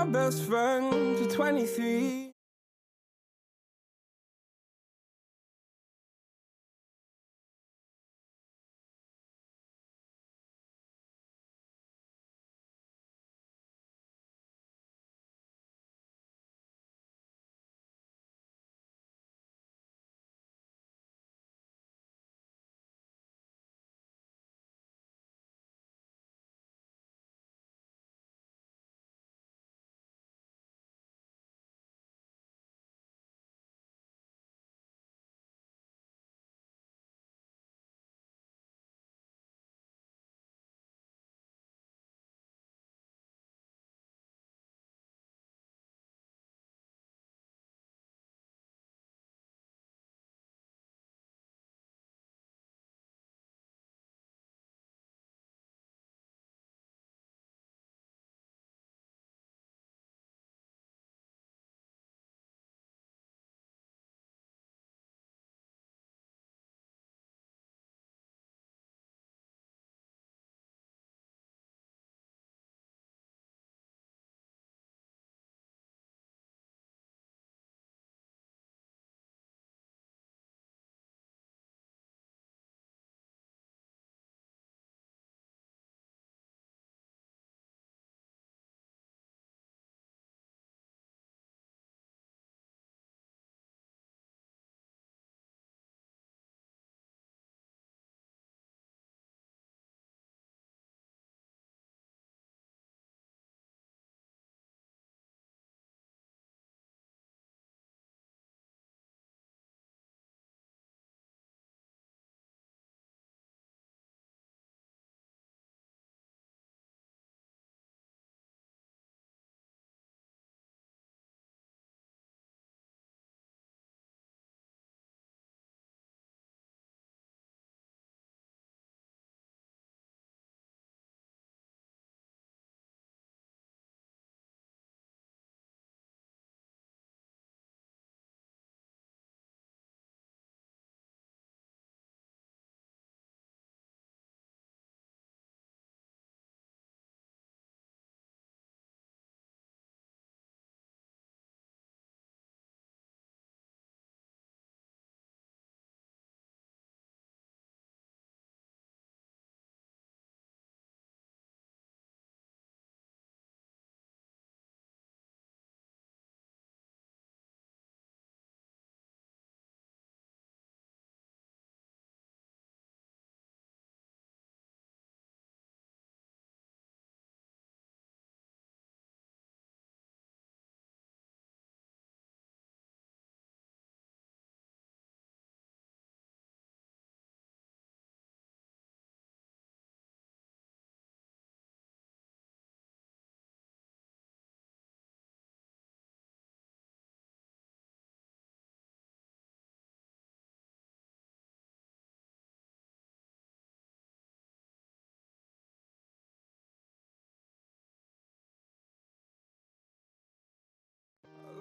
best friend to 23.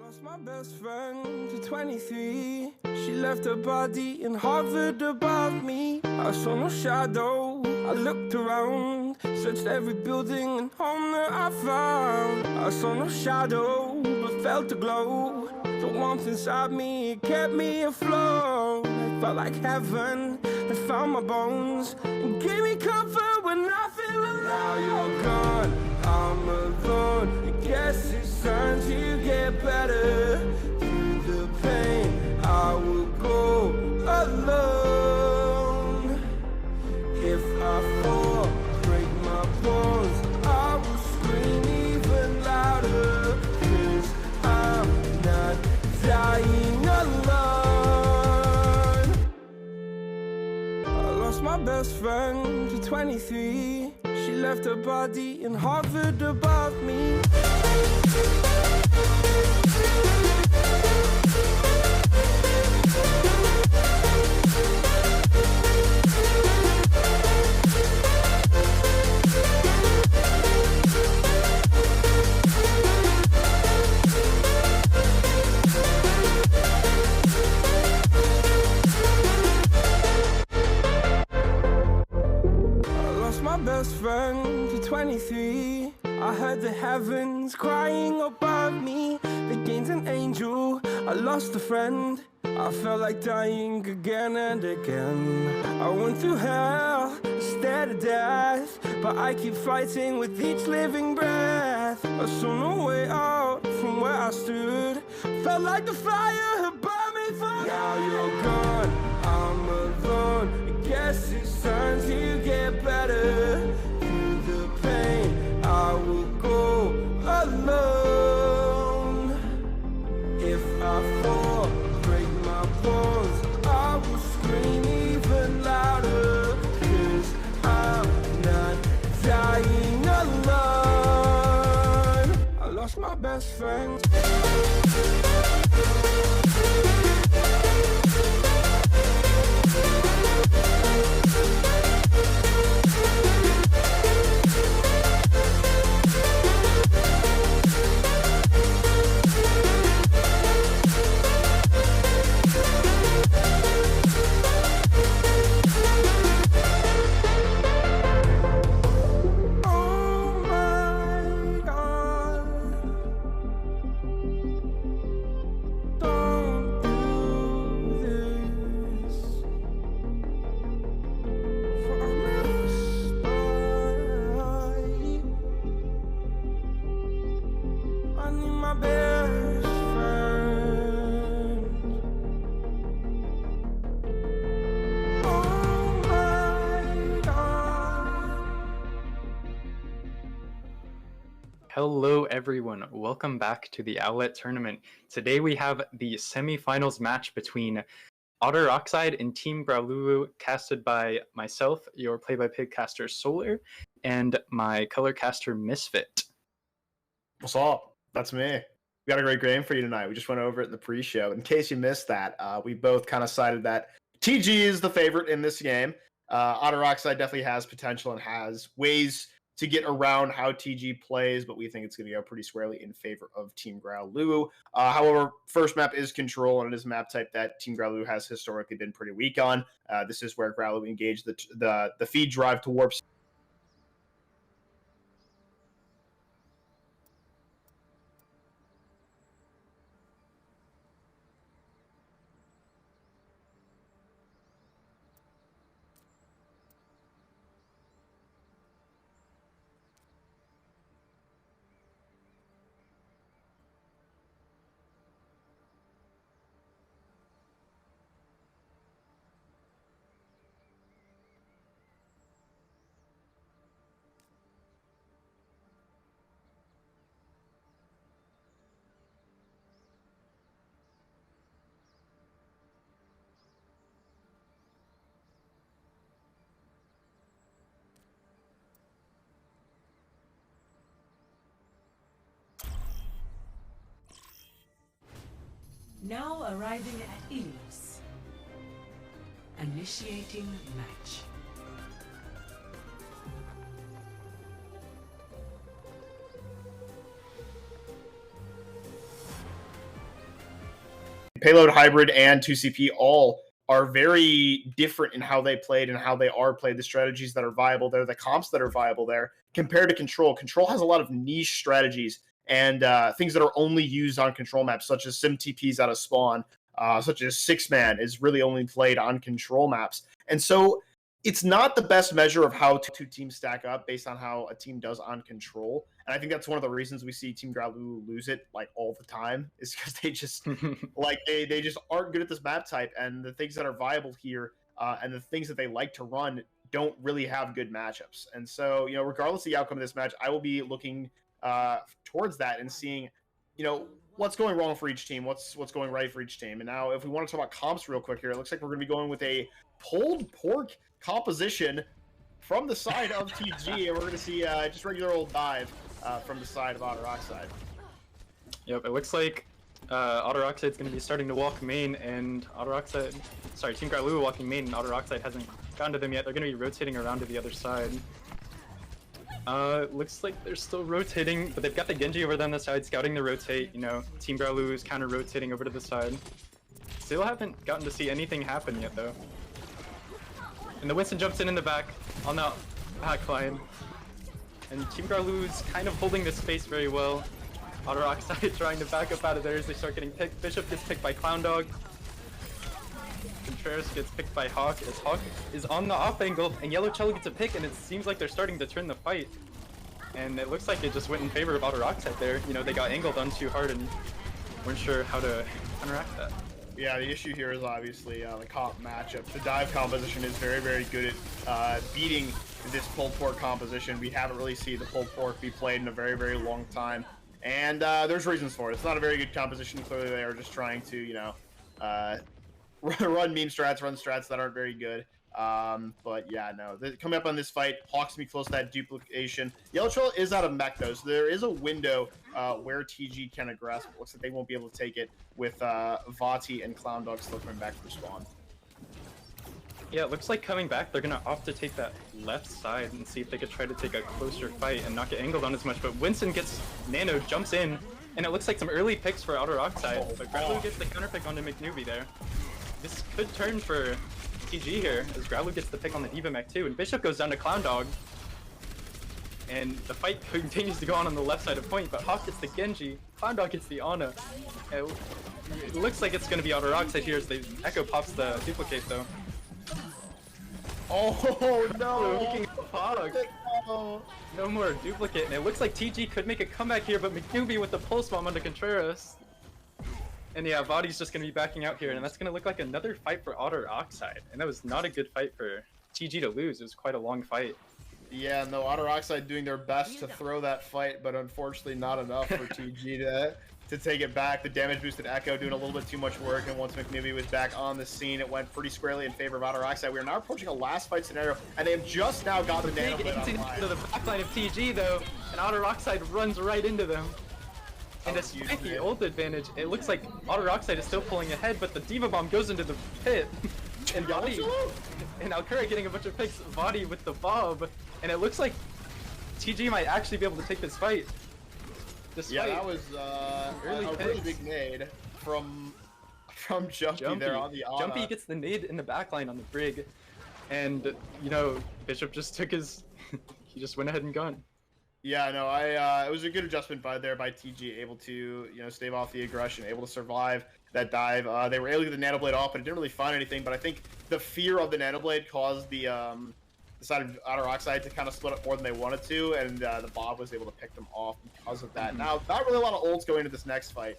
Lost my best friend to 23. She left her body and hovered above me. I saw no shadow, I looked around, searched every building and home that I found. I saw no shadow, but felt the glow. The warmth inside me, it kept me afloat. It felt like heaven had found my bones and gave me comfort when I feel alone. Now you're gone, I'm alone. I guess it's time to get better. Through the pain, I will go alone. If I fall, break my bones, I will scream even louder. 'Cause I'm not dying alone. I lost my best friend to 23. She left her body and hovered above me. Best friend to 23. I heard the heavens crying above me. They gained an angel, I lost a friend. I felt like dying again and again. I went through hell, stared at death, but I keep fighting with each living breath. I saw no way out from where I stood. Felt like the fire had burned me through. Now you're gone, I'm alone. I guess it's time to get better. Through the pain, I will go alone. If I fall, break my bones, I will scream even louder. 'Cause I'm not dying alone. I lost my best friend. Hello everyone, welcome back to the Owlet tournament. Today we have the semi-finals match between Otter, Oxide and Team Growluwu, casted by myself, your play-by-play caster Solar, and my color caster Misfit. What's up? That's me. We got a great game for you tonight. We just went over it in the pre-show. In case you missed that, we both kind of cited that TG is the favorite in this game. Otter Oxide definitely has potential and has ways to get around how TG plays, but we think it's going to go pretty squarely in favor of Team Growluwu. However, first map is Control, and it is a map type that Team Growluwu has historically been pretty weak on. This is where Growluwu engaged the feed drive to warp. Now arriving at Ilios. Initiating match. Payload Hybrid and 2CP all are very different in how they played and how they are played, the strategies that are viable there, the comps that are viable there, compared to Control. Control has a lot of niche strategies and things that are only used on Control maps, such as sim TPs out of spawn, such as 6-man is really only played on Control maps. And so it's not the best measure of how two teams stack up based on how a team does on Control. And I think that's one of the reasons we see Team Growluwu lose it like all the time, is because they just like they just aren't good at this map type, and the things that are viable here and the things that they like to run don't really have good matchups. And so, you know, regardless of the outcome of this match, I will be looking towards that and seeing, you know, what's going wrong for each team, what's going right for each team. And now if we want to talk about comps real quick here, it looks like we're going to be going with a pulled pork composition from the side of TG, and we're going to see just regular old dive from the side of Otter Oxide. Yep, it looks like Otter Oxide's going to be starting to walk main, and Team Growluwu walking main, and Otter Oxide hasn't gotten to them yet. They're going to be rotating around to the other side. Looks like they're still rotating, but they've got the Genji over on the side, scouting the rotate. You know, Team Growluwu is counter-rotating over to the side. Still haven't gotten to see anything happen yet, though. And the Winston jumps in the back on the back line. And Team Growluwu's kind of holding this space very well. Otter Oxide trying to back up out of there as they start getting picked. Bishop gets picked by Clown Dog. Contreras gets picked by Hawk as Hawk is on the off angle and Yellow Cello gets a pick, and it seems like they're starting to turn the fight. And it looks like it just went in favor of Otter Oxide there. You know, they got angled on too hard and weren't sure how to counteract that. Yeah, the issue here is obviously the comp matchup. The dive composition is very, very good at beating this pulled pork composition. We haven't really seen the pulled pork be played in a very, very long time. And there's reasons for it. It's not a very good composition. Clearly, they are just trying to, you know, run meme strats, run strats that aren't very good. But yeah, no. Coming up on this fight, Hawk's gonna be close to that duplication. Yellow Troll is out of mech though, so there is a window where TG can aggress. It looks like they won't be able to take it with Vati and Clown Dog still coming back for spawn. Yeah, it looks like coming back, they're gonna opt to take that left side and see if they could try to take a closer fight and not get angled on as much. But Winston gets Nano, jumps in, and it looks like some early picks for Otter Oxide. But Growluwu gets the counter pick onto McNewbie there. This could turn for TG here, as Growluwu gets the pick on the Diva mech too, and Bishop goes down to Clown Dog. And the fight continues to go on the left side of point, but Hawk gets the Genji, Clown Dog gets the Ana. It looks like it's going to be Otter Oxide here as the Echo pops the duplicate though. Oh no! Looking at Hawk. No more duplicate, and it looks like TG could make a comeback here, but McNewbie with the pulse bomb onto Contreras. And yeah, Vadi's just going to be backing out here, and that's going to look like another fight for Otter Oxide. And that was not a good fight for TG to lose. It was quite a long fight. Yeah, no, Otter Oxide doing their best to throw that fight, but unfortunately not enough for TG to take it back. The damage boosted Echo doing a little bit too much work, and once McNibby was back on the scene, it went pretty squarely in favor of Otter Oxide. We are now approaching a last fight scenario, and they have just now got the nano blade online. Into the backline of TG though, and Otter Oxide runs right into them. And despite the ult advantage, it looks like Otter Oxide is still pulling ahead, but the Diva Bomb goes into the pit. And Vadi and Alcura getting a bunch of picks, Vadi with the Bob, and it looks like TG might actually be able to take this fight. Yeah, that was a really big nade from Jumpy there on the Ana. Jumpy gets the nade in the backline on the Brig, and you know, Bishop just took his he just went ahead and gone. Yeah, no, it was a good adjustment by TG, able to, you know, stave off the aggression, able to survive that dive. They were able to get the Nano Blade off, but it didn't really find anything. But I think the fear of the Nano Blade caused the side of Otter Oxide to kind of split up more than they wanted to, and the Bob was able to pick them off because of that. Now, not really a lot of ults going into this next fight.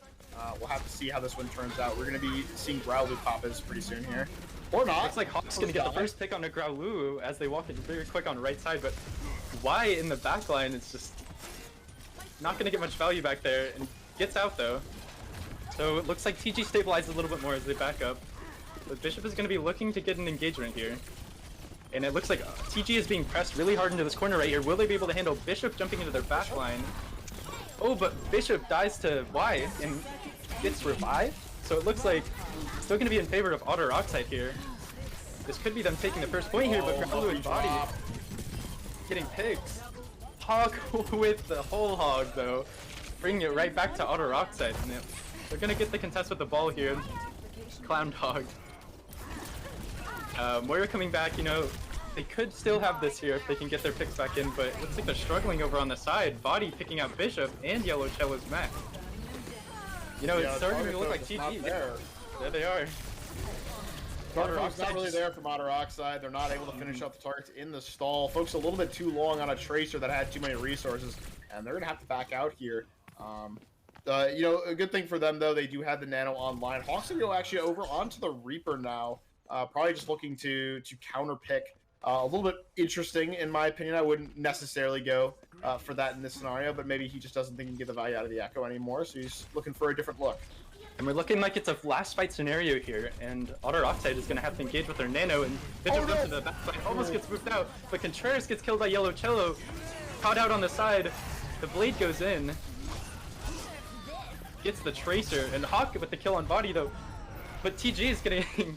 We'll have to see how this one turns out. We're going to be seeing Growluwu pop this pretty soon here. Or not. Looks like Hawk's going to get the first pick on a Growluwu as they walk in very quick on right side, but Y in the backline is just not going to get much value back there, and gets out though. So it looks like TG stabilizes a little bit more as they back up. But Bishop is going to be looking to get an engagement here. And it looks like TG is being pressed really hard into this corner right here. Will they be able to handle Bishop jumping into their backline? Oh, but Bishop dies to Y and gets revived. So it looks like it's still going to be in favor of Otter Oxide here. This could be them taking the first point here, but Growluwu and Body getting picks. Hog with the whole hog though, bringing it right back to Otter Oxide. And they're going to get the contest with the ball here. Clown Dog. Moira coming back, you know, they could still have this here if they can get their picks back in, but it looks like they're struggling over on the side. Body picking out Bishop and Yellow Cello's mech. You know, it's starting to look like TG. There they are. Target's not really there from Otter Oxide. They're not able to finish up the targets in the stall. Folks a little bit too long on a Tracer that had too many resources, and they're going to have to back out here. You know, a good thing for them, though, they do have the Nano online. Hawks going to go actually over onto the Reaper now. Probably just looking to counter pick. A little bit interesting, in my opinion. I wouldn't necessarily go for that in this scenario, but maybe he just doesn't think he can get the value out of the Echo anymore, so he's looking for a different look. And we're looking like it's a last fight scenario here, and Otter Oxide is going to have to engage with their Nano, and Bishop goes to the backside, almost gets moved out, but Contreras gets killed by Yellow Cello, caught out on the side, the blade goes in, gets the Tracer, and Hawk with the kill on Body though, but TG is getting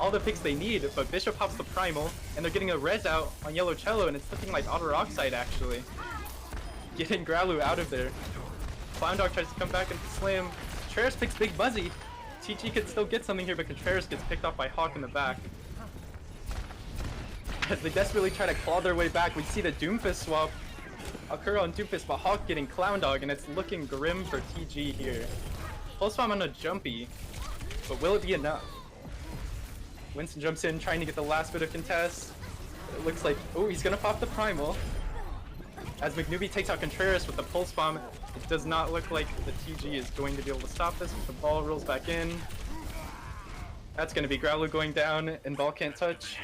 all the picks they need, but Bishop pops the Primal, and they're getting a res out on Yellow Cello, and it's looking like Otter Oxide actually, getting Growluwu out of there. Clown Dog tries to come back and slam. Contreras picks Big Buzzy. TG could still get something here, but Contreras gets picked off by Hawk in the back. As they desperately try to claw their way back, we see the Doomfist swap. Akura on Doofus, but Hawk getting Clown Dog, and it's looking grim for TG here. Pulse Bomb on a Jumpy, but will it be enough? Winston jumps in, trying to get the last bit of contest. It looks like, oh, he's gonna pop the Primal. As McNewbie takes out Contreras with the Pulse Bomb, it does not look like the TG is going to be able to stop this. The ball rolls back in. That's gonna be Growluwu going down, and ball can't touch.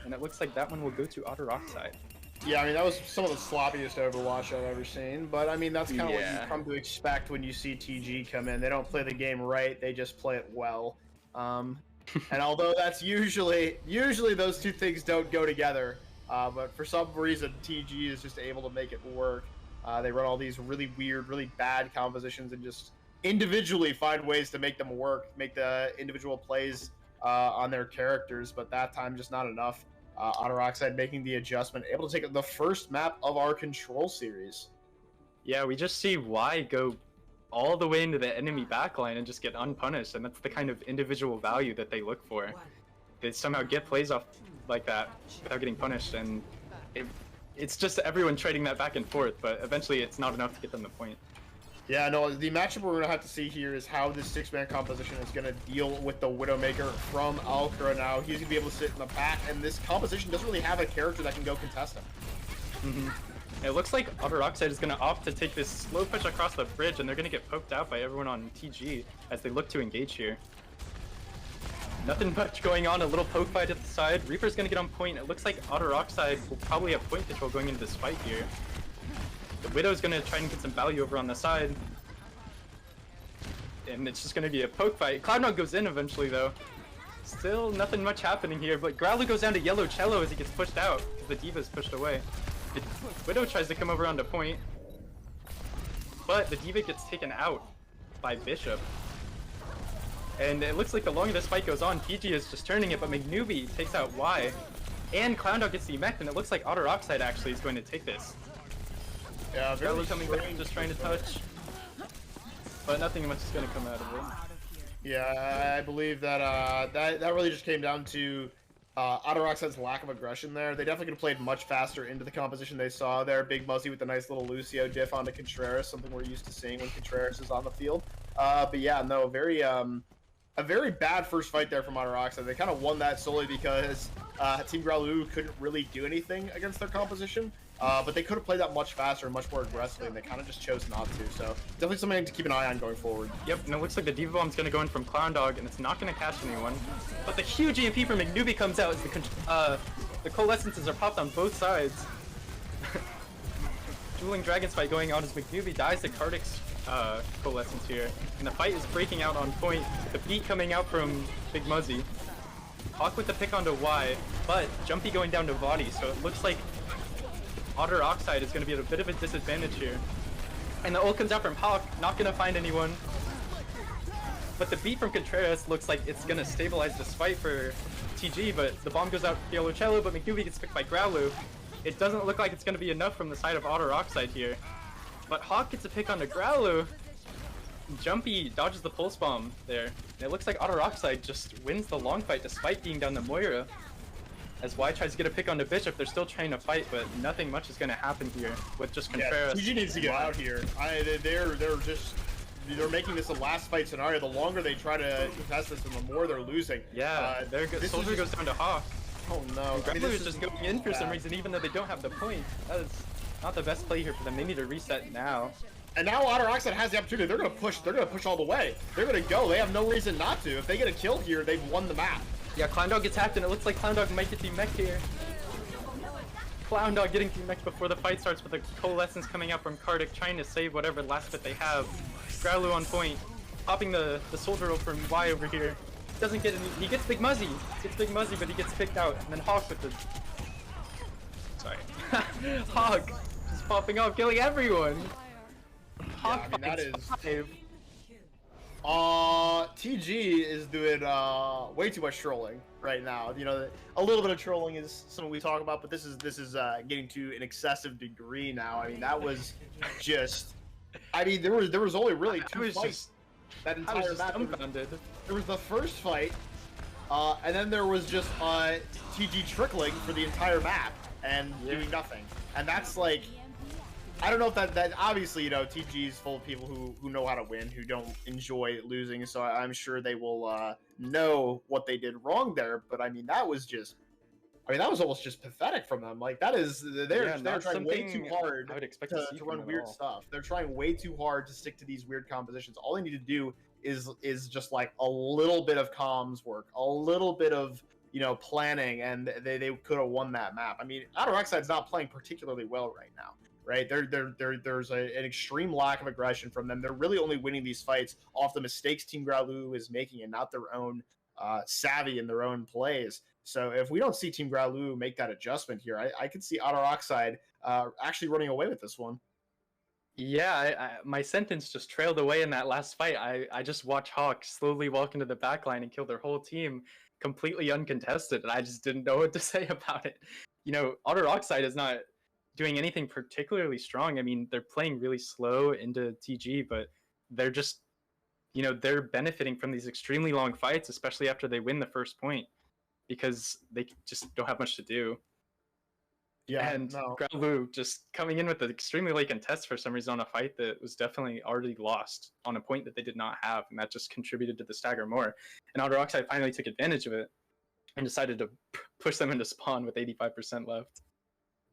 And it looks like that one will go to Otter Oxide. Yeah, I mean, that was some of the sloppiest Overwatch I've ever seen, but I mean, that's kind of what you come to expect when you see TG come in. They don't play the game right, they just play it well. And although that's usually those two things don't go together, but for some reason, TG is just able to make it work. They run all these really weird, really bad compositions and just individually find ways to make them work, make the individual plays on their characters, but that time just not enough. Otter Oxide making the adjustment, able to take the first map of our control series. Yeah, we just see Y go all the way into the enemy backline and just get unpunished, and that's the kind of individual value that they look for. They somehow get plays off like that without getting punished, and it's just everyone trading that back and forth, but eventually it's not enough to get them the point. Yeah, no, the matchup we're going to have to see here is how this six-man composition is going to deal with the Widowmaker from Alcura now. He's going to be able to sit in the back, and this composition doesn't really have a character that can go contest him. It looks like Otter Oxide is going to opt to take this slow push across the bridge, and they're going to get poked out by everyone on TG as they look to engage here. Nothing much going on, a little poke fight at the side. Reaper's going to get on point. It looks like Otter Oxide will probably have point control going into this fight here. The Widow's gonna try and get some value over on the side. And it's just gonna be a poke fight. Cloud9 goes in eventually though. Still nothing much happening here, but Growluwu goes down to Yellow Cello as he gets pushed out, because the D.Va's pushed away. The Widow tries to come over onto point, but the D.Va gets taken out by Bishop. And it looks like the longer this fight goes on, PG is just turning it, but McNewbie takes out Y. And Clown9 gets demeched, and it looks like Otter Oxide actually is going to take this. Yeah, very coming back, just trying to touch, but nothing much is going to come out of it. Yeah, I believe that that really just came down to Otter Oxide's lack of aggression there. They definitely could have played much faster into the composition they saw there. Big Muzzy with the nice little Lucio diff onto Contreras, something we're used to seeing when Contreras is on the field. But yeah, no, a very bad first fight there from Otter Oxide. They kind of won that solely because Team Growluwu couldn't really do anything against their composition. But they could have played that much faster and much more aggressively, and they kind of just chose not to. So definitely something to keep an eye on going forward. Yep, and it looks like the D.Va Bomb's going to go in from Clown Dog, and it's not going to catch anyone. But the huge EMP from McNewbie comes out as the Coalescences are popped on both sides. Dueling Dragons fight going on as McNewbie dies to Kardic's Coalescence here. And the fight is breaking out on point. The beat coming out from Big Muzzy. Hawk with the pick onto Y, but Jumpy going down to Vadi, so it looks like Otter Oxide is going to be at a bit of a disadvantage here. And the ult comes out from Hawk, not going to find anyone. But the beat from Contreras looks like it's going to stabilize this fight for TG, but the bomb goes out to Yellow Cello, but McNewbie gets picked by Growluwu. It doesn't look like it's going to be enough from the side of Otter Oxide here. But Hawk gets a pick onto Growluwu. Jumpy dodges the pulse bomb there. And it looks like Otter Oxide just wins the long fight despite being down to Moira. As Y tries to get a pick onto Bishop, they're still trying to fight, but nothing much is going to happen here with just Contreras. Yeah, TG needs to get out here. They're making this a last fight scenario. The longer they try to contest this, and the more they're losing. Yeah, Soldier goes down to Hawk. Oh no. Growluwu is just going in for some reason, even though they don't have the point. That is not the best play here for them. They need to reset now. And now Otter Oxide has the opportunity. They're gonna push all the way. They're gonna go. They have no reason not to. If they get a kill here, they've won the map. Yeah, Clown Dog gets hacked, and it looks like Clown Dog might get demeched here. Clown Dog getting demeched before the fight starts with the Coalescence coming out from Kardik, trying to save whatever last bit they have. Growluwu on point, popping the Soldier ult from Y over here. Doesn't get any. He gets Big Muzzy. But he gets picked out. And then Hawk with the. Sorry. Hawk just popping off, killing everyone. Hawk I mean, that is. 5. TG is doing way too much trolling right now. You know, a little bit of trolling is something we talk about, but this is getting to an excessive degree now. I mean, that was just. I mean, there was only really two fights that entire match. There was the first fight, and then there was just TG trickling for the entire map and doing nothing. And that's like I don't know if that obviously, TG is full of people who know how to win, who don't enjoy losing. So I'm sure they will know what they did wrong there. But I mean, that was almost just pathetic from them. Like they're trying way too hard I would expect to see to from run them at weird all. stuff. They're trying way too hard to stick to these weird compositions. All they need to do is just like a little bit of comms work, a little bit of planning, and they could have won that map. I mean, Outer Oxide's not playing particularly well right now. Right, there's an extreme lack of aggression from them. They're really only winning these fights off the mistakes Team Growluwu is making, and not their own savvy in their own plays. So if we don't see Team Growluwu make that adjustment here, I could see Otter Oxide actually running away with this one. Yeah, my sentence just trailed away in that last fight. I just watched Hawk slowly walk into the backline and kill their whole team completely uncontested, and I just didn't know what to say about it. Otter Oxide is not doing anything particularly strong. I mean, they're playing really slow into TG, but they're just, they're benefiting from these extremely long fights, especially after they win the first point, because they just don't have much to do. Yeah, and no. Growluwu just coming in with an extremely late contest for some reason on a fight that was definitely already lost on a point that they did not have, and that just contributed to the stagger more. And Otter Oxide finally took advantage of it and decided to push them into spawn with 85% left.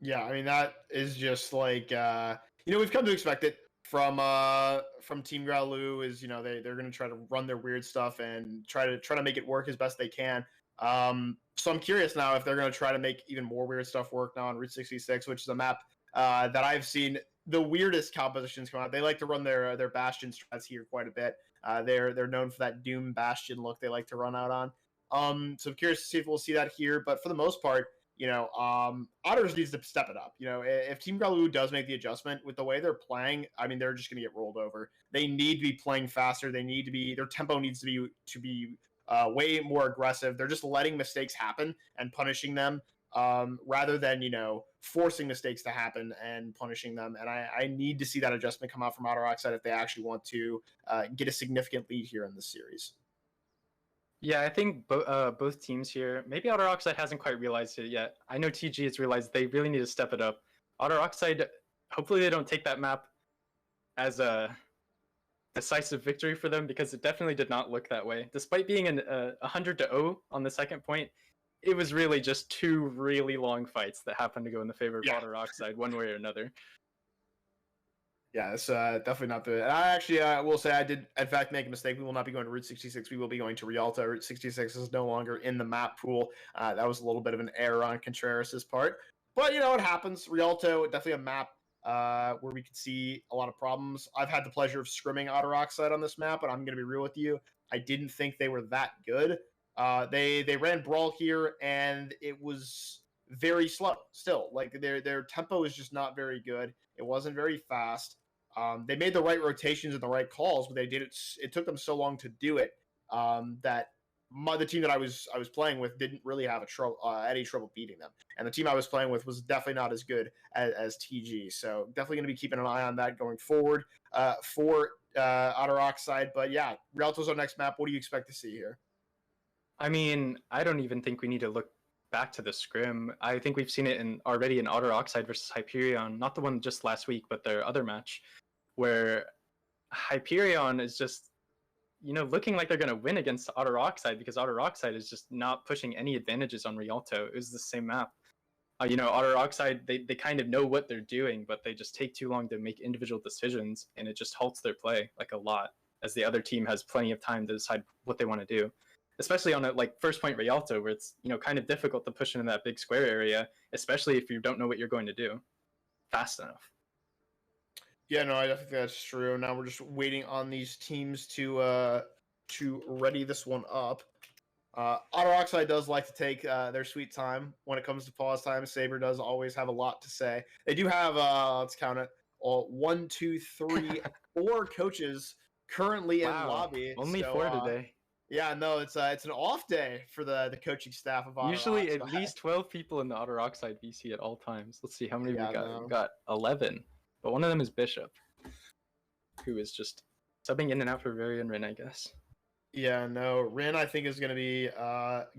Yeah, I mean, that is just like we've come to expect it from Team Growluwu. Is they're going to try to run their weird stuff and try to make it work as best they can. So I'm curious now if they're going to try to make even more weird stuff work now on Route 66, which is a map that I've seen the weirdest compositions come out. They like to run their Bastion strats here quite a bit. They're known for that Doom Bastion look they like to run out on. So I'm curious to see if we'll see that here. But for the most part, Otters needs to step it up. If Team Growluwu does make the adjustment with the way they're playing, I mean, they're just going to get rolled over. They need to be playing faster. Their tempo needs to be way more aggressive. They're just letting mistakes happen and punishing them rather than, forcing mistakes to happen and punishing them. And I need to see that adjustment come out from Otter Oxide if they actually want to get a significant lead here in this series. Yeah, I think both teams here, maybe Otter Oxide hasn't quite realized it yet. I know TG has realized they really need to step it up. Otter Oxide, hopefully they don't take that map as a decisive victory for them, because it definitely did not look that way. Despite being 100-0 on the second point, it was really just two really long fights that happened to go in the favor of Otter Oxide one way or another. Yeah, it's definitely not the. I actually will say I did, in fact, make a mistake. We will not be going to Route 66. We will be going to Rialto. Route 66 is no longer in the map pool. That was a little bit of an error on Contreras' part. But, it happens. Rialto, definitely a map where we could see a lot of problems. I've had the pleasure of scrimming Otter Oxide on this map, but I'm going to be real with you. I didn't think they were that good. They ran Brawl here, and it was very slow still. Like, their tempo is just not very good. It wasn't very fast. They made the right rotations and the right calls, but it took them so long to do it that the team that I was playing with didn't really have any trouble beating them. And the team I was playing with was definitely not as good as TG. So definitely going to be keeping an eye on that going forward for Otter Oxide. But yeah, Rialto's our next map. What do you expect to see here? I mean, I don't even think we need to look back to the scrim. I think we've seen it already in Otter Oxide versus Hyperion, not the one just last week, but their other match, where Hyperion is just, looking like they're going to win against Otter Oxide, because Otter Oxide is just not pushing any advantages on Rialto. It was the same map. Otter Oxide, they kind of know what they're doing, but they just take too long to make individual decisions, and it just halts their play like a lot, as the other team has plenty of time to decide what they want to do. Especially on a first point Rialto, where it's kind of difficult to push into that big square area, especially if you don't know what you're going to do fast enough. Yeah, no, I think that's true. Now we're just waiting on these teams to ready this one up. Otter Oxide does like to take their sweet time when it comes to pause time. Saber does always have a lot to say. They do have let's count it, 1, 2, 3, 4 coaches currently in lobby. Only 4 today. Yeah, no, it's an off day for the coaching staff of Otter Usually Oxide. at least 12 people in the Otter Oxide VC at all times. Let's see how many we got. No. We got 11, but one of them is Bishop, who is just subbing in and out for Varian Rin, I guess. Yeah, no, Rin I think is going to be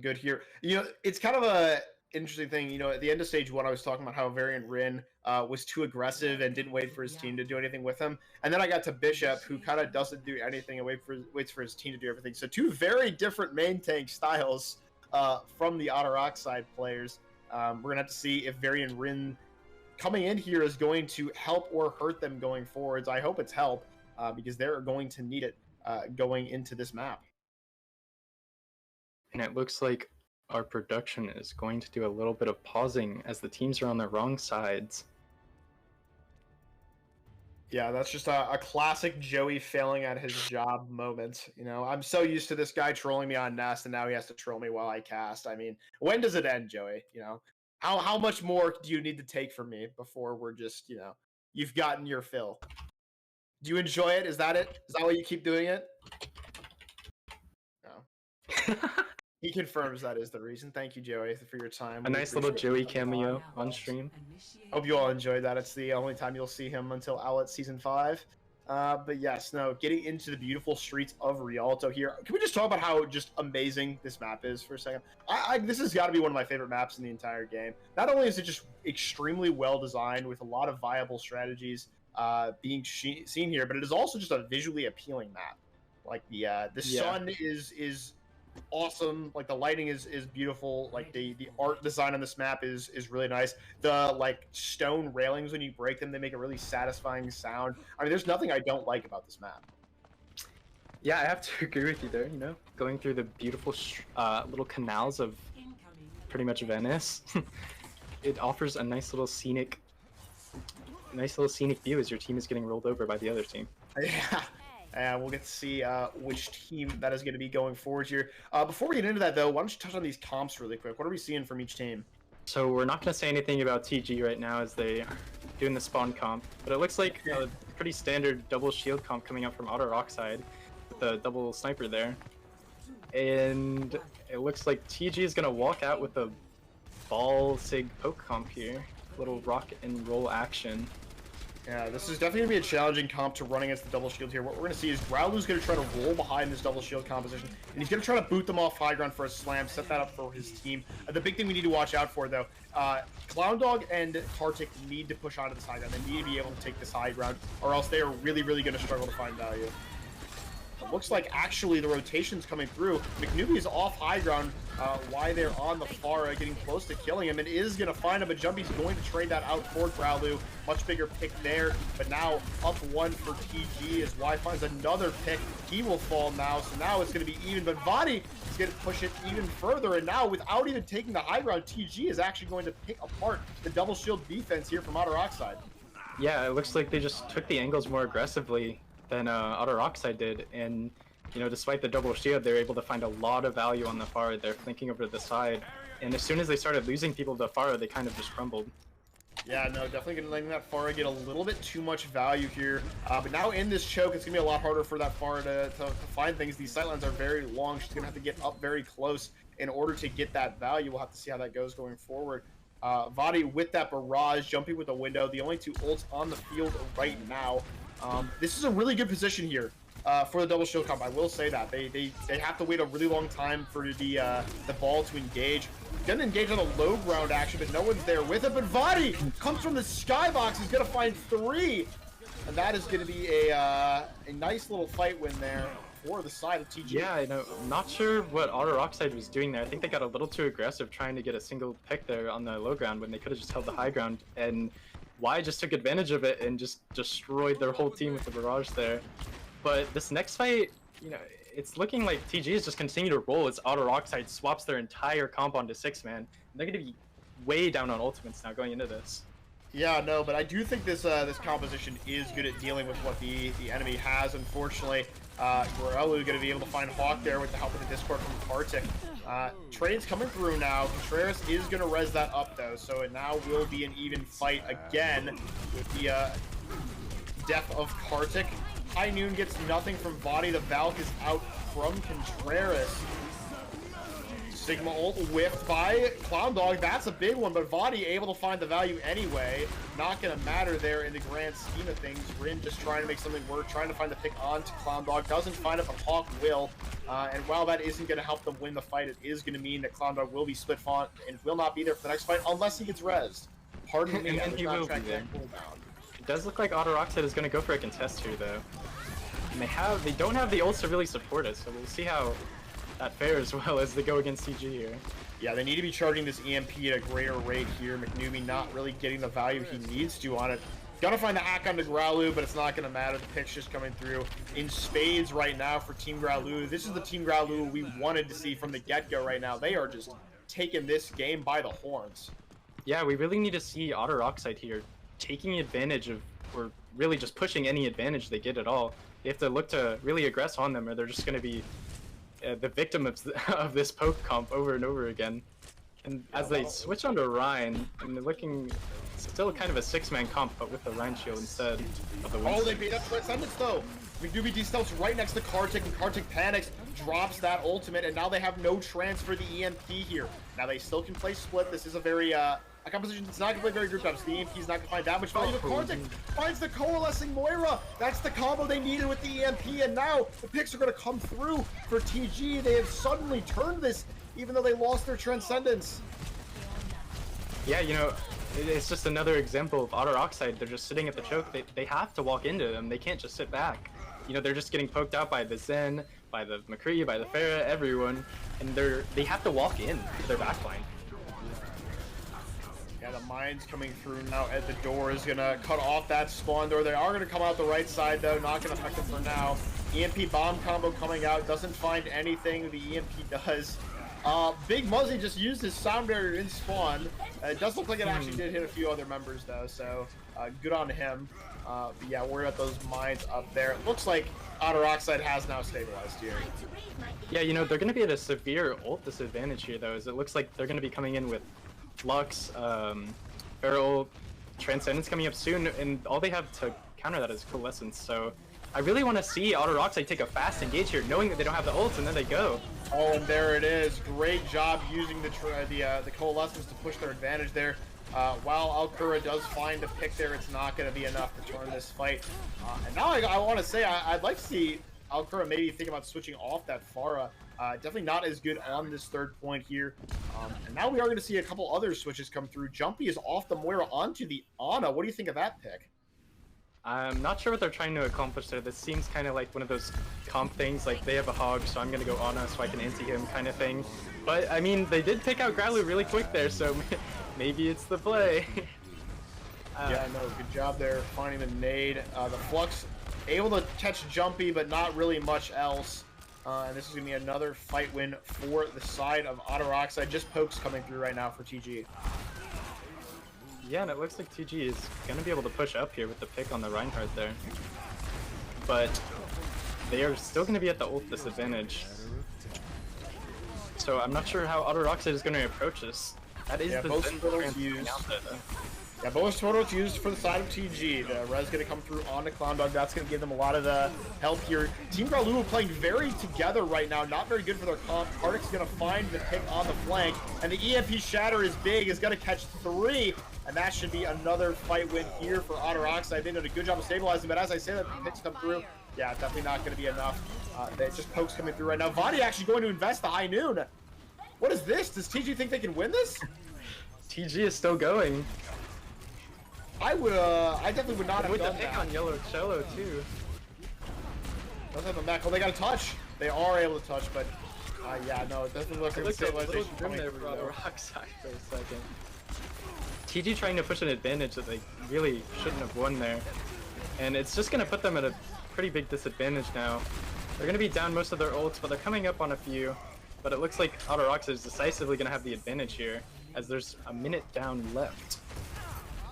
good here. It's kind of a interesting thing, you know, at the end of stage 1, I was talking about how Varian Rin was too aggressive and didn't wait for his team to do anything with him. And then I got to Bishop, who kind of doesn't do anything and waits for his team to do everything. So 2 very different main tank styles from the Otter Oxide players. We're going to have to see if Varian Rin coming in here is going to help or hurt them going forwards. I hope it's help because they're going to need it going into this map. And it looks like our production is going to do a little bit of pausing as the teams are on the wrong sides. Yeah, that's just a classic Joey failing at his job moment. You know, I'm so used to this guy trolling me on Nest, and now he has to troll me while I cast. I mean, when does it end, Joey? You know, how much more do you need to take from me before we're just, you know, you've gotten your fill? Do you enjoy it? Is that it? Is that why you keep doing it? No. He confirms that is the reason. Thank you, Joey, for your time. A nice little Joey cameo on stream. Hope you all enjoyed that. It's the only time you'll see him until Owlet Season 5. But yes, no, getting into the beautiful streets of Rialto here. Can we just talk about how just amazing this map is for a second? This has got to be one of my favorite maps in the entire game. Not only is it just extremely well designed with a lot of viable strategies being seen here, but it is also just a visually appealing map. Like the sun is awesome. Like the lighting is beautiful. Like the art design on this map is really nice. The like stone railings, when you break them, they make a really satisfying sound. I mean, there's nothing I don't like about this map. Yeah, I have to agree with you there. You know, going through the beautiful little canals of pretty much Venice, it offers a nice little scenic view as your team is getting rolled over by the other team. Yeah. And we'll get to see which team that is going to be going forward here. Before we get into that, though, why don't you touch on these comps really quick? What are we seeing from each team? So we're not going to say anything about TG right now as they are doing the spawn comp, but it looks like a pretty standard double shield comp coming out from Otter Oxide with the double sniper there. And it looks like TG is going to walk out with a ball sig poke comp here. Little rock and roll action. Yeah, this is definitely going to be a challenging comp to run against the double shield here. What we're going to see is Growluwu's going to try to roll behind this double shield composition, and he's going to try to boot them off high ground for a slam, set that up for his team. The big thing we need to watch out for, though, Clown Dog and Kartik need to push onto this high ground. They need to be able to take this high ground, or else they are really, really going to struggle to find value. It looks like actually the rotation's coming through. McNewbie is off high ground while they're on the Pharah, getting close to killing him, and is going to find him, but Jumpy's going to trade that out for Growluwu. Much bigger pick there, but now up 1 for TG as Y finds another pick. He will fall now, so now it's going to be even, but Vadi is going to push it even further, and now without even taking the high ground, TG is actually going to pick apart the double shield defense here from Otter Oxide. Yeah, it looks like they just took the angles more aggressively than Otter Oxide did, and you know, despite the double shield, they're able to find a lot of value on the Pharah. They're flanking over to the side, and as soon as they started losing people to Pharah, they kind of just crumbled. Yeah, no, definitely going to let that Pharah get a little bit too much value here. But now in this choke, it's going to be a lot harder for that Pharah to find things. These sightlines are very long. She's going to have to get up very close in order to get that value. We'll have to see how that goes going forward. Vadi with that barrage, Jumpy with a window. The only 2 ults on the field right now. This is a really good position here for the double shield comp. I will say that they have to wait a really long time for the ball to engage. Gonna engage on a low ground action, but no one's there with it. But Vadi comes from the skybox. He's gonna find 3, and that is gonna be a nice little fight win there for the side of TG. Yeah, I know. I'm not sure what Otter Oxide was doing there. I think they got a little too aggressive trying to get a single pick there on the low ground when they could have just held the high ground, and Y just took advantage of it and just destroyed their whole team with the barrage there. But this next fight, you know, it's looking like TG is just continue to roll as Otter Oxide swaps their entire comp onto 6-man. They're going to be way down on ultimates now going into this. Yeah, no, but I do think this this composition is good at dealing with what the enemy has. Unfortunately, Growluwu going to be able to find Hawk there with the help of the Discord from Kartik. Trade's coming through now. Contreras is going to res that up, though, so it now will be an even fight again with the death of Kartik. High Noon gets nothing from Vadi. The Valk is out from Contreras. Sigma ult whiffed by Clown Dog. That's a big one, but Vadi able to find the value anyway. Not going to matter there in the grand scheme of things. Rin just trying to make something work, trying to find the pick onto Clown Dog. Doesn't find it, but Hawk will. And while that isn't going to help them win the fight, it is going to mean that Clown Dog will be split font and will not be there for the next fight unless he gets rezzed. Pardon me, And he will be there. It does look like Otter Oxide is going to go for a contest here, though. And they don't have the ults to really support it, so we'll see how that fares well as they go against CG here. Yeah, they need to be charging this EMP at a greater rate here. McNewbie not really getting the value he needs to on it. Gonna find the hack onto Growluwu, but it's not gonna matter. The pick's just coming through in spades right now for Team Growluwu. This is the Team Growluwu we wanted to see from the get-go right now. They are just taking this game by the horns. Yeah, we really need to see Otter Oxide here taking advantage of, or really just pushing any advantage they get at all. They have to look to really aggress on them, or they're just going to be the victim of this poke comp over and over again. And as they switch onto Rhine, and they're looking still kind of a six-man comp, but with the Rhine shield instead of the wind. Oh, they beat up Transcendence though. McNewbie D-Stealth's right next to Kartik, and Kartik panics, drops that ultimate, and now they have no trance for the EMP here. Now they still can play split. This is a very a composition that's not going to play very grouped up, so the EMP's not going to find that much value. But Kartik finds the coalescing Moira. That's the combo they needed with the EMP, and now the picks are going to come through for TG. They have suddenly turned this, even though they lost their Transcendence. Yeah, you know, it's just another example of Otter Oxide. They're just sitting at the choke. They have to walk into them. They can't just sit back. You know, they're just getting poked out by the Zen, by the McCree, by the Pharah, everyone, and they have to walk in to their backline. Yeah, the mine's coming through now. At the door is gonna cut off that spawn door. They are gonna come out the right side though, not gonna affect them for now. EMP bomb combo coming out, doesn't find anything. The EMP does. Big Muzzy just used his sound barrier in spawn. It does look like it actually did hit a few other members though, so good on him. But yeah, worry about those mines up there. It looks like Otter Oxide has now stabilized here. Yeah, you know, they're going to be at a severe ult disadvantage here though, as it looks like they're going to be coming in with Lux, Feral, Transcendence coming up soon, and all they have to counter that is Coalescence, so I really want to see Otter Oxide take a fast engage here, knowing that they don't have the ults, and then they go. Oh, and there it is. Great job using the Coalescence to push their advantage there. While Alcura does find a pick there, it's not going to be enough to turn this fight. And now I want to say I'd like to see Alcura maybe think about switching off that Pharah. Definitely not as good on this third point here. And now we are going to see a couple other switches come through. Jumpy is off the Moira onto the Ana. What do you think of that pick? I'm not sure what they're trying to accomplish there. This seems kind of like one of those comp things, like they have a hog, so I'm going to go Ana so I can anti him kind of thing. But, I mean, they did pick out Growluwu really quick there, so maybe it's the play. Yeah, no, good job there finding the nade. The Flux able to catch Jumpy, but not really much else. And this is going to be another fight win for the side of Otter Oxide. Just pokes coming through right now for TG. Yeah, and it looks like TG is going to be able to push up here with the pick on the Reinhardt there. But they are still going to be at the ult disadvantage. So I'm not sure how Otter Oxide is going to approach this. That is the both turtles used. Yeah, both turtles used for the side of TG. The res going to come through on the Clown Dog. That's going to give them a lot of help here. Team Growluwu playing very together right now. Not very good for their comp. Kartik's going to find the pick on the flank. And the EMP Shatter is big. Is going to catch 3. And that should be another fight win here for Otter Oxide. They did a good job of stabilizing. But as I say that, the picks come through. Yeah, definitely not going to be enough. They just pokes coming through right now. Vadi actually going to invest the high noon. What is this? Does TG think they can win this? TG is still going. I definitely would not have with done the pick that. on Yellow Cello too. Doesn't have them back. Well, they got a touch. They are able to touch, but yeah, no, it doesn't look like the stabilization coming there through. for the rock side for a second. TG trying to push an advantage that they really shouldn't have won there, and it's just gonna put them at a pretty big disadvantage now. They're gonna be down most of their ults, but they're coming up on a few. But it looks like Otter Oxide is decisively gonna have the advantage here, as there's a minute down left.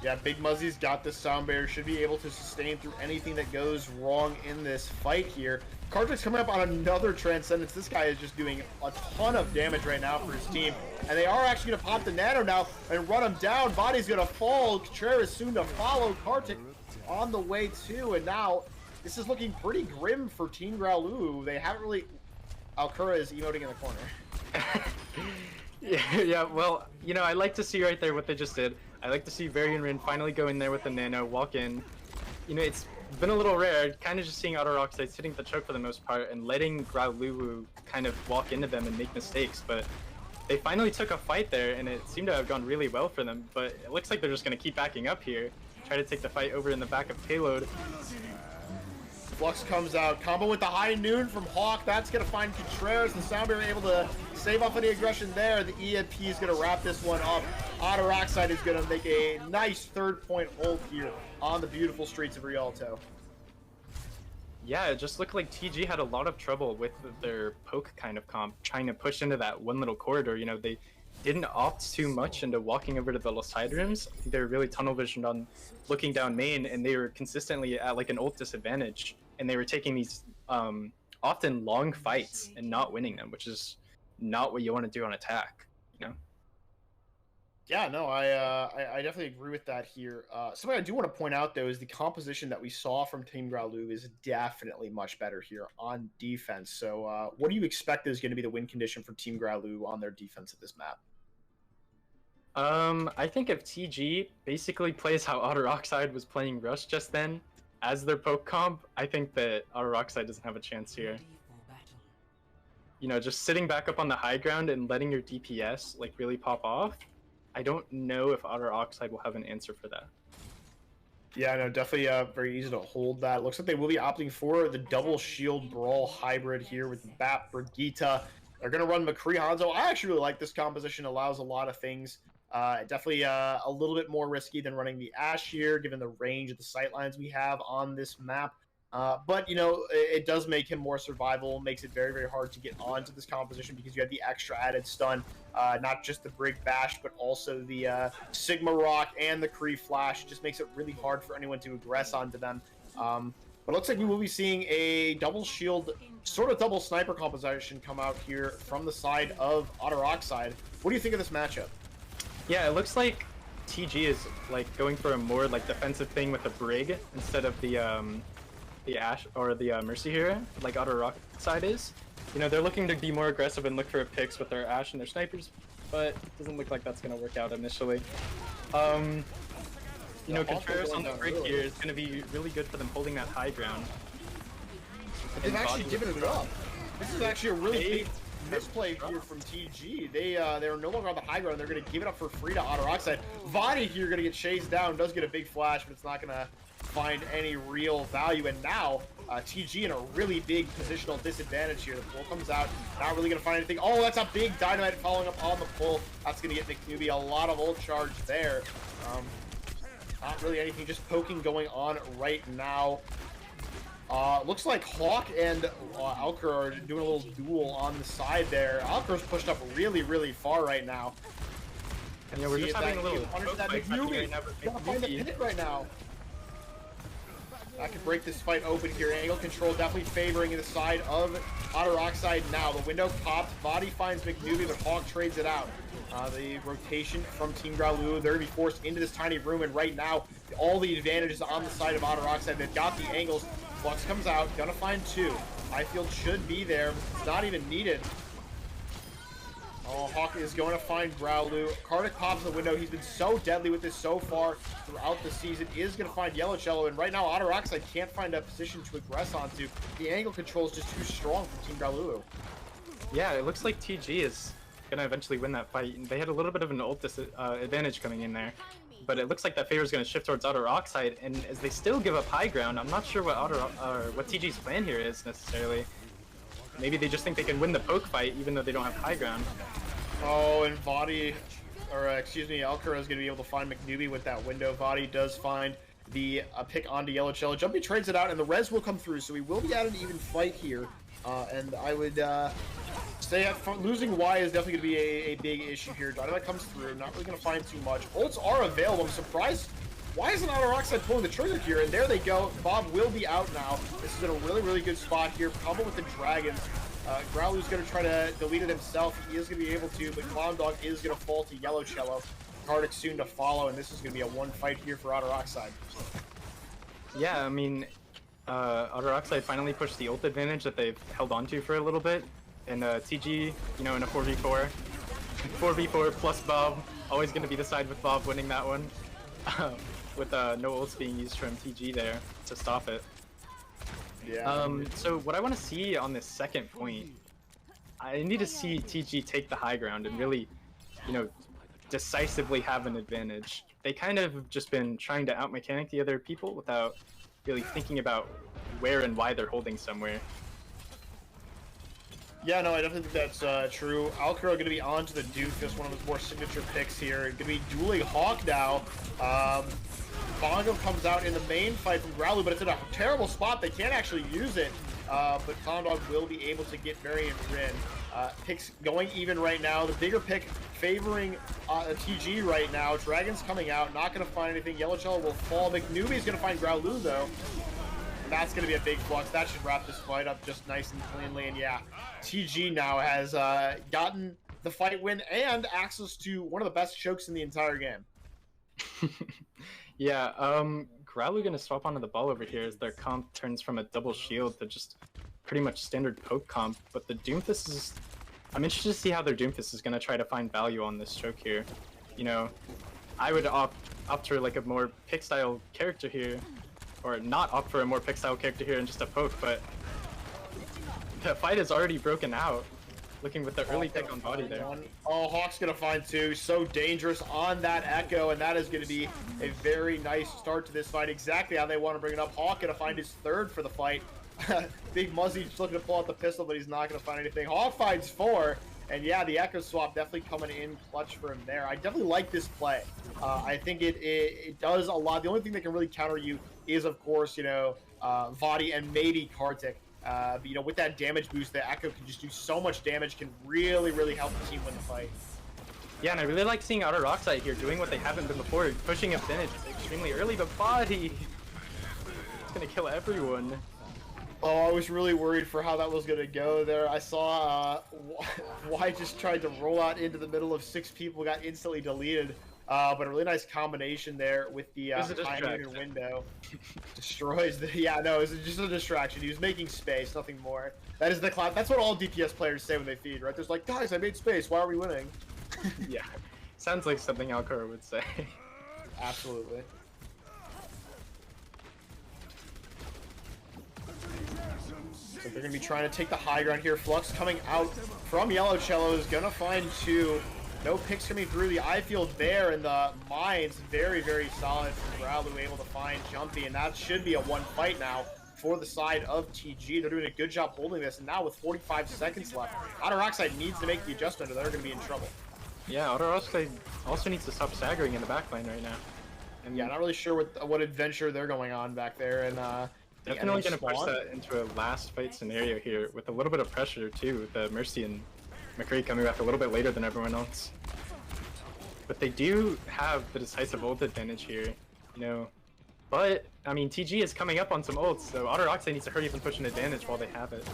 Yeah, Big Muzzy's got this sound barrier, should be able to sustain through anything that goes wrong in this fight here. Kartik's coming up on another Transcendence. This guy is just doing a ton of damage right now for his team. And they are actually going to pop the Nano now and run him down. Body's going to fall. Contreras soon to follow. Kartik on the way too. And now this is looking pretty grim for Team Growluwu. They haven't really... Alcura is emoting in the corner. Yeah, well, you know, I like to see right there what they just did. I like to see Varian Rin finally go in there with the nano, walk in. You know, it's been a little rare, kind of just seeing Otter Oxide sitting the choke for the most part and letting Growluwu kind of walk into them and make mistakes, but they finally took a fight there and it seemed to have gone really well for them, but it looks like they're just going to keep backing up here, try to take the fight over in the back of payload. Flux comes out, combo with the high noon from Hawk. That's going to find Contreras. The Soundbear able to save off any aggression there. The EMP is going to wrap this one up. Otter Oxide is going to make a nice 3rd point hold here on the beautiful streets of Rialto. Yeah, it just looked like TG had a lot of trouble with their poke kind of comp, trying to push into that one little corridor. You know, they didn't opt too much into walking over to the little side rooms. They were really tunnel visioned on looking down main, and they were consistently at like an ult disadvantage. And they were taking these often long fights and not winning them, which is not what you want to do on attack, you know? Yeah, no, I definitely agree with that here. Something I do want to point out, though, is the composition that we saw from Team Growluwu is definitely much better here on defense. So what do you expect is going to be the win condition for Team Growluwu on their defense at this map? I think if TG basically plays how Otter Oxide was playing Rush just then, as their poke comp, I think that Otter Oxide doesn't have a chance here. You know, just sitting back up on the high ground and letting your DPS like really pop off, I don't know if Otter Oxide will have an answer for that. Yeah, no, definitely very easy to hold that. Looks like they will be opting for the double shield brawl hybrid here with Bap, Brigitte. They're going to run McCree Hanzo. I actually really like this composition. Allows a lot of things. Definitely a little bit more risky than running the Ash here, given the range of the sightlines we have on this map. But, you know, it does make him more survivable, makes it very, very hard to get onto this composition because you have the extra added stun, not just the Brig Bash, but also the Sigma Rock and the Kree Flash. It just makes it really hard for anyone to aggress onto them. But it looks like we will be seeing a double shield, sort of double sniper composition come out here from the side of Otter Oxide. What do you think of this matchup? Yeah, it looks like TG is like going for a more like defensive thing with a Brig instead of the Ash or the Mercy here, like Otter Oxide is. You know, they're looking to be more aggressive and look for picks with their Ash and their snipers, but it doesn't look like that's going to work out initially. You know, Contreras on the Brig here is going to be really good for them holding that high ground. They've actually given it up. This is actually a really big misplay here from TG. They're no longer on the high ground. They're going to give it up for free to Otter Oxide. Vadi here going to get chased down. Does get a big flash, but it's not going to find any real value. And now TG in a really big positional disadvantage here. The pull comes out. Not really going to find anything. Oh, that's a big dynamite following up on the pull. That's going to get McNewbie a lot of ult charge there. Not really anything. Just poking going on right now. Looks like Hawk and Alker are doing a little duel on the side there. Alker's pushed up really, really far right now. And yeah, we're just having a little McNewbie. Gotta find the pivot right now. That could break this fight open here. Angle control definitely favoring the side of Otter Oxide now. The window pops. Body finds McNewbie, but Hawk trades it out. The rotation from Team Growluwu, they're going to be forced into this tiny room, and right now, all the advantages on the side of Otter Oxide. They've got the angles. Flux comes out, gonna find two. Highfield should be there, but it's not even needed. Oh, Hawk is going to find Growluwu. Kartik pops the window. He's been so deadly with this so far throughout the season. Is going to find Yellow Cello, and right now Otter Oxide can't find a position to aggress onto. The angle control is just too strong for Team Growluwu. Yeah, it looks like TG is going to eventually win that fight. They had a little bit of an ult advantage coming in there, but it looks like that favor is going to shift towards Otter Oxide, and as they still give up high ground, I'm not sure what what TG's plan here is necessarily. Maybe they just think they can win the poke fight even though they don't have high ground. Oh, and Vadi, or excuse me, Alcura is going to be able to find McNewbie with that window. Vadi does find the pick onto Yellow Cello. Jumpy trades it out, and the res will come through, so we will be at an even fight here. And I would say that losing Y is definitely going to be a big issue here. Dynamite comes through, not really going to find too much. Ults are available. I'm surprised. Why isn't Otter Oxide pulling the trigger here? And there they go. Bob will be out now. This is in a really, really good spot here. Combo with the Dragons. Growluwu's going to try to delete it himself. He is going to be able to, but Clown Dog is going to fall to Yellow Cello. Kartik soon to follow, and this is going to be a one fight here for Otter Oxide. Yeah, I mean, Otter Oxide finally pushed the ult advantage that they've held on to for a little bit. And TG, you know, in a 4v4, 4v4 plus Bob. Always going to be the side with Bob winning that one. With no ults being used from TG there to stop it. Yeah. So what I want to see on this second point, I need to see TG take the high ground and really, you know, decisively have an advantage. They kind of have just been trying to out-mechanic the other people without really thinking about where and why they're holding somewhere. Yeah, no, I definitely think that's true. Alcaro going to be on to the Doofus, one of his more signature picks here. Going to be dueling Hawk now. Bongo comes out in the main fight from Growluwu, but it's in a terrible spot. They can't actually use it, but Clown Dog will be able to get Varian Rin. Picks going even right now. The bigger pick favoring TG right now. Dragon's coming out, not going to find anything. Yellow Cello will fall. McNewbie's going to find Growluwu, though. That's going to be a big flux. That should wrap this fight up just nice and cleanly. And yeah, TG now has gotten the fight win and access to one of the best chokes in the entire game. Yeah, Growluwu going to swap onto the ball over here as their comp turns from a double shield to just pretty much standard poke comp. But the Doomfist is... I'm interested to see how their Doomfist is going to try to find value on this choke here. You know, I would opt for like a more pick style character here. Or not opt for a more pick-style character here and just a poke, but the fight is already broken out. Looking with the early pick on body there. Oh, Hawk's gonna find two. So dangerous on that Echo, and that is gonna be a very nice start to this fight. Exactly how they want to bring it up. Hawk gonna find his third for the fight. Big Muzzy just looking to pull out the pistol, but he's not gonna find anything. Hawk finds four. And yeah, the Echo swap definitely coming in clutch for him there. I definitely like this play. I think it does a lot. The only thing that can really counter you is, of course, you know, Vadi and maybe Kartik. But, you know, with that damage boost, the Echo can just do so much damage, can really, really help the team win the fight. Yeah, and I really like seeing Otter Oxide here doing what they haven't been before, pushing a finish extremely early, but Body! It's gonna kill everyone. Oh, I was really worried for how that was going to go there. I saw Y just tried to roll out into the middle of 6 people, got instantly deleted. But a really nice combination there with the Pioneer window. Destroys the... Yeah, no, it was just a distraction. He was making space, nothing more. That is the clap. That's what all DPS players say when they feed, right? There's like, guys, I made space. Why are we winning? Yeah, sounds like something Alcaro would say. Absolutely. So they're going to be trying to take the high ground here. Flux coming out from Yellow Cello is going to find two. No picks coming through. The eye field there and the mines very, very solid from Growluwu, able to find Jumpy. And that should be a one fight now for the side of TG. They're doing a good job holding this. And now with 45 seconds left, Otter Oxide needs to make the adjustment or they're going to be in trouble. Yeah, Otter Oxide also needs to stop staggering in the backline right now. And yeah, not really sure what adventure they're going on back there. And definitely going to push that into a last fight scenario here with a little bit of pressure too, with the Mercy and McCree coming back a little bit later than everyone else. But they do have the decisive ult advantage here, you know. But, I mean, TG is coming up on some ults, so Otter Oxide needs to hurry up and push an advantage while they have it.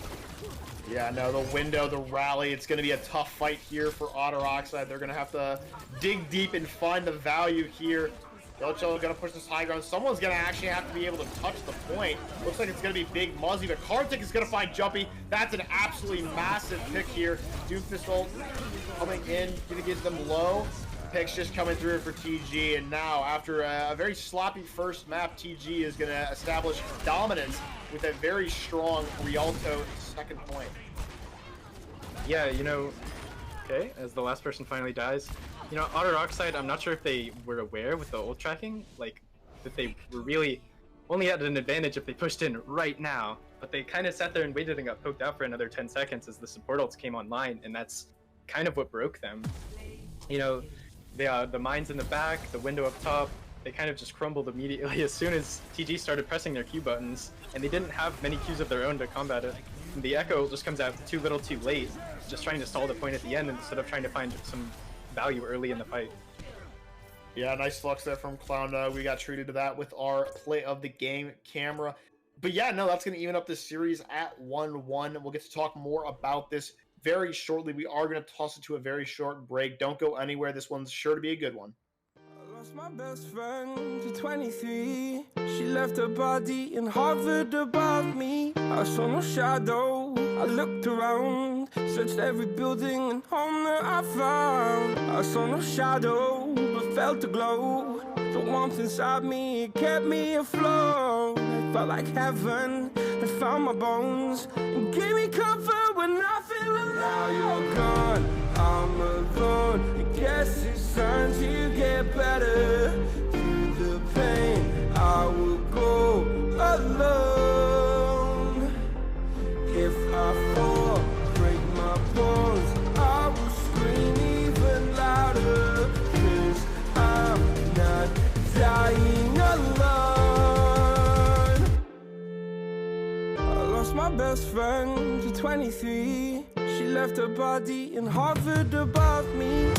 Yeah, no, the window, the rally, it's going to be a tough fight here for Otter Oxide. They're going to have to dig deep and find the value here. Yellow Cello gonna push this high ground. Someone's gonna actually have to be able to touch the point. Looks like it's gonna be Big Muzzy, but Kartik is gonna find Jumpy. That's an absolutely massive pick here. Doomfist ult coming in, gonna get them low. Picks just coming through for TG, and now after a very sloppy first map, TG is gonna establish dominance with a very strong Rialto second point. Yeah, you know, okay, as the last person finally dies. You know, Otter Oxide, I'm not sure if they were aware with the ult tracking, like, that they were really only had an advantage if they pushed in right now. But they kind of sat there and waited and got poked out for another 10 seconds as the support ults came online, and that's kind of what broke them. You know, the mines in the back, the window up top, they kind of just crumbled immediately as soon as TG started pressing their Q buttons, and they didn't have many Qs of their own to combat it. And the Echo just comes out too little too late, just trying to stall the point at the end instead of trying to find some value early in the fight. Yeah, nice flux there from Clown. We got treated to that with our play of the game camera. But yeah, no, that's going to even up this series at 1-1. We'll get to talk more about this very shortly. We are going to toss it to a very short break. Don't go anywhere. This one's sure to be a good one. I lost my best friend to 23. She left her body and hovered above me. I saw no shadow. I looked around, Searched every building and home that I found. I saw no shadow, but felt the glow. The warmth inside me, it kept me afloat. It felt like heaven had found my bones and gave me comfort when I feel alone. Now you're gone, I'm alone. I guess it's time to get better. Through the pain, I will go alone. If I fall, break my bones, I will scream even louder. 'Cause I'm not dying alone. I lost my best friend to 23. She left her body and hovered above me.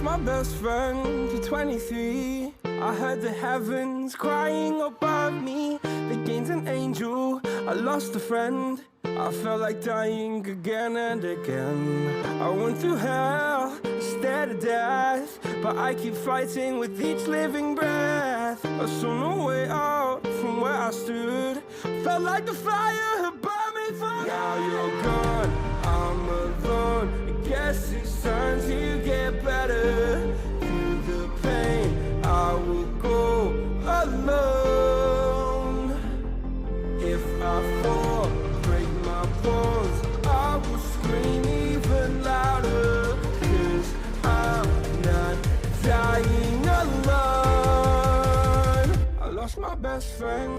My best friend to 23. I heard the heavens crying above me. They gained an angel, I lost a friend. I felt like dying again and again. I went through hell, stared at death, but I keep fighting with each living breath. I saw no way out from where I stood. Felt like the fire had burned me for. Now you're gone, I'm alone. I guess it's time to get better. Through the pain, I will go alone. If I fall, break my bones, I will scream even louder. 'Cause I'm not dying alone. I lost my best friend.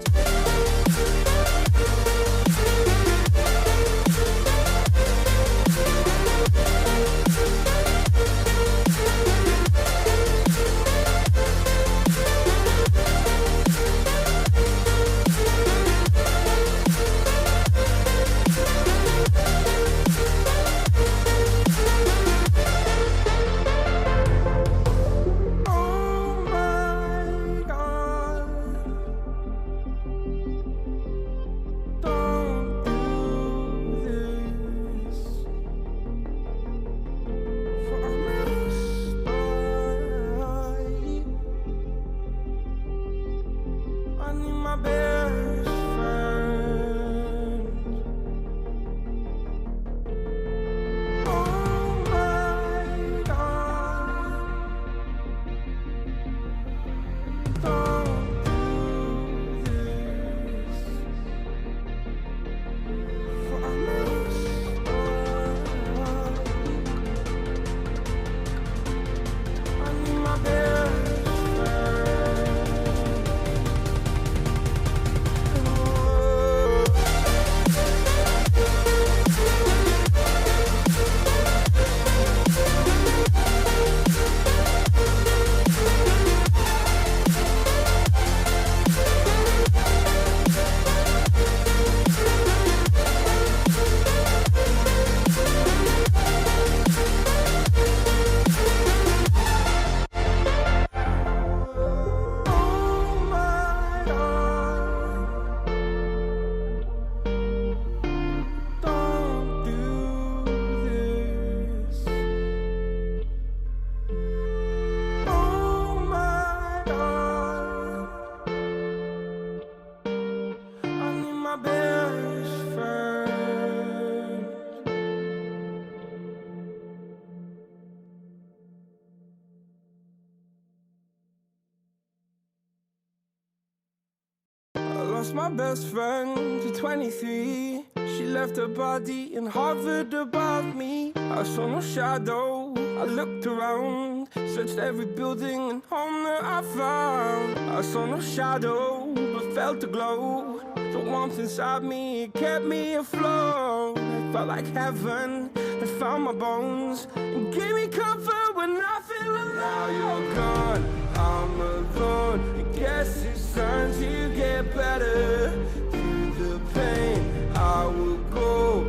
Lost my best friend to 23. She left her body and hovered above me. I saw no shadow, I looked around, searched every building and home that I found. I saw no shadow, but felt the glow. The warmth inside me, it kept me afloat. It felt like heaven had found my bones and gave me comfort when I feel alone. Now you're gone, I'm alone. I guess it's time to get better. Through the pain, I will go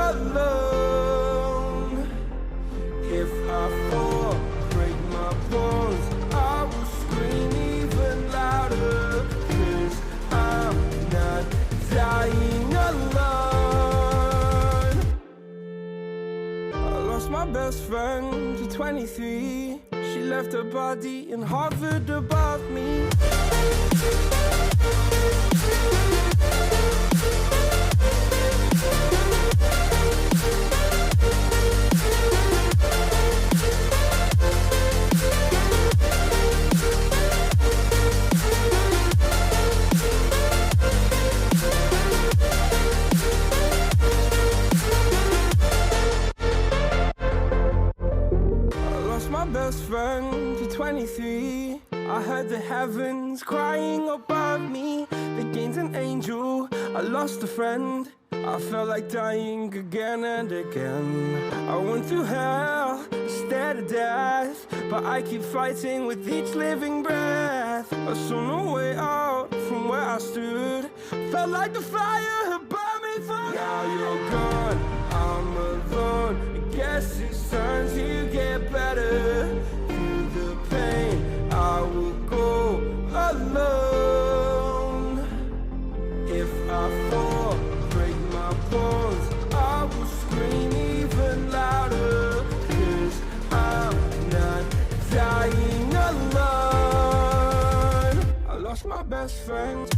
alone. If I fall, break my bones, best friend to 23. She left her body and hovered above me. My best friend to 23. I heard the heavens crying above me. They gained an angel, I lost a friend. I felt like dying again and again. I went through hell, stared at death, but I keep fighting with each living breath. I saw no way out from where I stood. Felt like the fire had burned me for. Now you're gone, I'm alone. I guess it's time to get better. Through the pain, I will go alone. If I fall, break my bones, I will scream even louder. 'Cause I'm not dying alone. I lost my best friend.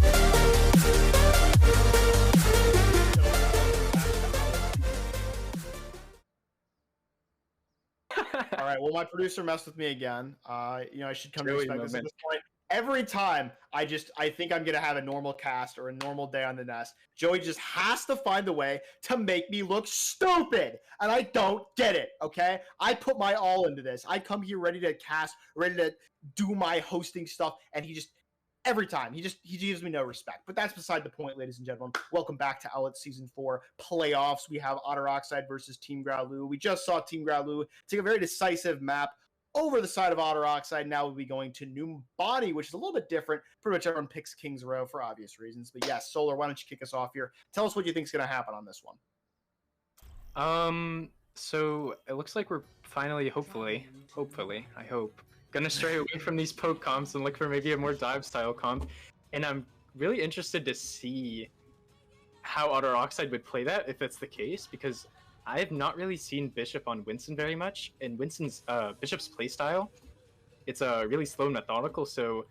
All right. Well, my producer messed with me again. I should come to Joey respect this at moment. this point. Every time I think I'm gonna have a normal cast or a normal day on the nest, Joey just has to find a way to make me look stupid, and I don't get it. Okay, I put my all into this. I come here ready to cast, ready to do my hosting stuff, and he just every time he gives me no respect. But that's beside the point, ladies and gentlemen. Welcome back to Owlet Season 4 playoffs. We have Otter Oxide versus Team Growluwu. We just saw Team Growluwu take a very decisive map over the side of Otter Oxide. Now we'll be going to New Body, which is a little bit different. Pretty much everyone picks King's Row for obvious reasons. But yes, Solar, why don't you kick us off here? Tell us what you think is going to happen on this one. So it looks like we're finally, hopefully, I hope, gonna stray away from these poke comps and look for maybe a more dive style comp. And I'm really interested to see how Otter Oxide would play that if that's the case, because I have not really seen Bishop on Winston very much. And Winston's Bishop's playstyle, it's really slow and methodical, so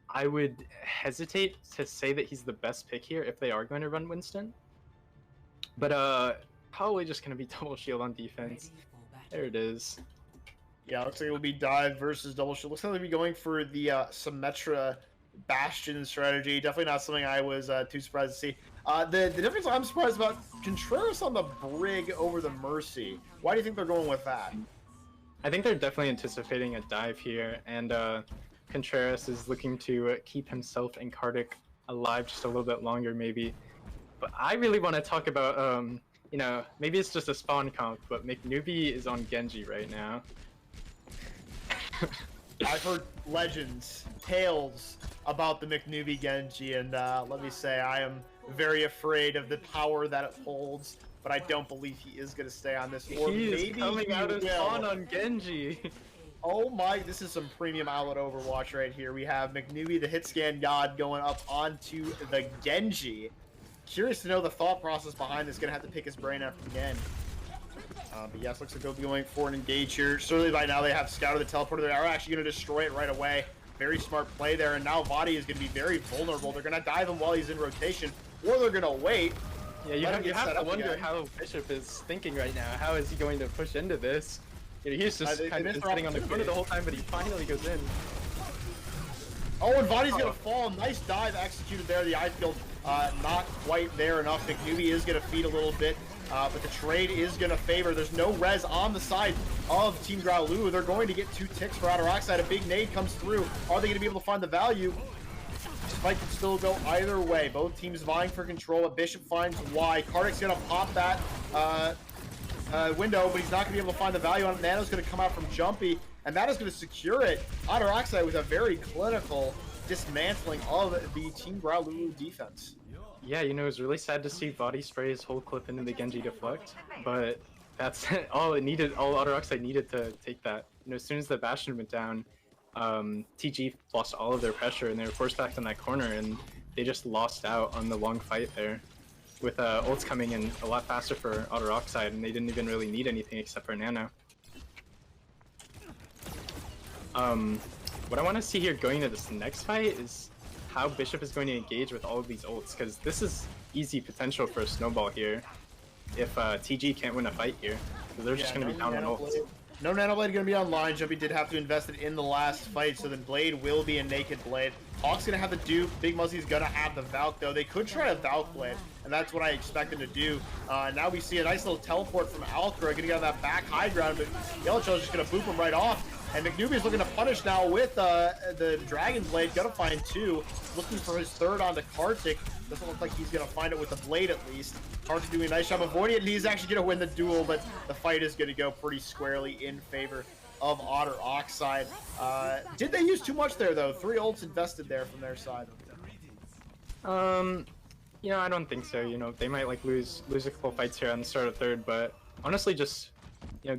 I would hesitate to say that he's the best pick here if they are going to run Winston. But probably just gonna be double shield on defense. There it is. Yeah, looks like it will be dive versus double shield. Looks like they'll be going for the Symmetra Bastion strategy. Definitely not something I was too surprised to see. The difference I'm surprised about, Contreras on the Brig over the Mercy. Why do you think they're going with that? I think they're definitely anticipating a dive here, and Contreras is looking to keep himself and Kartik alive just a little bit longer, maybe. But I really want to talk about, maybe it's just a spawn comp, but McNewbie is on Genji right now. I've heard legends, tales about the McNewbie Genji, and let me say, I am very afraid of the power that it holds, but I don't believe he is going to stay on this. Or He maybe is coming out of spawn on Genji. Oh my, this is some premium Owlet Overwatch right here. We have McNewbie, the hit scan god, going up onto the Genji. Curious to know the thought process behind this. Going to have to pick his brain after the game. But yes, looks like they'll be going for an engage here. Certainly by now they have scouted the teleporter. They are actually going to destroy it right away. Very smart play there. And now Vadi is going to be very vulnerable. They're going to dive him while he's in rotation, or they're going to wait. Yeah, you have to wonder how Bishop is thinking right now. How is he going to push into this? He's just kind of been sitting on the corner the whole time, but he finally goes in. Oh, and Vadi's going to fall. Nice dive executed there. The eye field not quite there enough. McNewbie is going to feed a little bit. But the trade is going to favor. There's no res on the side of Team Growluwu. They're going to get 2 ticks for Otter Oxide. A big nade comes through. Are they going to be able to find the value? This fight can still go either way. Both teams vying for control. A Bishop finds Y. Kartik's going to pop that window, but he's not going to be able to find the value on it. Nano's going to come out from Jumpy, and that is going to secure it. Otter Oxide with a very clinical dismantling of the Team Growluwu defense. Yeah, it was really sad to see Body spray his whole clip into the Genji deflect, but that's all it needed. All Otter Oxide needed to take that. As soon as the Bastion went down, TG lost all of their pressure, and they were forced back in that corner, and they just lost out on the long fight there. with ults coming in a lot faster for Otter Oxide, and they didn't even really need anything except for Nano. What I want to see here going into this next fight is how Bishop is going to engage with all of these ults, because this is easy potential for a snowball here if TG can't win a fight here, because they're just going to be down on ults. No Nano Blade going to be online. Jumpy did have to invest it in the last fight, so then Blade will be a naked Blade. Hawk's going to have the dupe. Big Muzzy's going to have the Valk, though. They could try a Valk Blade, and that's what I expect them to do. Now we see a nice little teleport from Alcra, getting out of that back high ground, but Yellowshell's just going to boop him right off. And McNewby's looking to punish now with the Dragon Blade. Gonna find two. Looking for his third onto Kartik. Doesn't look like he's gonna find it with the Blade at least. Kartik doing a nice job avoiding it, and he's actually gonna win the duel, but the fight is gonna go pretty squarely in favor of Otter Oxide. Did they use too much there though? 3 ults invested there from their side. You know, I don't think so. You know, they might like lose a couple fights here on the start of third, but honestly, just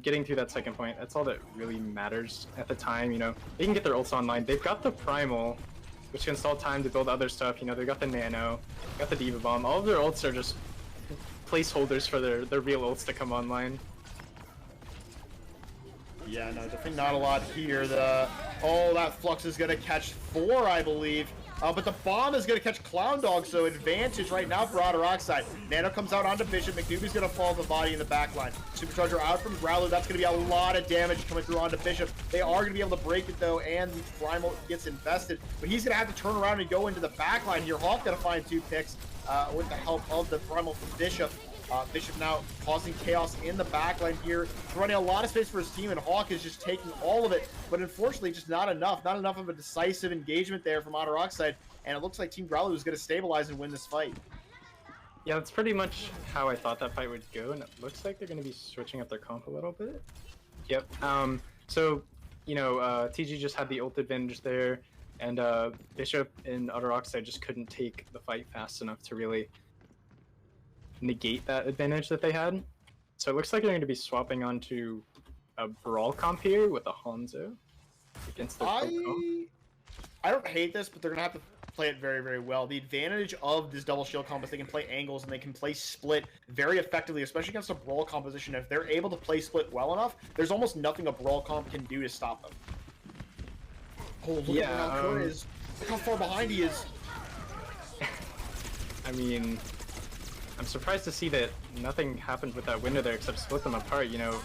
getting through that second point, that's all that really matters at the time. You know, they can get their ults online. They've got the Primal, which can stall time to build other stuff. You know, they've got the Nano, got the Diva Bomb. All of their ults are just placeholders for their real ults to come online. Yeah, no, definitely not a lot here. Oh, that Flux is gonna catch 4, I believe. But the bomb is going to catch Clown Dog, so advantage right now for Otter Oxide. Nano comes out onto Bishop. McNewby's going to fall the body in the back line. Supercharger out from Growluwu. That's going to be a lot of damage coming through onto Bishop. They are going to be able to break it, though, and the Primal gets invested. But he's going to have to turn around and go into the back line here. Hawk going to find 2 picks with the help of the Primal from Bishop. Bishop now causing chaos in the backline here, running a lot of space for his team, and Hawk is just taking all of it, but unfortunately just not enough of a decisive engagement there from Otter Oxide, and it looks like Team Growluwu is going to stabilize and win this fight. Yeah, that's pretty much how I thought that fight would go, and it looks like they're going to be switching up their comp a little bit. Yep. So, you know, TG just had the ult advantage there, and Bishop and Otter Oxide just couldn't take the fight fast enough to really negate that advantage that they had. So it looks like they're going to be swapping onto a Brawl comp here with a Hanzo against their I don't hate this, but they're going to have to play it very, very well. The advantage of this double shield comp is they can play angles and they can play split very effectively, especially against a Brawl composition. If they're able to play split well enough, there's almost nothing a Brawl comp can do to stop them. Oh, look at how Kurt is. Look how far behind he is. I mean, I'm surprised to see that nothing happened with that window there except split them apart. You know,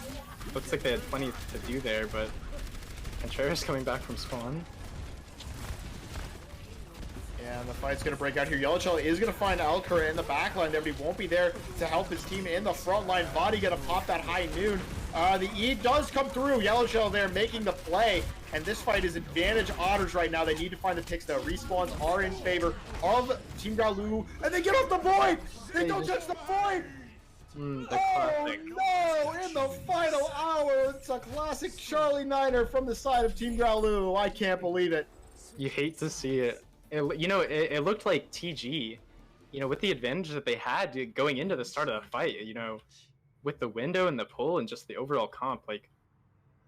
looks like they had plenty to do there, but Contreras coming back from spawn. Yeah, and the fight's going to break out here. Yellowshell is going to find Alcura in the backline there, but he won't be there to help his team in the front line. Body going to pop that high noon. The E does come through. Yellowshell there making the play, and this fight is advantage Otters right now. They need to find the picks though. Respawns are in favor of Team Growluwu, and they get off the void! They don't touch the void! Oh no! In the final hour, it's a classic Charlie Niner from the side of Team Growluwu. I can't believe it. You hate to see it. It looked like TG, you know, with the advantage that they had going into the start of the fight, you know, with the window and the pull and just the overall comp, like,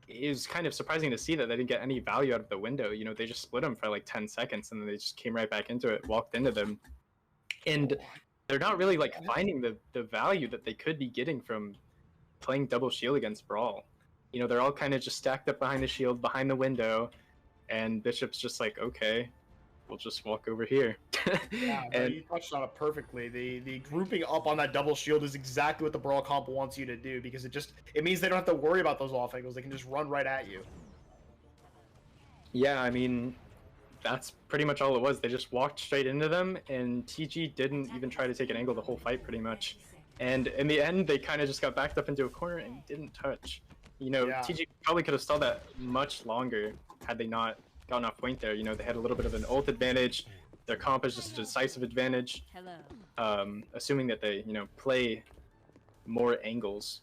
it was kind of surprising to see that they didn't get any value out of the window. You know, they just split them for like 10 seconds and then they just came right back into it, walked into them. And they're not really like finding the value that they could be getting from playing double shield against Brawl. You know, they're all kind of just stacked up behind the shield, behind the window, and Bishop's just like, okay, we'll just walk over here. Yeah, and you touched on it perfectly. The grouping up on that double shield is exactly what the Brawl comp wants you to do, because it means they don't have to worry about those off angles. They can just run right at you. Yeah, I mean, that's pretty much all it was. They just walked straight into them, and TG didn't even try to take an angle the whole fight, pretty much. And in the end, they kind of just got backed up into a corner and didn't touch. You know, yeah. TG probably could have stalled that much longer had they not gotten off point there. You know, they had a little bit of an ult advantage. Their comp is just a decisive advantage. Assuming that they, you know, play more angles.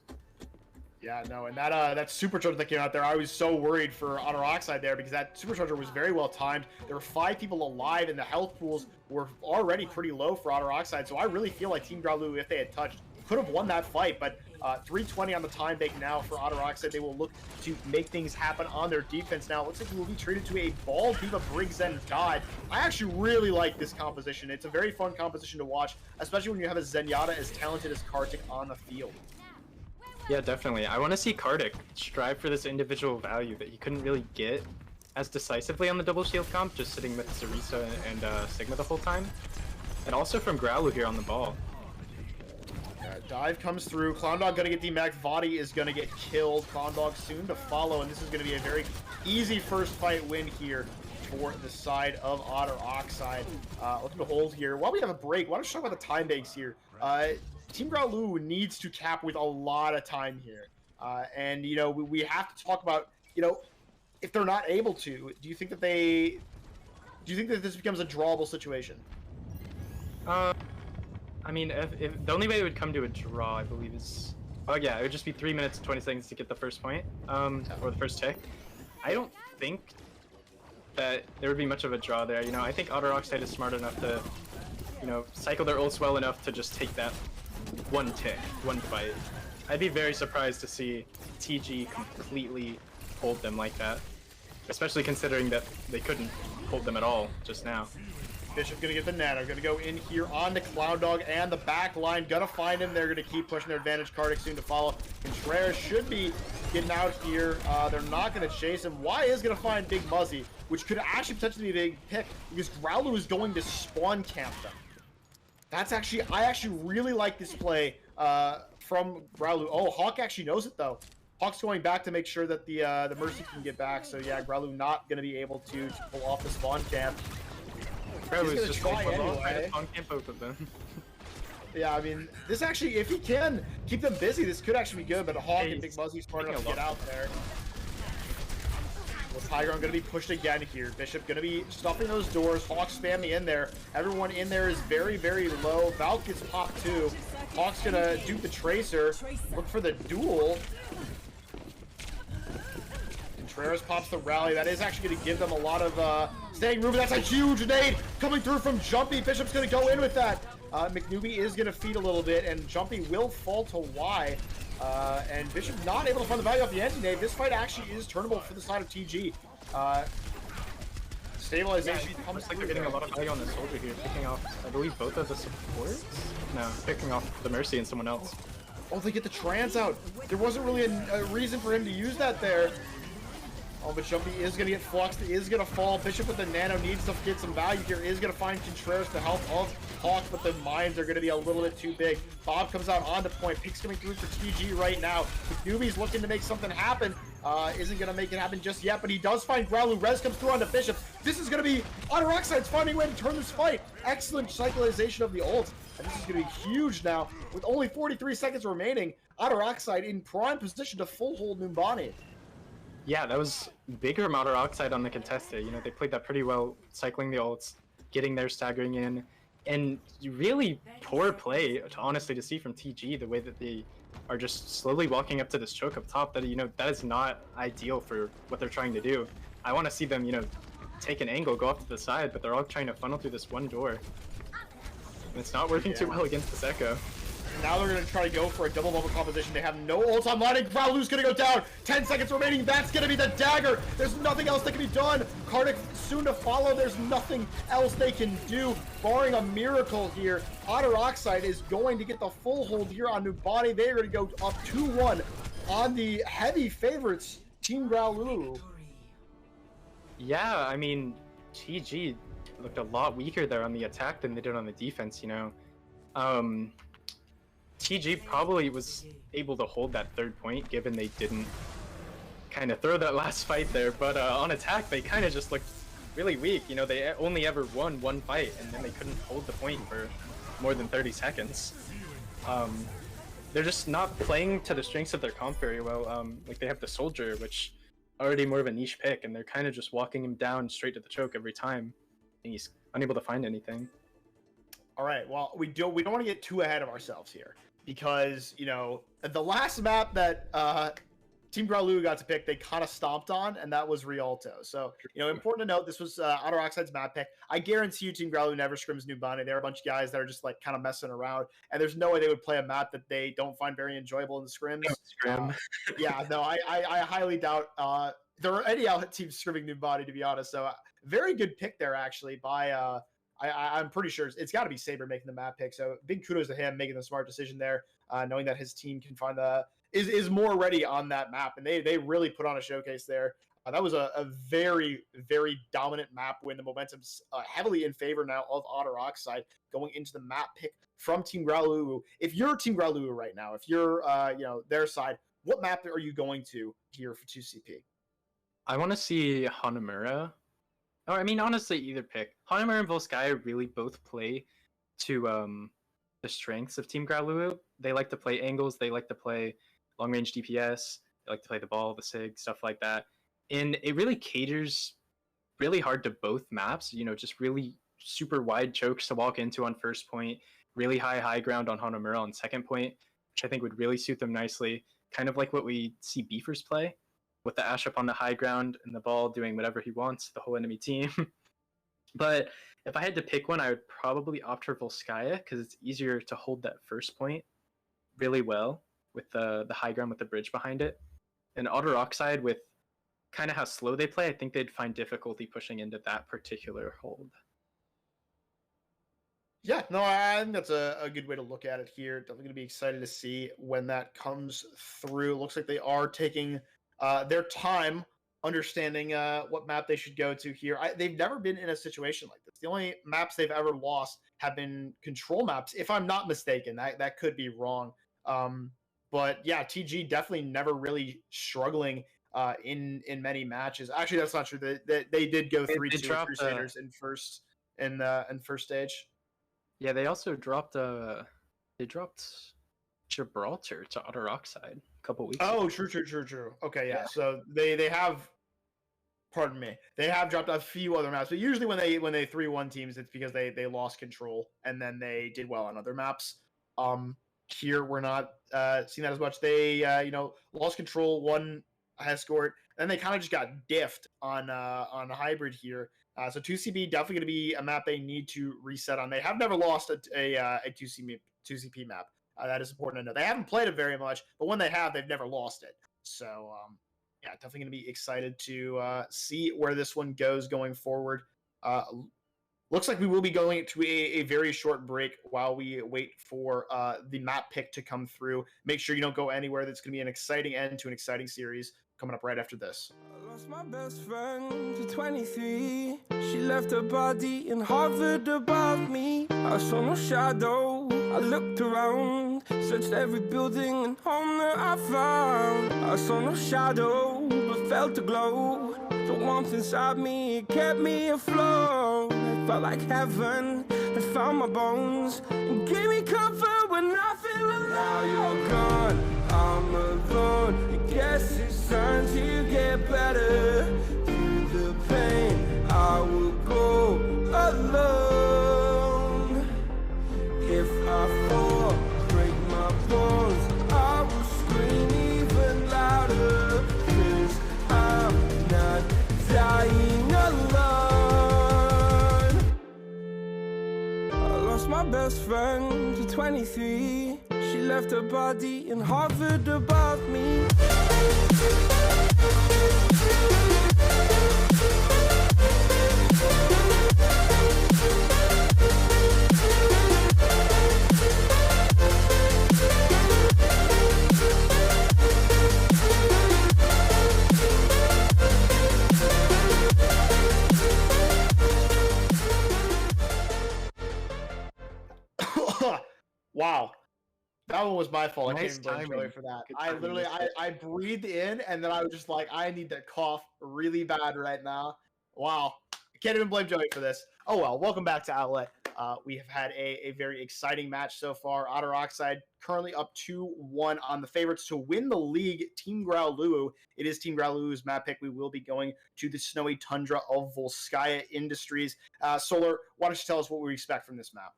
Yeah, no, and that supercharger that came out there, I was so worried for Otter Oxide there, because that supercharger was very well timed. There were 5 people alive, and the health pools were already pretty low for Otter Oxide, so I really feel like Team Growluwu, if they had touched, could have won that fight, but 320 on the time bank now for Otter Oxide. They will look to make things happen on their defense now. It looks like we will be treated to a Ball Diva Briggs and God. I actually really like this composition. It's a very fun composition to watch, especially when you have a Zenyatta as talented as Kartik on the field. Yeah, definitely. I want to see Kartik strive for this individual value that he couldn't really get as decisively on the double shield comp, just sitting with Sarisa and Sigma the whole time. And also from Growluwu here on the ball. Dive comes through. Clown Dog gonna get demacked. Vadi is gonna get killed. Clown Dog soon to follow, and this is gonna be a very easy first fight win here for the side of Otter Oxide. Looking to hold here. While we have a break, why don't you talk about the time banks here? Team Growluwu needs to cap with a lot of time here. And, you know, we have to talk about, you know, if they're not able to, do you think that this becomes a drawable situation? I mean, if the only way it would come to a draw, I believe, is... Oh yeah, it would just be 3 minutes and 20 seconds to get the first point, or the first tick. I don't think that there would be much of a draw there, you know. I think Otter Oxide is smart enough to, you know, cycle their ults well enough to just take that one tick, one fight. I'd be very surprised to see TG completely hold them like that, especially considering that they couldn't hold them at all just now. Bishop gonna get the nano, gonna go in here on the Clown Dog and the back line, gonna find him. They're gonna keep pushing their advantage. Kartik soon to follow. Contreras should be getting out here. They're not gonna chase him. Y is gonna find Big Muzzy, which could actually potentially be a big pick because Growluwu is going to spawn camp them. That's actually, I actually really like this play from Growluwu. Oh, Hawk actually knows it though. Hawk's going back to make sure that the Mercy can get back. So yeah, Growluwu not gonna be able to pull off the spawn camp. He's gonna try anyway. Both of them. Yeah, I mean, this actually, if he can keep them busy, this could actually be good, but Hawk and Big Muzzy smart enough to get out there. Well, Tiger gonna be pushed again here. Bishop gonna be stuffing those doors. Hawk spamming in there. Everyone in there is very, very low. Valk gets popped too. Hawk's gonna dupe the Tracer. Look for the duel. Contreras pops the rally. That is actually going to give them a lot of staying room. That's a huge nade coming through from Jumpy. Bishop's going to go in with that. McNewbie is going to feed a little bit, and Jumpy will fall to Y. And Bishop not able to find the value off the anti-nade. This fight actually is turnable for the side of TG. Stabilization comes like they're getting a lot of value on the soldier here, picking off, I believe, both of the supports? No, picking off the Mercy and someone else. Oh, they get the trans out. There wasn't really a reason for him to use that there. Oh, but Jumpy is going to get fluxed, is going to fall. Bishop with the nano needs to get some value here, is going to find Contreras to help of Hawk, but the mines are going to be a little bit too big. Bob comes out on the point, Pick's coming through for TG right now. McNewbie's looking to make something happen, isn't going to make it happen just yet, but he does find Growluwu. Rez comes through onto Bishop. This is going to be Otter Oxide's finding a way to turn this fight. Excellent cyclization of the ult, and this is going to be huge now. With only 43 seconds remaining, Otter Oxide in prime position to full hold Numbani. Yeah, that was bigger Otter Oxide on the contested. You know, they played that pretty well, cycling the ults, getting their staggering in, and really poor play, honestly, to see from TG, the way that they are just slowly walking up to this choke up top. That, you know, that is not ideal for what they're trying to do. I want to see them, you know, take an angle, go off to the side, but they're all trying to funnel through this one door. And it's not working too well against this Echo. Now they're going to try to go for a double bubble composition. They have no ult online, and Growluwu's going to go down. 10 seconds remaining. That's going to be the dagger. There's nothing else that can be done. Kartik soon to follow. There's nothing else they can do, barring a miracle here. Otter Oxide is going to get the full hold here on Numbani. They're going to go up 2-1 on the heavy favorites, Team Growluwu. Yeah, I mean, TG looked a lot weaker there on the attack than they did on the defense, you know. TG probably was able to hold that third point, given they didn't kind of throw that last fight there, but on attack, they kind of just looked really weak. You know, they only ever won one fight, and then they couldn't hold the point for more than 30 seconds. They're just not playing to the strengths of their comp very well. Like, they have the Soldier, which already more of a niche pick, and they're kind of just walking him down straight to the choke every time, and he's unable to find anything. All right, well, we don't want to get too ahead of ourselves here, because, you know, the last map that Team Growluwu got to pick, they kind of stomped on, and that was Rialto. So, important to note, this was Otter Oxide's map pick. I guarantee you Team Growluwu never scrims Numbani. They're a bunch of guys that are just like kind of messing around, and there's no way they would play a map that they don't find very enjoyable in the scrims. Yeah, no, I highly doubt there are any Outlet teams scrimming Numbani, to be honest. So, very good pick there, actually, by I'm pretty sure it's got to be Saber making the map pick. So big kudos to him making the smart decision there, knowing that his team can find is more ready on that map, and they really put on a showcase there. That was a very, very dominant map when the momentum's heavily in favor now of Otter Oxide going into the map pick from Team Growluwu. If you're Team Growluwu right now, if you're their side, what map are you going to here for 2CP? I want to see Hanamura. Or, I mean, honestly, either pick. Hanamura and Volskaya really both play to the strengths of Team Growluwu. They like to play angles. They like to play long-range DPS. They like to play the ball, the SIG, stuff like that. And it really caters really hard to both maps. Just really super wide chokes to walk into on first point. Really high ground on Hanamura on second point, which I think would really suit them nicely. Kind of like what we see Beefers play, with the Ash up on the high ground and the ball doing whatever he wants, the whole enemy team. But if I had to pick one, I would probably opt for Volskaya, because it's easier to hold that first point really well with the high ground with the bridge behind it. And Otter Oxide, with kind of how slow they play, I think they'd find difficulty pushing into that particular hold. Yeah, no, I think that's a good way to look at it here. Definitely going to be excited to see when that comes through. Looks like they are taking their time understanding what map they should go to here. They've never been in a situation like this. The only maps they've ever lost have been control maps, if I'm not mistaken. That could be wrong. But yeah, TG definitely never really struggling in many matches. Actually, that's not true. They did go 3-2 Crusaders in first stage. Yeah, they also dropped Gibraltar to Otter Oxide a couple weeks ago. Oh, true. Okay, yeah. So they have, pardon me, they have dropped a few other maps, but usually when they 3-1 teams, it's because they lost control and then they did well on other maps. Here we're not seeing that as much. They lost control, won escort, and they kind of just got diffed on a hybrid here. So 2CP definitely going to be a map they need to reset on. They have never lost a 2CP map. That is important to know. They haven't played it very much, but when they have, they've never lost it. So, yeah, definitely going to be excited to see where this one goes going forward. Looks like we will be going to a very short break while we wait for the map pick to come through. Make sure you don't go anywhere. That's going to be an exciting end to an exciting series coming up right after this. I lost my best friend to 23. She left her body and hovered above me. I saw no shadow. I looked around, searched every building and home that I found. I saw no shadow, but felt a glow. The warmth inside me, it kept me afloat. It felt like heaven had found my bones and gave me comfort when I feel alone. Now you're gone, I'm alone. I guess it's time to get better. Through the pain, I will go alone. If I fall, break my bones, I will scream even louder. 'Cause I'm not dying alone. I lost my best friend to 23. She left her body and hovered above me. Wow. That one was my fault. Nice I can't even blame Joey for that. Good I timing, literally, Mister. I breathed in, and then I was just like, I need to cough really bad right now. Wow. I can't even blame Joey for this. Oh, well. Welcome back to Outlet. We have had a very exciting match so far. Otter Oxide currently up 2-1 on the favorites to win the league, Team Growluwu. It is Team Growluwu's map pick. We will be going to the snowy tundra of Volskaya Industries. Solar, why don't you tell us what we expect from this map?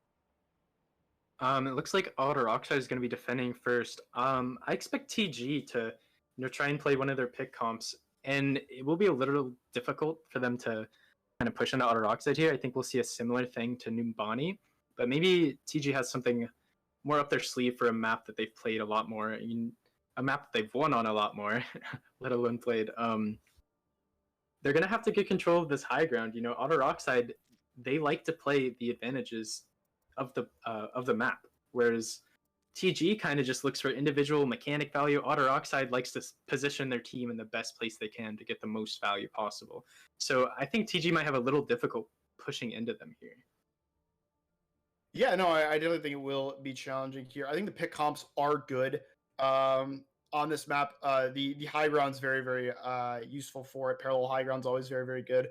It looks like Otter Oxide is going to be defending first. I expect TG to try and play one of their pick comps, and it will be a little difficult for them to kind of push into Otter Oxide here. I think we'll see a similar thing to Numbani, but maybe TG has something more up their sleeve for a map that they've played a lot more. I mean, a map that they've won on a lot more, let alone played. They're gonna have to get control of this high ground. Otter Oxide, they like to play the advantages of the map, whereas TG kind of just looks for individual mechanic value. Otter Oxide likes to position their team in the best place they can to get the most value possible. So I think TG might have a little difficult pushing into them here. Yeah, no, I definitely think it will be challenging here. I think the pick comps are good on this map. The high ground's very, very useful for it. Parallel high ground's always very, very good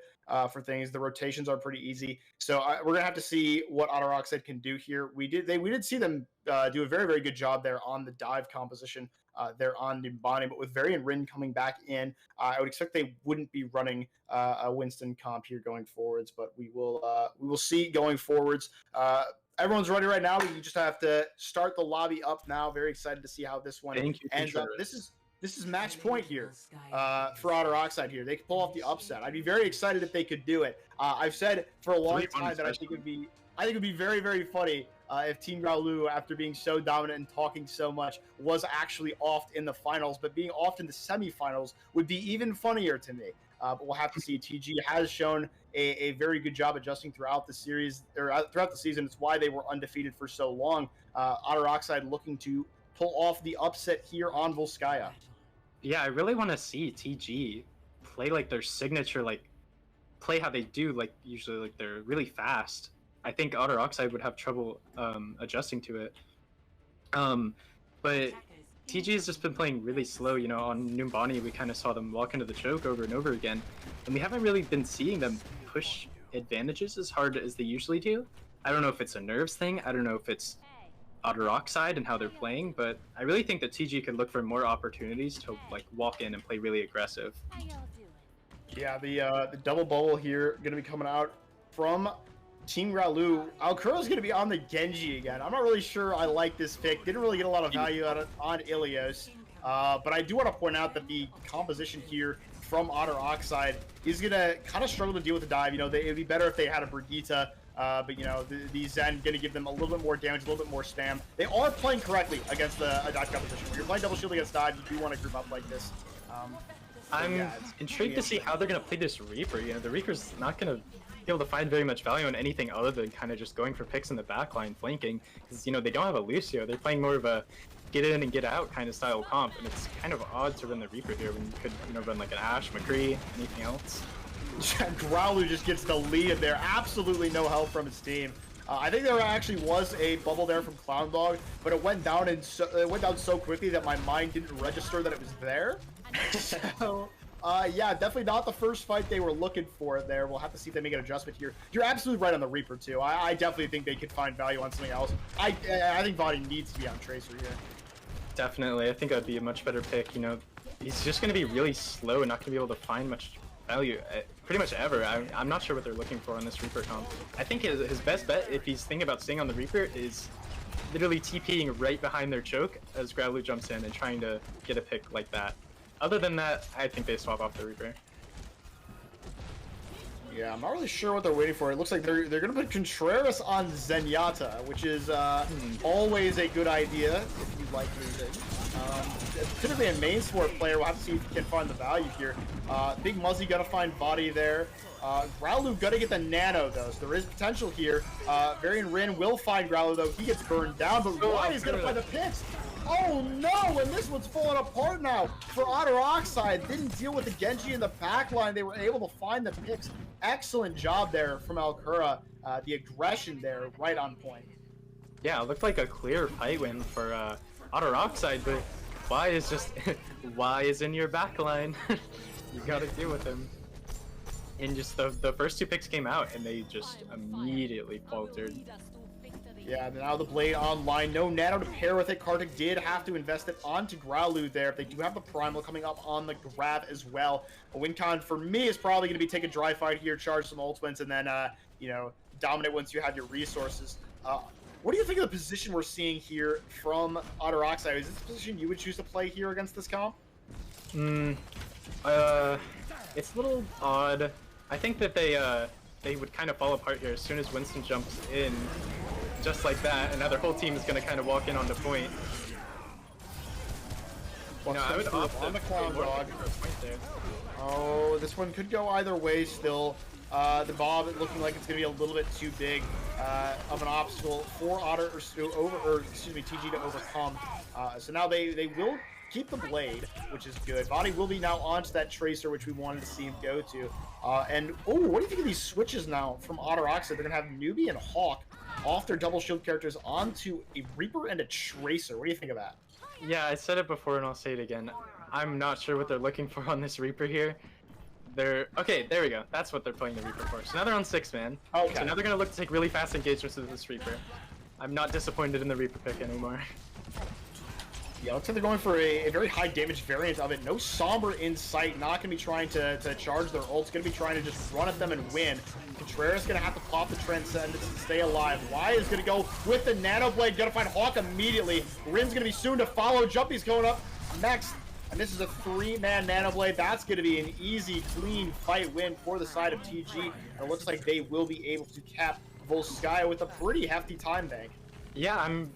for things. The rotations are pretty easy. So we're gonna have to see what Otter Oxide can do here. We did see them do a very, very good job there on the dive composition there on Numbani, but with Varian Rin coming back in, I would expect they wouldn't be running a Winston comp here going forwards. But we will see going forwards. Everyone's ready right now. We just have to start the lobby up now. Very excited to see how this one ends up. This is match point here for Otter Oxide here. They could pull off the upset. I'd be very excited if they could do it. I've said for a long time that I think it would be very, very funny if Team Growluwu, after being so dominant and talking so much, was actually off in the finals. But being off in the semifinals would be even funnier to me. But we'll have to see. TG has shown a very good job adjusting throughout the series or throughout the season. It's why they were undefeated for so long. Otter Oxide looking to pull off the upset here on Volskaya. Yeah, I really want to see TG play like their signature, like play how they do, like usually, like they're really fast. I think Otter Oxide would have trouble adjusting to it. But TG has just been playing really slow. On Numbani, we kind of saw them walk into the choke over and over again, and we haven't really been seeing them push advantages as hard as they usually do. I don't know if it's a nerves thing. I don't know if it's Otter Oxide and how they're playing, but I really think that TG could look for more opportunities to like walk in and play really aggressive. Yeah, the double bubble here going to be coming out from Team Growluwu. Alcura's going to be on the Genji again. I'm not really sure I like this pick. Didn't really get a lot of value out of, on Ilios. But I do want to point out that the composition here from Otter Oxide is going to kind of struggle to deal with the dive. It would be better if they had a Brigitte. But, the Zen going to give them a little bit more damage, a little bit more spam. They are playing correctly against a dive composition. When you're playing double shield against dive, you do want to group up like this. I'm intrigued to see how they're going to play this Reaper. The Reaper's not going to be able to find very much value on anything other than kind of just going for picks in the backline, flanking, because they don't have a Lucio. They're playing more of a get in and get out kind of style comp, and it's kind of odd to run the Reaper here when you could run like an Ashe, McCree, anything else. Growluwu just gets the lead there. Absolutely no help from his team. I think there actually was a bubble there from Clown Dog, but it went down so quickly that my mind didn't register that it was there. So yeah, definitely not the first fight they were looking for there. We'll have to see if they make an adjustment here. You're absolutely right on the Reaper too. I definitely think they could find value on something else. I think Vadi needs to be on Tracer here. Definitely, I think that'd be a much better pick. He's just going to be really slow and not going to be able to find much value pretty much ever. I'm not sure what they're looking for on this Reaper comp. I think his best bet, if he's thinking about staying on the Reaper, is literally TPing right behind their choke as Growluwu jumps in and trying to get a pick like that. Other than that, I think they swap off the Reaper. Yeah, I'm not really sure what they're waiting for. It looks like they're going to put Contreras on Zenyatta, which is always a good idea if you like losing. Typically a main support player. We'll have to see if he can find the value here. Big Muzzy going to find Vadi there. Growluwu going to get the Nano, though, so there is potential here. Varian Rin will find Growluwu, though. He gets burned down, but Vadi's going to find the picks. Oh no, and this one's falling apart now for Otter Oxide. Didn't deal with the Genji in the backline. They were able to find the picks. Excellent job there from Alcura. The aggression there, right on point. Yeah, it looked like a clear fight win for Otter Oxide, but Y is just Y is in your backline. You gotta deal with him. And just the first two picks came out, and they just immediately faltered. Yeah, now the Blade online. No Nano to pair with it. Kartik did have to invest it onto Growluwu there. They do have the Primal coming up on the grab as well. A win con for me is probably going to be take a dry fight here, charge some ultimates, and then, dominate once you have your resources. What do you think of the position we're seeing here from Otter Oxide? Is this the position you would choose to play here against this comp? Mm, it's a little odd. I think that they would kind of fall apart here as soon as Winston jumps in, just like that, and now their whole team is going to kind of walk in on the point. Well, I would opt on the clown more dog. for a point there. Oh, this one could go either way still. The Bob looking like it's going to be a little bit too big of an obstacle for Otter TG to overcome. So now they will keep the blade, which is good. Body will be now onto that Tracer, which we wanted to see him go to. And oh, what do you think of these switches now from Otter Oxide? They're going to have Newbie and Hawk off their double shield characters onto a Reaper and a Tracer. What do you think of that? Yeah, I said it before and I'll say it again. I'm not sure what they're looking for on this Reaper here. Okay, there we go. That's what they're playing the Reaper for. So now they're on 6-man. Okay. So now they're gonna look to take really fast engagements with this Reaper. I'm not disappointed in the Reaper pick anymore. Yeah, looks like they're going for a very high damage variant of it. No Sombra in sight. Not going to be trying to charge their ults. Going to be trying to just run at them and win. Contreras going to have to pop the Transcendence to stay alive. Y is going to go with the Nano Blade. Going to find Hawk immediately. Rin's going to be soon to follow. Jumpy's going up next. And this is a 3-man Nano Blade. That's going to be an easy, clean fight win for the side of TG. And it looks like they will be able to cap Volskaya with a pretty hefty time bank. Yeah, I'm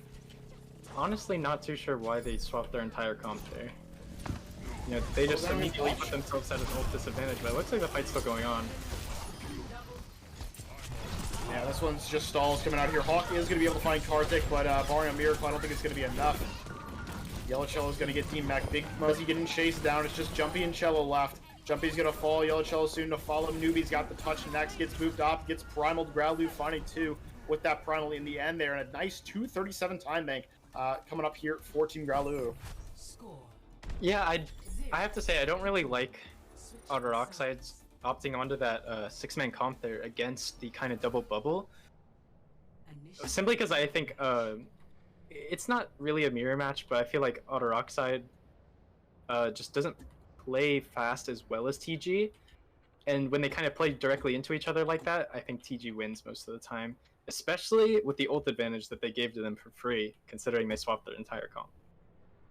honestly not too sure why they swapped their entire comp there. You know, they just immediately put themselves at an ult disadvantage, but it looks like the fight's still going on. Yeah, this one's just stalls coming out here. Hawk is going to be able to find Karthik, but barring a miracle, I don't think it's going to be enough. Yellow Cello is going to get teamed back. Big Muzzy getting chased down. It's just Jumpy and Cello left. Jumpy's going to fall. Yellow Cello soon to follow. Newbie's got the touch next. Gets moved up. Gets primaled. Growluwu finding 2 with that primal in the end there. And a nice 2:37 time bank coming up here for Team Growluwu. Yeah, I have to say I don't really like Otter Oxide's opting onto that 6-man comp there against the kind of double bubble. Simply because I think it's not really a mirror match, but I feel like Otter Oxide just doesn't play fast as well as TG. And when they kind of play directly into each other like that, I think TG wins most of the time. Especially with the ult advantage that they gave to them for free, considering they swapped their entire comp.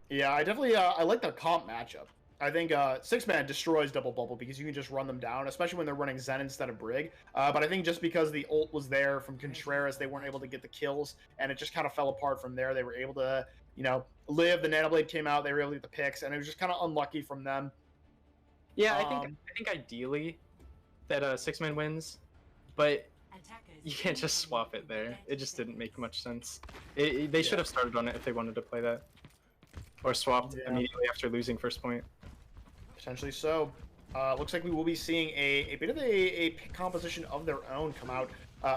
Yeah, I definitely I like the comp matchup. I think 6-man destroys double bubble because you can just run them down, especially when they're running Zen instead of Brig. But I think just because the ult was there from Contreras, they weren't able to get the kills, and it just kind of fell apart from there. They were able to, you know, live. The Nanoblade came out. They were able to get the picks, and it was just kind of unlucky from them. Yeah, I think ideally that 6-man wins, but you can't just swap it there. It just didn't make much sense. They should have started on it if they wanted to play that. Or swapped immediately after losing first point. Potentially so. Looks like we will be seeing a bit of a composition of their own come out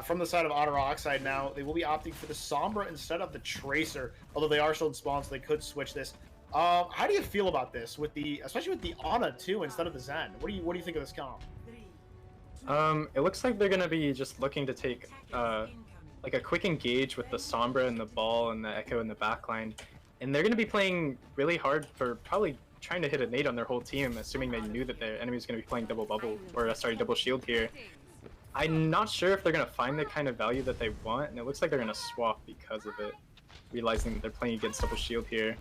from the side of Otter Oxide now. They will be opting for the Sombra instead of the Tracer, although they are still in spawn, so they could switch this. How do you feel about this, especially with the Ana too instead of the Zen? What do you think of this comp? It looks like they're gonna be just looking to take like a quick engage with the Sombra and the Ball and the Echo in the backline, and they're gonna be playing really hard for probably trying to hit a nade on their whole team, assuming they knew that their enemy was gonna be playing double bubble or double shield here. I'm not sure if they're gonna find the kind of value that they want, and it looks like they're gonna swap because of it, realizing that they're playing against double shield here.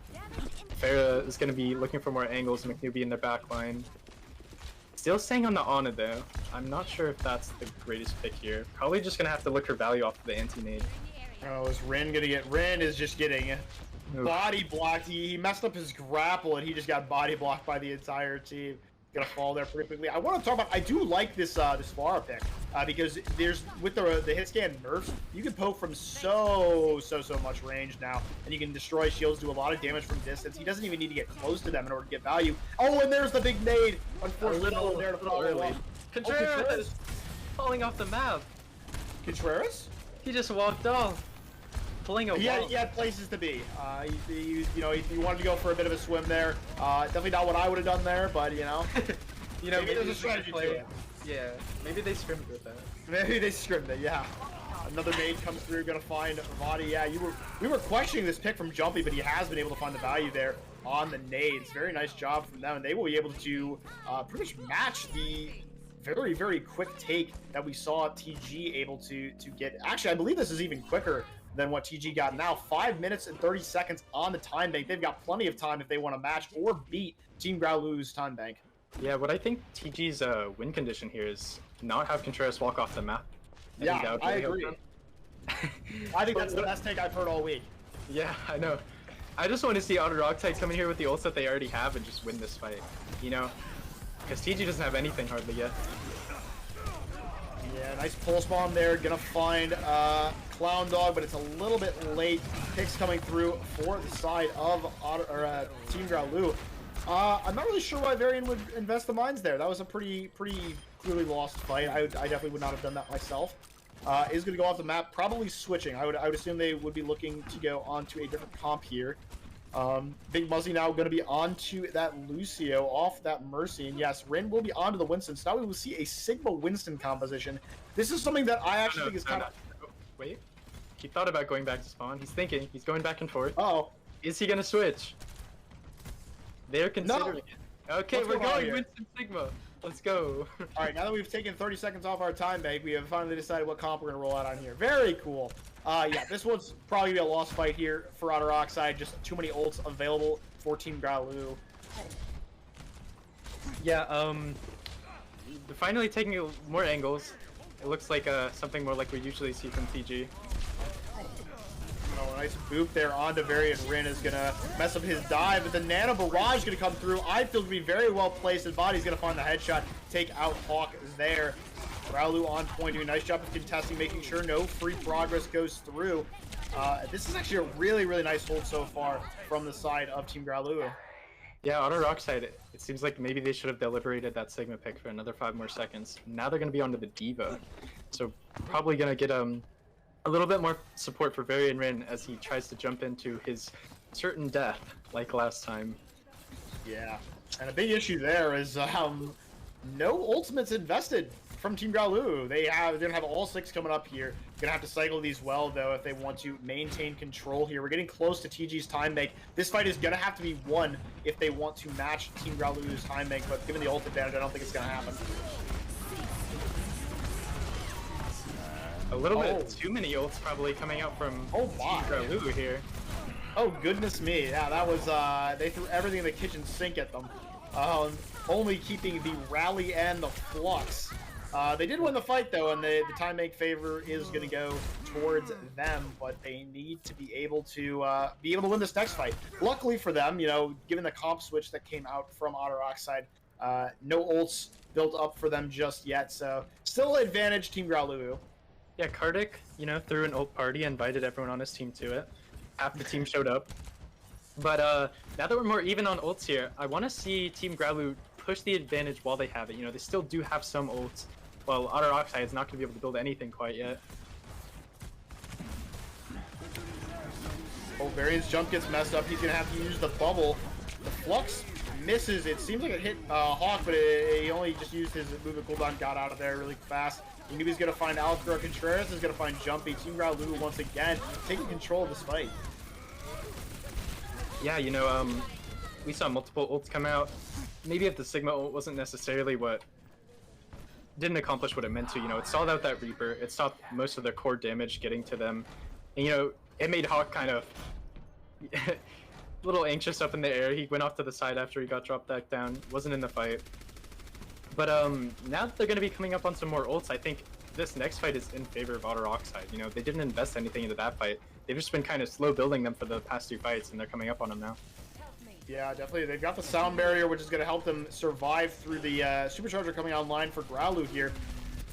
Farah is gonna be looking for more angles, McNewbie in their backline. Still staying on the Ana though. I'm not sure if that's the greatest pick here. Probably just gonna have to look for value off of the anti-nade. Oh, is Rin gonna get? Rin is just getting body blocked. He messed up his grapple and he just got body blocked by the entire team. Gonna fall there pretty quickly. I want to talk about. I do like this this Farah pick because there's with the hit scan nerfs, you can poke from so much range now, and you can destroy shields, do a lot of damage from distance. He doesn't even need to get close to them in order to get value. Oh, and there's the big nade. Unfortunately, a little there to follow early. up. Contreras falling off the map. Contreras? He just walked off. Pulling a He had places to be. He wanted to go for a bit of a swim there. Definitely not what I would have done there, but you know. Maybe there's a strategy to it. Yeah, maybe they scrimmed with that. Maybe they scrimmed it, yeah. Another nade comes through, gonna find Vadi. Yeah, we were questioning this pick from Jumpy, but he has been able to find the value there on the nades. Very nice job from them, and they will be able to pretty much match the very quick take that we saw TG able to get. Actually, I believe this is even quicker than what TG got now. 5 minutes and 30 seconds on the time bank. They've got plenty of time if they want to match or beat Team Growluwu's time bank. Yeah, what I think TG's win condition here is not have Contreras walk off the map. Yeah, I agree. I think that's the best take I've heard all week. Yeah, I know. I just want to see Otter Oxide come in here with the ults that they already have and just win this fight, you know? Because TG doesn't have anything hardly yet. Yeah, nice pulse bomb there. Gonna find Clown Dog, but it's a little bit late. Picks coming through for the side of Team Growluwu. I'm not really sure why Varian would invest the mines there. That was a pretty clearly lost fight. I definitely would not have done that myself. Is going to go off the map, probably switching. I would assume they would be looking to go onto a different comp here. Big Muzzy now going to be onto that Lucio off that Mercy, and yes, Rin will be onto the Winston. So now we will see a Sigma Winston composition. This is something that I actually think is kind of... Wait, he thought about going back to spawn. He's thinking. He's going back and forth. Uh-oh. Is he going to switch? They're considering it. Okay, we're going Winston Sigma. Let's go. All right, now that we've taken 30 seconds off our time bank, we have finally decided what comp we're going to roll out on here. Very cool. Yeah, this one's probably going to be a lost fight here for Otter Oxide. Just too many ults available for Team Growluwu. Yeah, they're finally taking more angles. It looks like something more like we usually see from TG. Oh, nice boop there onto Varian. Rin is going to mess up his dive, but the Nano Barrage is going to come through. I feel to be very well placed. His body's going to find the headshot, take out Hawk there. Growluwu on point, doing a nice job of contesting, making sure no free progress goes through. This is actually a really nice hold so far from the side of Team Growluwu. Yeah, Otter Oxide, it seems like maybe they should have deliberated that Sigma pick for another 5 more seconds. Now they're going to be onto the Diva. So probably going to get a little bit more support for Varian Rin as he tries to jump into his certain death like last time. Yeah, and a big issue there is no ultimates invested from Team Growluwu. They're gonna have all 6 coming up here. Gonna have to cycle these well though if they want to maintain control here. We're getting close to TG's time bank. This fight is gonna have to be won if they want to match Team Growluwu's time bank, but given the ult advantage, I don't think it's gonna happen. A little bit too many ults probably coming out from Team Growluwu here. Oh goodness me, yeah, that was, they threw everything in the kitchen sink at them. Only keeping the rally and the flux. They did win the fight though, and the time bank favor is going to go towards them, but they need to be able to win this next fight. Luckily for them, you know, given the comp switch that came out from Otter Oxide, no ults built up for them just yet, so still advantage Team Growluwu. Yeah, Kardik, you know, threw an ult party, invited everyone on his team to it. Half the team showed up. But now that we're more even on ults here, I want to see Team Growluwu push the advantage while they have it. You know, they still do have some ults, while Otter Oxide is not going to be able to build anything quite yet. Oh, Varian's jump gets messed up. He's going to have to use the bubble. The flux misses. It seems like it hit Hawk, but he only just used his movement cooldown, got out of there really fast. He knew he was going to find Alex. Contreras is going to find Jumpy. Team Growluwu once again taking control of this fight. Yeah, you know, we saw multiple ults come out. Maybe if the Sigma ult wasn't necessarily didn't accomplish what it meant to, you know, it stalled out that Reaper, it stopped most of the core damage getting to them, and you know, it made Hawk kind of a little anxious up in the air. He went off to the side after he got dropped back down, wasn't in the fight. But now that they're going to be coming up on some more ults, I think this next fight is in favor of Otter Oxide. You know, they didn't invest anything into that fight. They've just been kind of slow building them for the past 2 fights, and they're coming up on them now. Yeah, definitely. They've got the sound barrier, which is going to help them survive through the supercharger coming online for Growluwu here.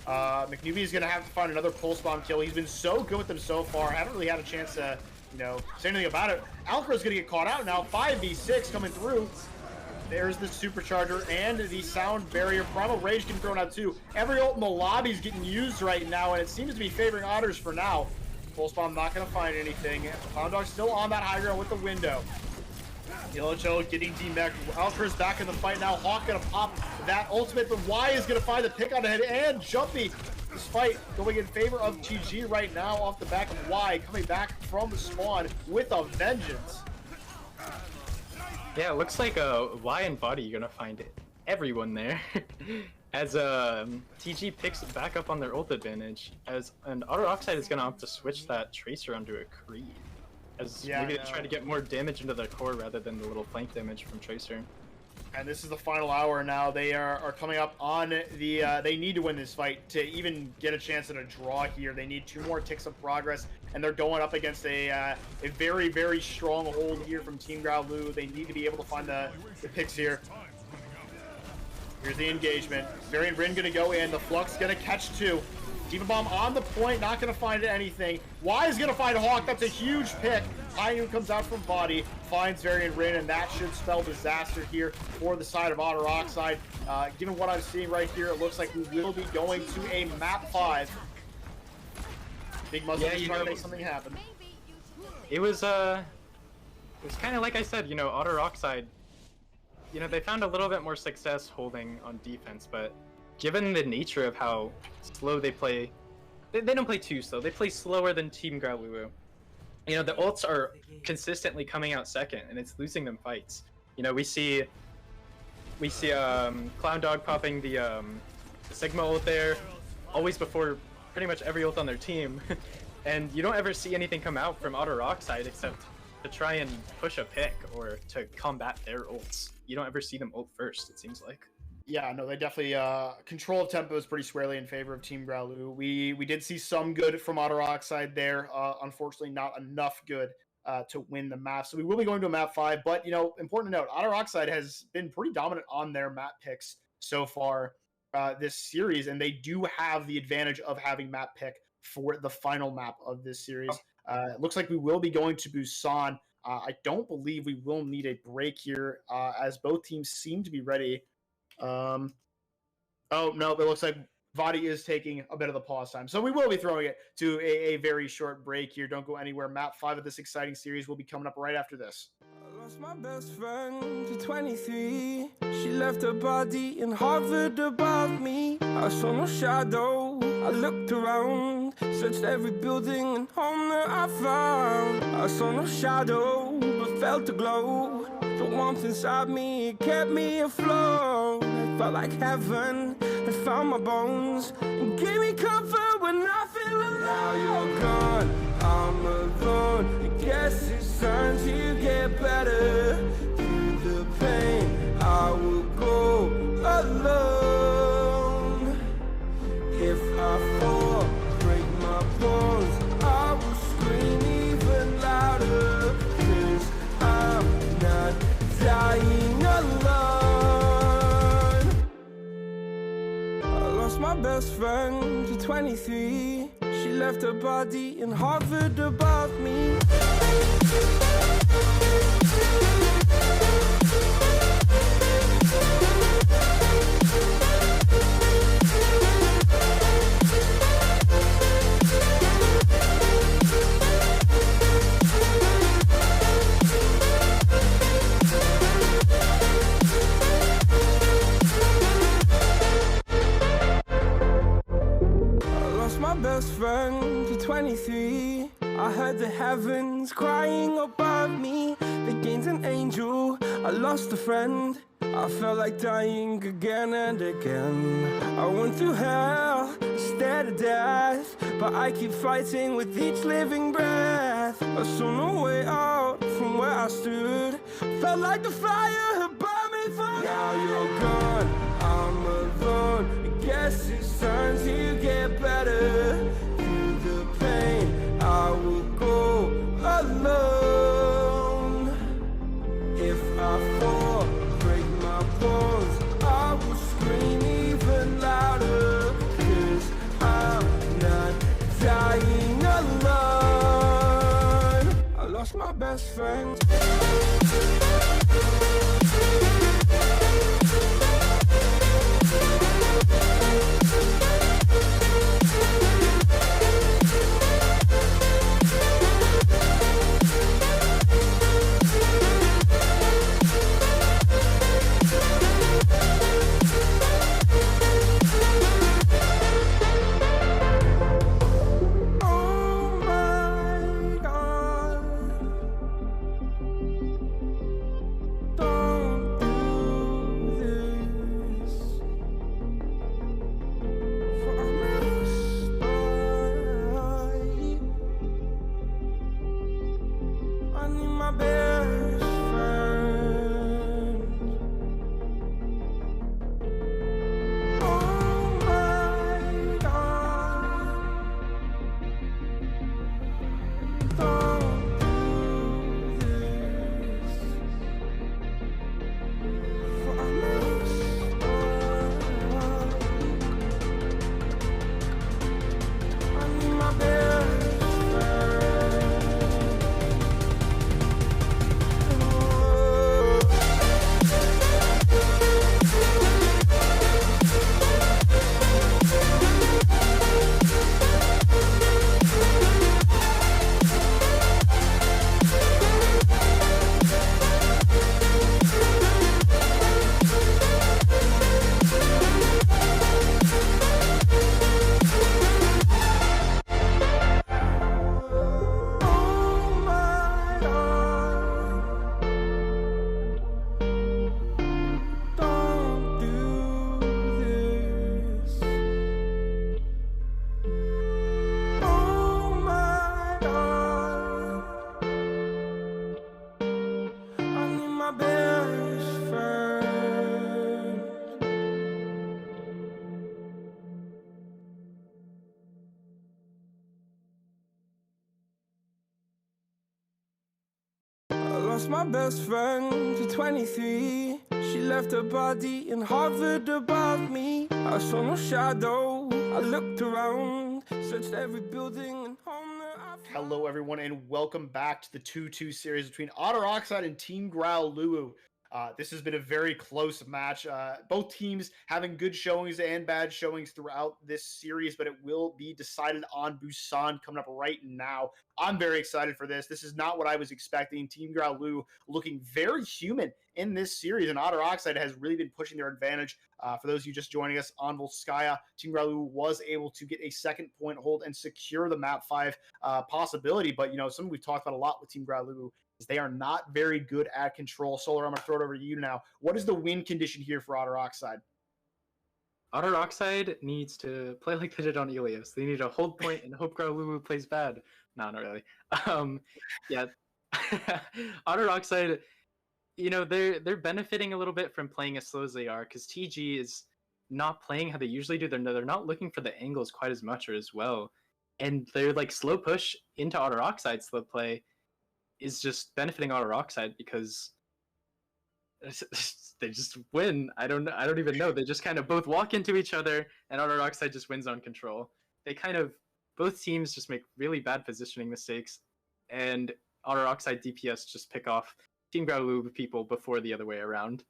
McNewby is going to have to find another pulse bomb kill. He's been so good with them so far. I haven't really had a chance to, you know, say anything about it. Alcro's going to get caught out now. 5v6 coming through. There's the supercharger and the sound barrier. Primal Rage getting thrown out too. Every ult in the lobby is getting used right now, and it seems to be favoring Otters for now. Pulse bomb not going to find anything. Clown Dog still on that high ground with the window. Yellowcho getting D-Mech. Alcro's back in the fight now. Hawk going to pop that ultimate, but Y is going to find the pick on the head, and Jumpy. This fight going in favor of TG right now off the back of Y, coming back from the spawn with a vengeance. Yeah, it looks like Y and Body, you're gonna find everyone there. as TG picks back up on their ult advantage, and Otter Oxide is gonna opt to switch that Tracer onto a Creed, as maybe they try to get more damage into their core rather than the little flank damage from Tracer. And this is the final hour now. They are coming up on the, they need to win this fight to even get a chance at a draw here. They need 2 more ticks of progress, and they're going up against a very, very strong hold here from Team Growluwu. They need to be able to find the picks here. Here's the engagement. Varian Rin gonna go in. The Flux gonna catch 2. Diva Bomb on the point, not gonna find anything. Wise gonna find Hawk. That's a huge pick. High Noon comes out from body, finds Varian Rin, and that should spell disaster here for the side of Otter Oxide. Given what I'm seeing right here, it looks like we will be going to a map 5. Big Muzzle is trying to make something happen. It was kind of like I said, Otter Oxide, they found a little bit more success holding on defense, but given the nature of how slow they play, they don't play too slow. They play slower than Team Growluwu. The ults are consistently coming out second, and it's losing them fights. We see Clown Dog popping the Sigma ult there, always before pretty much every ult on their team, and you don't ever see anything come out from Otter Oxide except to try and push a pick or to combat their ults. You don't ever see them ult first, it seems like. Yeah, no, they definitely control of tempo is pretty squarely in favor of Team Growluwu. We did see some good from Otter Oxide there. Unfortunately, not enough good to win the map. So we will be going to a map 5. But important to note, Otter Oxide has been pretty dominant on their map picks so far this series, and they do have the advantage of having map pick for the final map of this series. It looks like we will be going to Busan. I don't believe we will need a break here, as both teams seem to be ready. Oh no, it looks like Vadi is taking a bit of the pause time, so we will be throwing it to a very short break here. Don't go anywhere. Map 5 of this exciting series will be coming up right after this. I lost my best friend to 23. She left her body and hovered above me. I saw no shadow. I looked around, searched every building and home that I found. I saw no shadow, but felt a glow. The warmth inside me, it kept me afloat. It felt like heaven had found my bones and gave me comfort when I feel alone. Now you're gone, I'm alone. I guess it's time to get better. Through the pain, I will go alone. If I fall, break my bones, I will scream even louder. 'Cause I'm not dying alone. I lost my best friend to 23. She left her body and hovered above me. Best friend to 23. I heard the heavens crying above me. They gained an angel, I lost a friend. I felt like dying again and again. I went through hell, stared at death, but I keep fighting with each living breath. I saw no way out from where I stood. Felt like the fire had burned me through. Now you're gone, I'm alone. I guess it's time to get better. Through the pain, I will go alone. If I fall, break my bones, I will scream even louder. 'Cause I'm not dying alone. I lost my best friend. my best friend. I lost my best friend to 23. She left her body and hovered above me. I saw no shadow. I looked around, searched every building and home that I found. Hello, everyone, and welcome back to the 2-2 series between Otter Oxide and Team Growluwu. This has been a very close match. Both teams having good showings and bad showings throughout this series, but it will be decided on Busan coming up right now. I'm very excited for this. This is not what I was expecting. Team Growluwu looking very human in this series, and Otter Oxide has really been pushing their advantage. For those of you just joining us on Volskaya, Team Growluwu was able to get a second point hold and secure the map 5 possibility. But, you know, something we've talked about a lot with Team Growluwu is they are not very good at control. Solar, I'm going to throw it over to you now. What is the win condition here for Otter Oxide? Otter Oxide needs to play like they did on Elios. They need to hold point and hope Growluwu plays bad. No, not really. Yeah, Otter Oxide, you know, they're benefiting a little bit from playing as slow as they are because TG is not playing how they usually do. They're not looking for the angles quite as much or as well, and they're like slow push into Otter Oxide slow play is just benefiting Otter Oxide because they just win. I don't even know. They just kind of both walk into each other, and Otter Oxide just wins on control. They kind of both teams just make really bad positioning mistakes, and Otter Oxide DPS just pick off Team Growluwu people before the other way around.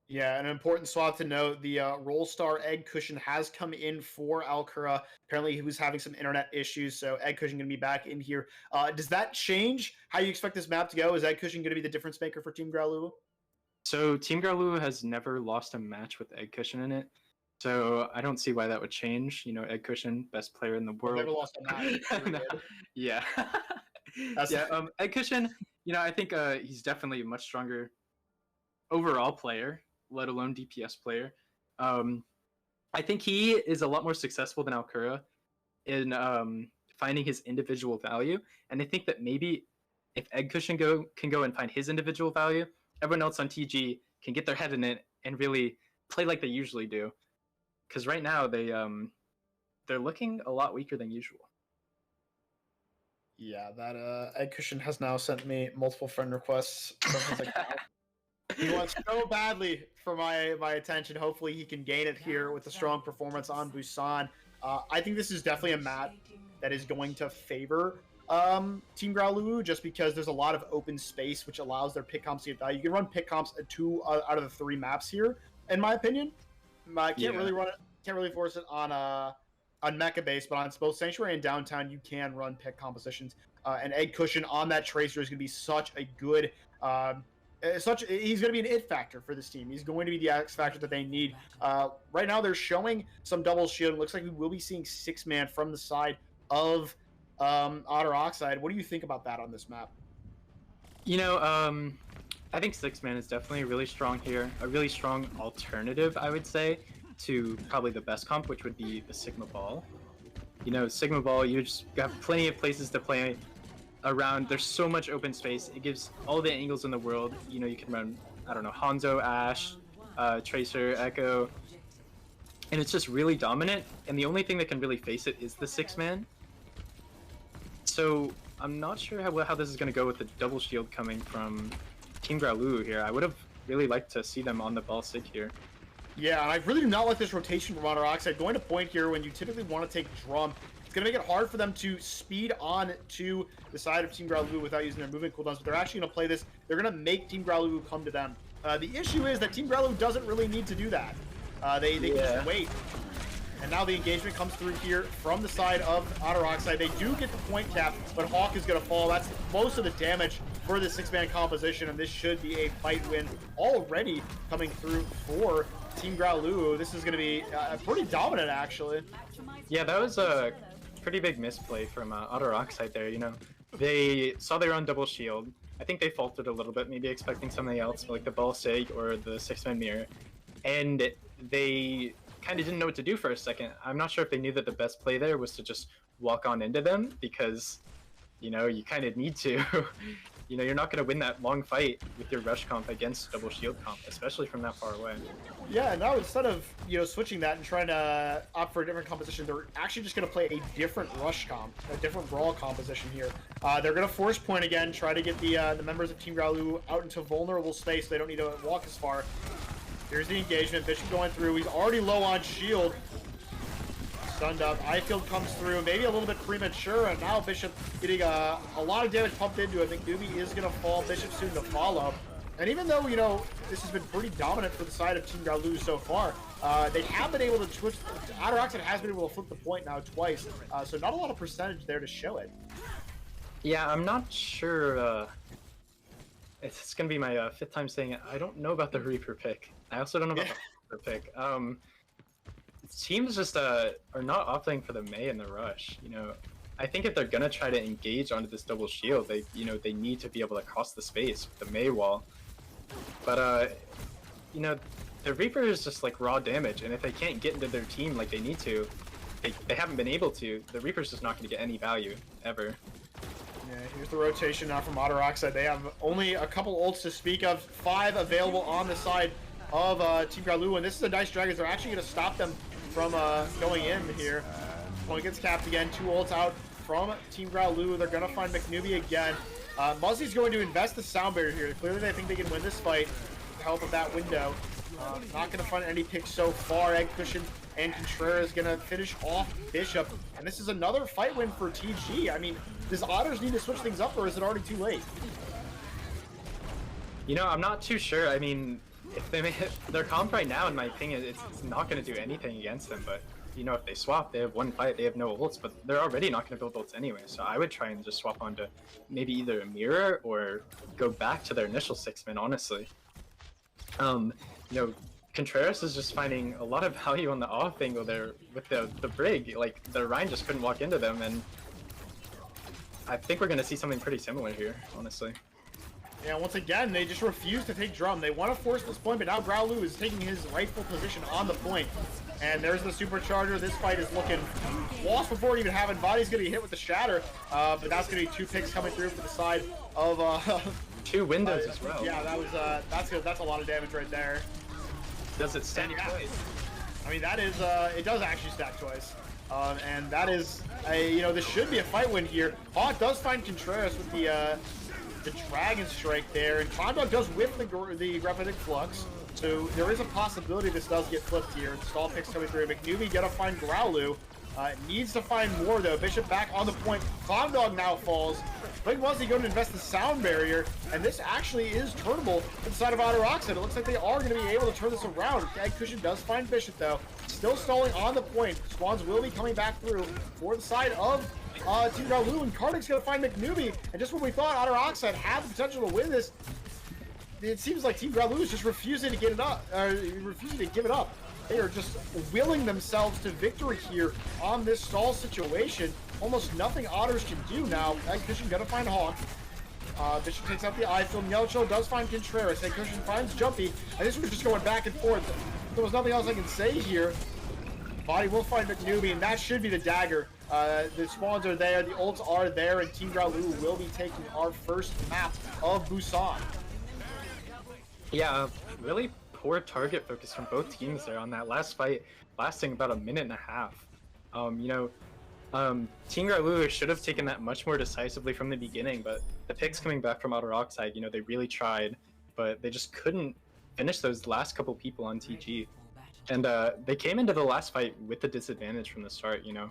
Yeah, an important swap to note, the Roll Star Egg Cushion has come in for Alcura. Apparently he was having some internet issues, so Egg Cushion going to be back in here. Does that change how you expect this map to go? Is Egg Cushion going to be the difference maker for Team Growluwu? So Team Growluwu has never lost a match with Egg Cushion in it, so I don't see why that would change. You know, Egg Cushion, best player in the world. Never lost a match. Yeah. Egg Cushion, you know, I think he's definitely a much stronger overall player, let alone DPS player. I think he is a lot more successful than Alcura in finding his individual value, and I think that maybe if Egg Cushion can go and find his individual value, everyone else on TG can get their head in it and really play like they usually do. Because right now they're looking a lot weaker than usual. Yeah, that Egg Cushion has now sent me multiple friend requests. Like, he wants so badly for my attention. Hopefully he can gain it here with a strong performance on Busan. I think this is definitely a map that is going to favor Team Growluwu just because there's a lot of open space which allows their pick comps to get value. You can run pick comps at 2 out of the 3 maps here, in my opinion. Can't really force it on Mecha base, but on both Sanctuary and Downtown, you can run pick compositions. And Egg Cushion on that Tracer is going to be such a good, he's going to be an it factor for this team. He's going to be the X factor that they need. Right now, they're showing some double shield. It looks like we will be seeing 6-man from the side of Otter Oxide. What do you think about that on this map? You know, I think 6-man is definitely really strong here. A really strong alternative, I would say, to probably the best comp, which would be the Sigma Ball. You know, Sigma Ball, you just have plenty of places to play around. There's so much open space. It gives all the angles in the world. You know, you can run, I don't know, Hanzo, Ashe, Tracer, Echo, and it's just really dominant. And the only thing that can really face it is the 6-man. So I'm not sure how this is going to go with the double shield coming from Team Growluwu here. I would have really liked to see them on the ball sig here. Yeah, and I really do not like this rotation from Otter Oxide. Going to point here when you typically want to take drum, it's going to make it hard for them to speed on to the side of Team Growluwu without using their movement cooldowns, but they're actually going to play this. They're going to make Team Growluwu come to them. The issue is that Team Growluwu doesn't really need to do that. They can just wait. And now the engagement comes through here from the side of Otter Oxide. They do get the point cap, but Hawk is going to fall. That's most of the damage for the 6-man composition, and this should be a fight win already coming through for Team Growluwu. This is going to be pretty dominant, actually. Yeah, that was a pretty big misplay from Otter Oxide there. You know, they saw their own double shield. I think they faltered a little bit, maybe expecting something else, like the ball sig or the 6-man mirror, and they kind of didn't know what to do for a second. I'm not sure if they knew that the best play there was to just walk on into them, because, you know, you kind of need to. You know, you're not going to win that long fight with your rush comp against double shield comp, especially from that far away. Yeah, and now instead of, you know, switching that and trying to opt for a different composition, they're actually just going to play a different rush comp, a different brawl composition here. They're going to force point again, try to get the members of Team Growluwu out into vulnerable space. They don't need to walk as far. Here's the engagement. Bishop going through. He's already low on shield. Stunned up. Eyefield comes through, maybe a little bit premature, and now Bishop getting a lot of damage pumped into it. McNewbie is going to fall. Bishop soon to follow. And even though, you know, this has been pretty dominant for the side of Team Growluwu so far, they have been able to switch. Otter Oxide has been able to flip the point now twice, so not a lot of percentage there to show it. Yeah, I'm not sure. It's going to be my fifth time saying it. I don't know about the Reaper pick. I also don't know about the Reaper pick. Teams just are not opting for the Mei and the Rush. You know, I think if they're gonna try to engage onto this double shield, they need to be able to cross the space with the Mei wall. But you know, the Reaper is just like raw damage, and if they can't get into their team like they need to, they haven't been able to. The Reaper's just not gonna get any value ever. Yeah, here's the rotation now from Otter Oxide. They have only a couple ults to speak of, 5 available on the side of Team Growluwu, and this is a nice drag as they're actually gonna stop them from going in here. Point gets capped again. 2 ults out from Team Growluwu. They're going to find McNewbie again. Muzzy's going to invest the sound barrier here. Clearly they think they can win this fight with the help of that window. Not going to find any picks so far. Egg Cushion and Contreras going to finish off Bishop. And this is another fight win for TG. I mean, does Otters need to switch things up, or is it already too late? You know, I'm not too sure. I mean, if they their comp right now, in my opinion, it's not going to do anything against them. But you know, if they swap, they have one fight, they have no ults, but they're already not going to build ults anyway. So I would try and just swap onto maybe either a mirror or go back to their initial 6-man. Honestly, you know, Contreras is just finding a lot of value on the off angle there with the Brig. Like the Rhine just couldn't walk into them, and I think we're going to see something pretty similar here. Honestly. Yeah, once again, they just refuse to take drum. They want to force this point, but now Growluwu is taking his rightful position on the point. And there's the supercharger. This fight is looking lost before it even happened. Body's going to be hit with the shatter, but that's going to be 2 picks coming through for the side of 2 windows as well. Yeah, that was that's a lot of damage right there. Does it stack twice? I mean, that is it does actually stack twice. And that is you know, this should be a fight win here. Hawk does find Contreras with the Dragon Strike there, and Condog does whip the Gravitic Flux, so there is a possibility this does get flipped here. Stall picks coming through. McNewbie gotta find Growluwu. Needs to find more though. Bishop back on the point. Condog now falls. Big Muzzy going to invest the sound barrier, and this actually is turnable inside of Otter Oxide. It looks like they are going to be able to turn this around. Egg Cushion does find Bishop though. Still stalling on the point. Swans will be coming back through for the side of Team Growluwu, and Karnak's going to find McNewbie. And just when we thought Otter Oxide had the potential to win this, it seems like Team Growluwu is just refusing to get it up, refusing to give it up. They are just willing themselves to victory here on this stall situation. Almost nothing Otters can do now. Egg Cushion gonna find Hawk. Bishop takes out the Eyefield. Yellow Chill does find Contreras. Egg Cushion finds Jumpy. And this was just going back and forth. There was nothing else I can say here. Body will find McNewbie, and that should be the dagger. The spawns are there, the ults are there, and Team Growluwu will be taking our first map of Busan. Yeah, really poor target focus from both teams there on that last fight, lasting about 1.5 minutes. You know, Team Growluwu should have taken that much more decisively from the beginning, but the picks coming back from Otter Oxide, you know, they really tried, but they just couldn't finish those last couple people on TG. And they came into the last fight with the disadvantage from the start, you know.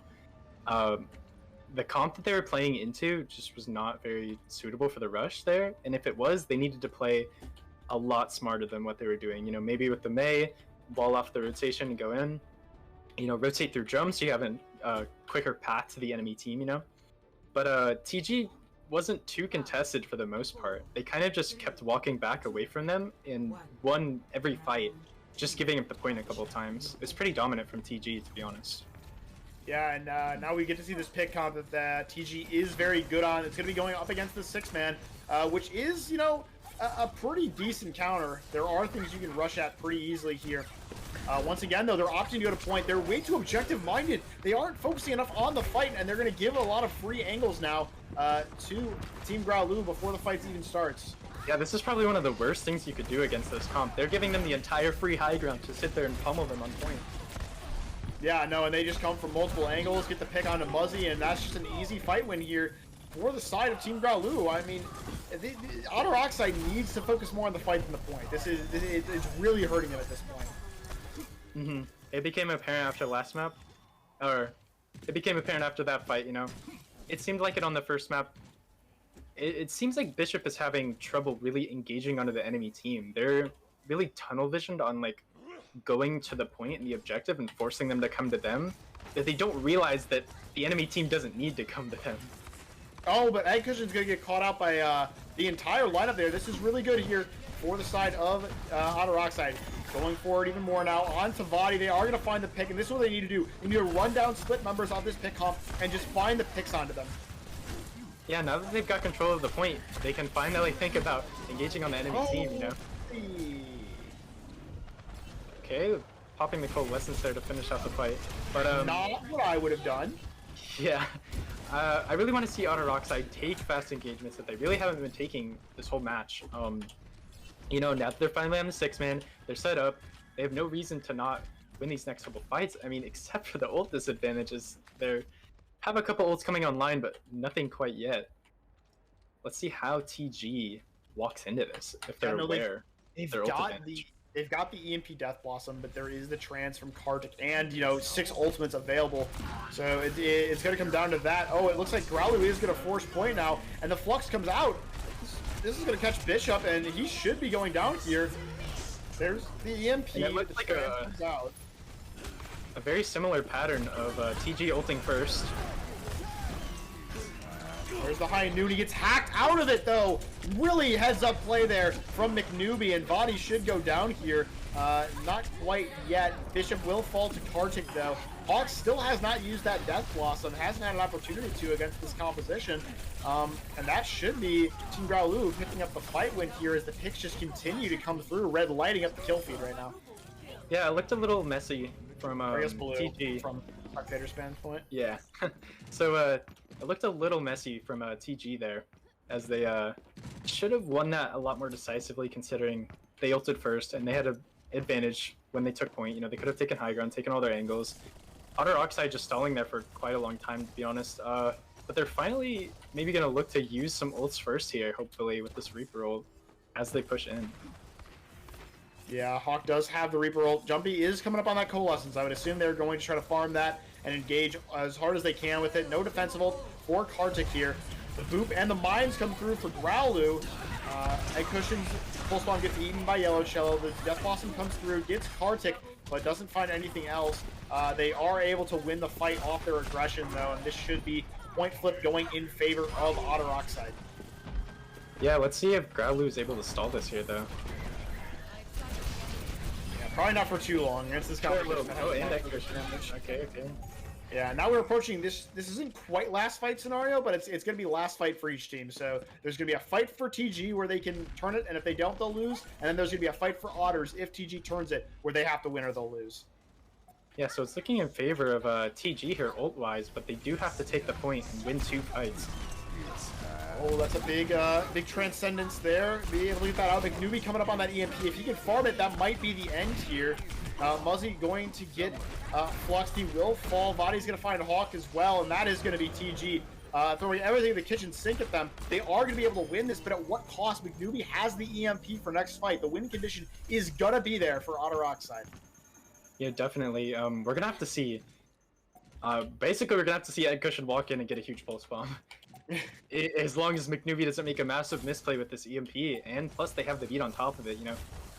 The comp that they were playing into just was not very suitable for the rush there, and if it was, they needed to play a lot smarter than what they were doing. You know, maybe with the Mei, wall off the rotation and go in, you know, rotate through drums so you have a quicker path to the enemy team, you know. But TG wasn't too contested for the most part. They kind of just kept walking back away from them and won every fight, just giving up the point a couple times. It's pretty dominant from TG, to be honest. Yeah, and now we get to see this pick comp that TG is very good on. It's going to be going up against the 6-man, which is, you know, a pretty decent counter. There are things you can rush at pretty easily here. Once again, though, they're opting to go to point. They're way too objective-minded. They aren't focusing enough on the fight, and they're going to give a lot of free angles now to Team Growluwu before the fight even starts. Yeah, this is probably one of the worst things you could do against this comp. They're giving them the entire free high ground to sit there and pummel them on point. Yeah, no, and they just come from multiple angles, get the pick onto Muzzy, and that's just an easy fight win here for the side of Team Growluwu. I mean, Otter Oxide needs to focus more on the fight than the point. It's really hurting them at this point. It became apparent after last map, or it became apparent after that fight, you know. It seemed like it on the first map. It seems like Bishop is having trouble really engaging onto the enemy team. They're really tunnel visioned on like going to the point and the objective and forcing them to come to them, that they don't realize that the enemy team doesn't need to come to them. Oh, but Egg Cushion's going to get caught out by the entire lineup there. This is really good here for the side of Otter Oxide. Going forward even more now on to Vadi. They are going to find the pick, and this is what they need to do. They need to run down split members on this pick comp and just find the picks onto them. Yeah, now that they've got control of the point, they can finally think about engaging on the enemy team, you know? Okay, popping the coalescence there to finish out the fight. But not what I would have done. Yeah. I really want to see Otter Oxide take fast engagements that they really haven't been taking this whole match. You know, now that they're finally on the 6-man, they're set up, they have no reason to not win these next couple fights. I mean, except for the ult disadvantages. They have a couple ults coming online, but nothing quite yet. Let's see how TG walks into this, if they're aware. They've got the EMP Death Blossom, but there is the trans from Kartik and, you know, 6 ultimates available. So it's going to come down to that. Oh, it looks like Growluwu is going to force point now, and the Flux comes out. This is going to catch Bishop, and he should be going down here. There's the EMP. And it looks like comes out. A very similar pattern of TG ulting first. There's the high noon. He gets hacked out of it, though. Really heads-up play there from McNewbie, and Vadi should go down here. Not quite yet. Bishop will fall to Kartik, though. Hawk still has not used that Death Blossom, hasn't had an opportunity to against this composition. And that should be Team Growluwu picking up the fight win here as the picks just continue to come through. Red lighting up the kill feed right now. Yeah, it looked a little messy from TG. From spectator standpoint. Yeah. So it looked a little messy from TG there, as they should have won that a lot more decisively, considering they ulted first and they had an advantage when they took point. You know, they could have taken high ground, taken all their angles. Otter Oxide just stalling there for quite a long time, to be honest. But they're finally maybe going to look to use some ults first here, hopefully, with this Reaper ult as they push in. Yeah, Hawk does have the Reaper ult. Jumpy is coming up on that Coalescence. I would assume they're going to try to farm that and engage as hard as they can with it. No defensive ult for Kartik here. The Boop and the Mines come through for Growluwu. Egg Cushion's full spawn gets eaten by Yellow Shell. The Death Blossom comes through, gets Kartik, but doesn't find anything else. They are able to win the fight off their aggression, though, and this should be point flip going in favor of Otter Oxide. Yeah, let's see if Growluwu is able to stall this here, though. Yeah, probably not for too long against this competition. Oh, and Egg Cushion. Okay. Yeah, now we're approaching this. This isn't quite last fight scenario, but it's going to be last fight for each team. So there's going to be a fight for TG where they can turn it, and if they don't, they'll lose. And then there's going to be a fight for Otters if TG turns it, where they have to win or they'll lose. Yeah, so it's looking in favor of TG here ult-wise, but they do have to take the point and win 2 fights. Oh, that's a big transcendence there. Be able to get that out. McNewbie coming up on that EMP. If he can farm it, that might be the end here. Muzzy going to get Flux. He will fall. Vadi's going to find Hawk as well, and that is going to be TG. Throwing everything in the kitchen sink at them. They are going to be able to win this, but at what cost? McNewbie has the EMP for next fight. The win condition is going to be there for Otter Oxide. Yeah, definitely. We're going to have to see. Basically, we're going to have to see Egg Cushion walk in and get a huge pulse bomb. As long as McNewbie doesn't make a massive misplay with this EMP, and plus they have the beat on top of it, you know.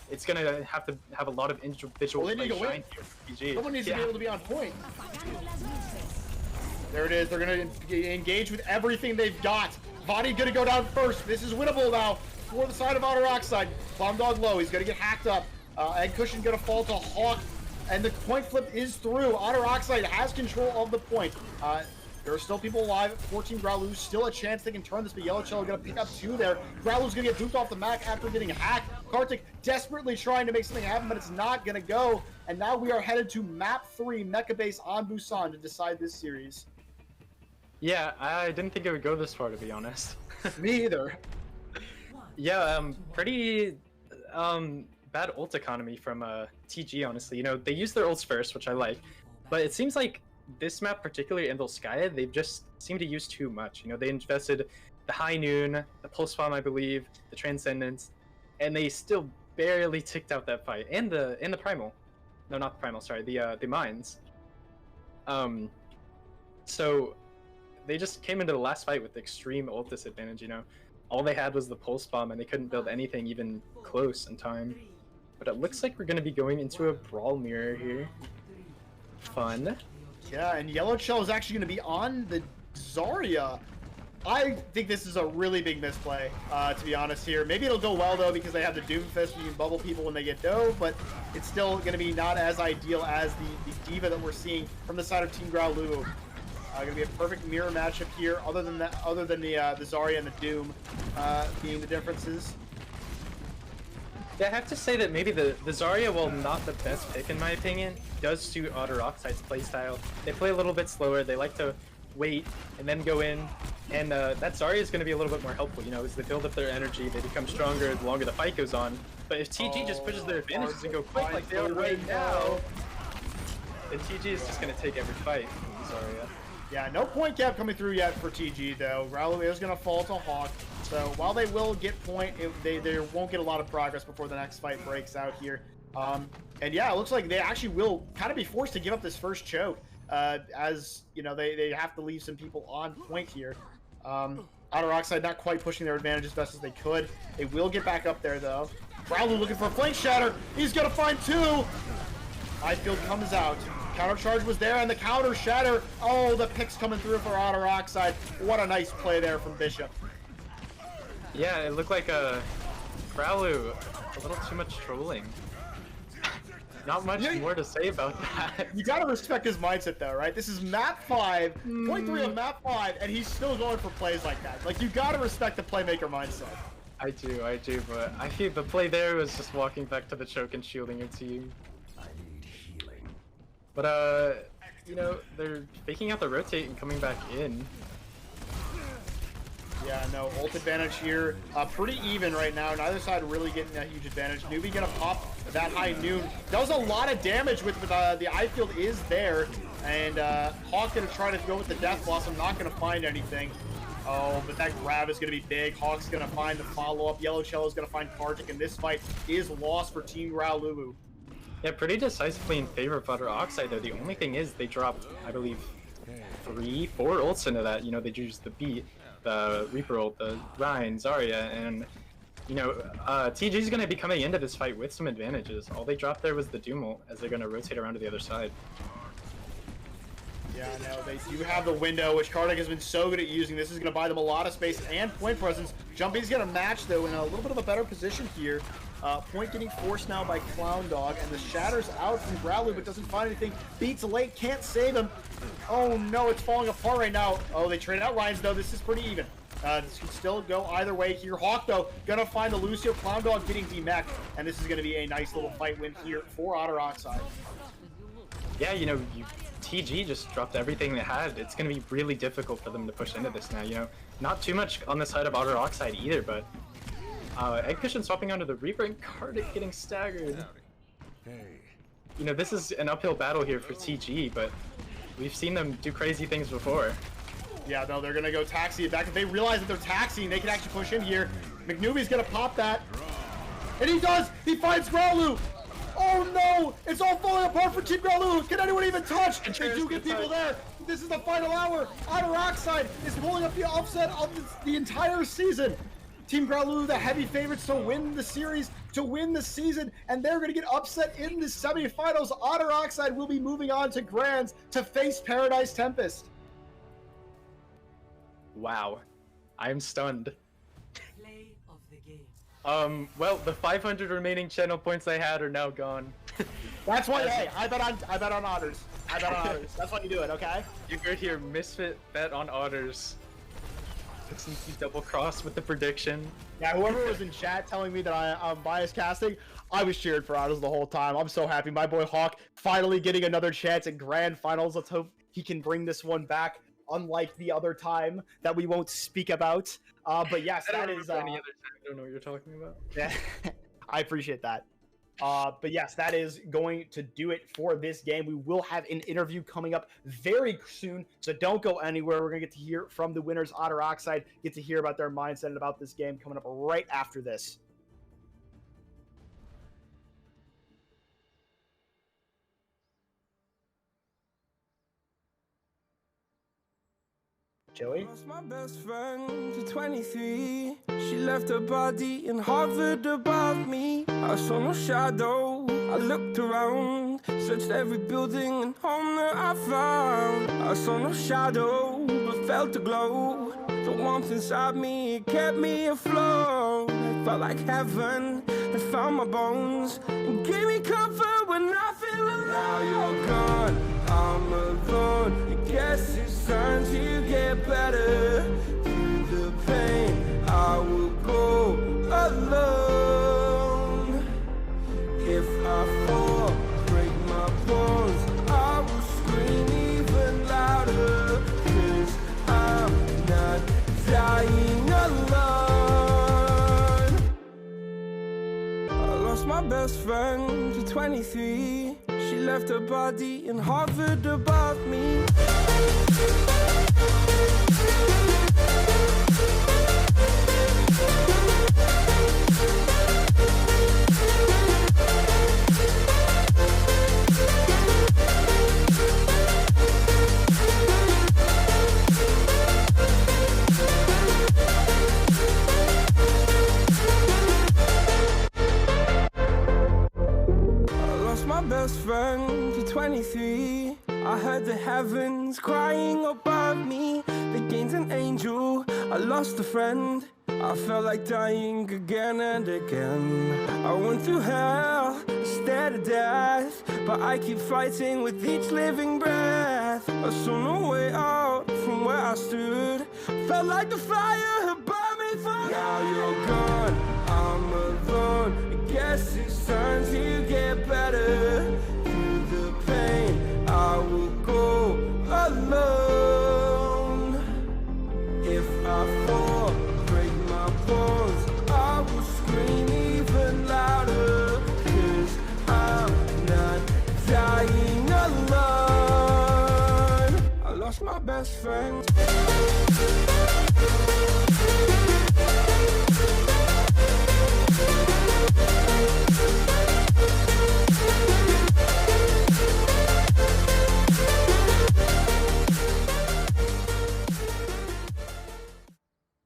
It's going to have a lot of individual play shine here. Someone needs to be able to be on point. There it is. They're going to engage with everything they've got. Vadi going to go down first. This is winnable now for the side of Otter Oxide. Bomb Dog low. He's going to get hacked up. Egg Cushion going to fall to Hawk. And the point flip is through. Otter Oxide has control of the point. There are still people alive. 14 Growluwu, still a chance they can turn this, but Yellowcello gonna pick up 2 there. Growluwu's gonna get duped off the map after getting hacked. Kartik desperately trying to make something happen, but it's not gonna go. And now we are headed to map 3, Mecha Base on Busan, to decide this series. Yeah, I didn't think it would go this far, to be honest. Me either. Yeah, pretty bad ult economy from TG, honestly. You know, they use their ults first, which I like, but it seems like this map, particularly in Volskaya, they just seem to use too much. You know, they invested the High Noon, the Pulse Bomb, I believe, the Transcendence, and they still barely ticked out that fight. And the Primal. No, not the Primal, sorry, the Mines. So they just came into the last fight with extreme ult disadvantage, you know. All they had was the Pulse Bomb, and they couldn't build anything even close in time. But it looks like we're going to be going into a Brawl Mirror here. Fun. Yeah, and Yellowcello is actually going to be on the Zarya. I think this is a really big misplay, to be honest here. Maybe it'll go well, though, because they have the Doomfist, where you can bubble people when they get dove, but it's still going to be not as ideal as the Diva that we're seeing from the side of Team Growluwu. Going to be a perfect mirror matchup here, other than the Zarya and the Doom being the differences. Yeah, I have to say that maybe the Zarya, while not the best pick in my opinion, does suit Otter Oxide's playstyle. They play a little bit slower, they like to wait and then go in, and that Zarya is going to be a little bit more helpful, you know, as they build up their energy, they become stronger the longer the fight goes on. But if TG just pushes their advantages and go quick like they are right now, then TG is just going to take every fight from Zarya. Yeah, no point cap coming through yet for TG, though. Growluwu is going to fall to Hawk. So while they will get point, they won't get a lot of progress before the next fight breaks out here. And yeah, it looks like they actually will kind of be forced to give up this first choke, as you know they have to leave some people on point here. Otter Oxide not quite pushing their advantage as best as they could. They will get back up there though. Growluwu looking for a flank shatter. He's gonna find 2. Highfield comes out. Counter charge was there, and the counter shatter. Oh, the pick's coming through for Otter Oxide. What a nice play there from Bishop. Yeah, it looked like Growluwu, a little too much trolling. Not much more to say about that. You gotta respect his mindset though, right? This is map 5, point 3 of map 5, and he's still going for plays like that. Like, you gotta respect the playmaker mindset. I do, but I feel the play there was just walking back to the choke and shielding your team. But, you know, they're faking out the rotate and coming back in. Yeah, no, ult advantage here. Pretty even right now. Neither side really getting a huge advantage. Newbie gonna pop that High Noon. Does a lot of damage with the eye field is there. And Hawk gonna try to go with the Death Blossom. Not gonna find anything. Oh, but that grab is gonna be big. Hawk's gonna find the follow-up. Yellowcello is gonna find Kartik, and this fight is lost for Team Growluwu. Yeah, pretty decisively in favor of Otter Oxide, though. The only thing is they dropped, I believe, 3, 4 ults into that. You know, they used the Beat, the Reaper ult, the Rein, Zarya, and, you know, TG's going to be coming into this fight with some advantages. All they dropped there was the Doom ult, as they're going to rotate around to the other side. Yeah, no, they do have the window, which Kartik has been so good at using. This is going to buy them a lot of space and point presence. Jumpy's going to match, though, in a little bit of a better position here. Point getting forced now by Clown Dog, and the Shatter's out from Growluwu, but doesn't find anything. Beats late, can't save him. Oh no, it's falling apart right now. Oh, they traded out Ryan's, though. This is pretty even. This can still go either way here. Hawk, though, gonna find the Lucio. Clown Dog getting demech, and this is gonna be a nice little fight win here for Otter Oxide. Yeah, you know, TG just dropped everything they had. It's going to be really difficult for them to push into this now, you know. Not too much on the side of Otter Oxide either, but Egg Cushion swapping onto the Reaper and Kartik getting staggered. You know, this is an uphill battle here for TG, but we've seen them do crazy things before. Yeah, no, they're gonna go taxi it back. If they realize that they're taxiing, they can actually push in here. McNewby's gonna pop that. And he does! He finds Growluwu! Oh no! It's all falling apart for Team Growluwu! Can anyone even touch? They do get people there! This is the final hour! Otter Oxide is pulling up the upset of the entire season! Team Growluwu, the heavy favorites to win the series, to win the season, and they're going to get upset in the semifinals. Otter Oxide will be moving on to Grands to face Paradise Tempest. Wow. I'm stunned. Play of the game. Well, the 500 remaining channel points I had are now gone. That's why. Hey, I bet on Otters. I bet on Otters. That's why you do it, okay? You heard here, Misfit bet on Otters. Since you double crossed with the prediction. Yeah, whoever was in chat telling me that I'm bias casting, I was cheering for Otters the whole time. I'm so happy. My boy Hawk finally getting another chance at grand finals. Let's hope he can bring this one back, unlike the other time that we won't speak about. But yes, that is. Any other time. I don't know what you're talking about. Yeah, I appreciate that. But yes, that is going to do it for this game. We will have an interview coming up very soon, so don't go anywhere. We're going to get to hear from the winners, Otter Oxide, get to hear about their mindset and about this game coming up right after this. Joey? Lost my best friend to 23. She left her body and hovered above me. I saw no shadow. I looked around, searched every building and home that I found. I saw no shadow, but felt a glow. The warmth inside me, it kept me afloat. It felt like heaven had found my bones and gave me comfort when I feel alone. Now you're gone, I'm alone. I guess it's time to get better. Through the pain, I will go alone. If I fall, break my bones, I will scream even louder. 'Cause I'm not dying alone. I lost my best friend to 23. She left her body and hovered above me. My best friend to 23. I heard the heavens crying above me. They gained an angel, I lost a friend. I felt like dying again and again. I went through hell, stared at death, but I keep fighting with each living breath. I saw no way out from where I stood. Felt like the fire had burned me for. Now you're gone, I'm alone. I guess it's time to get better. Through the pain, I will go alone. If I fall, break my bones, I will scream even louder. 'Cause I'm not dying alone. I lost my best friend.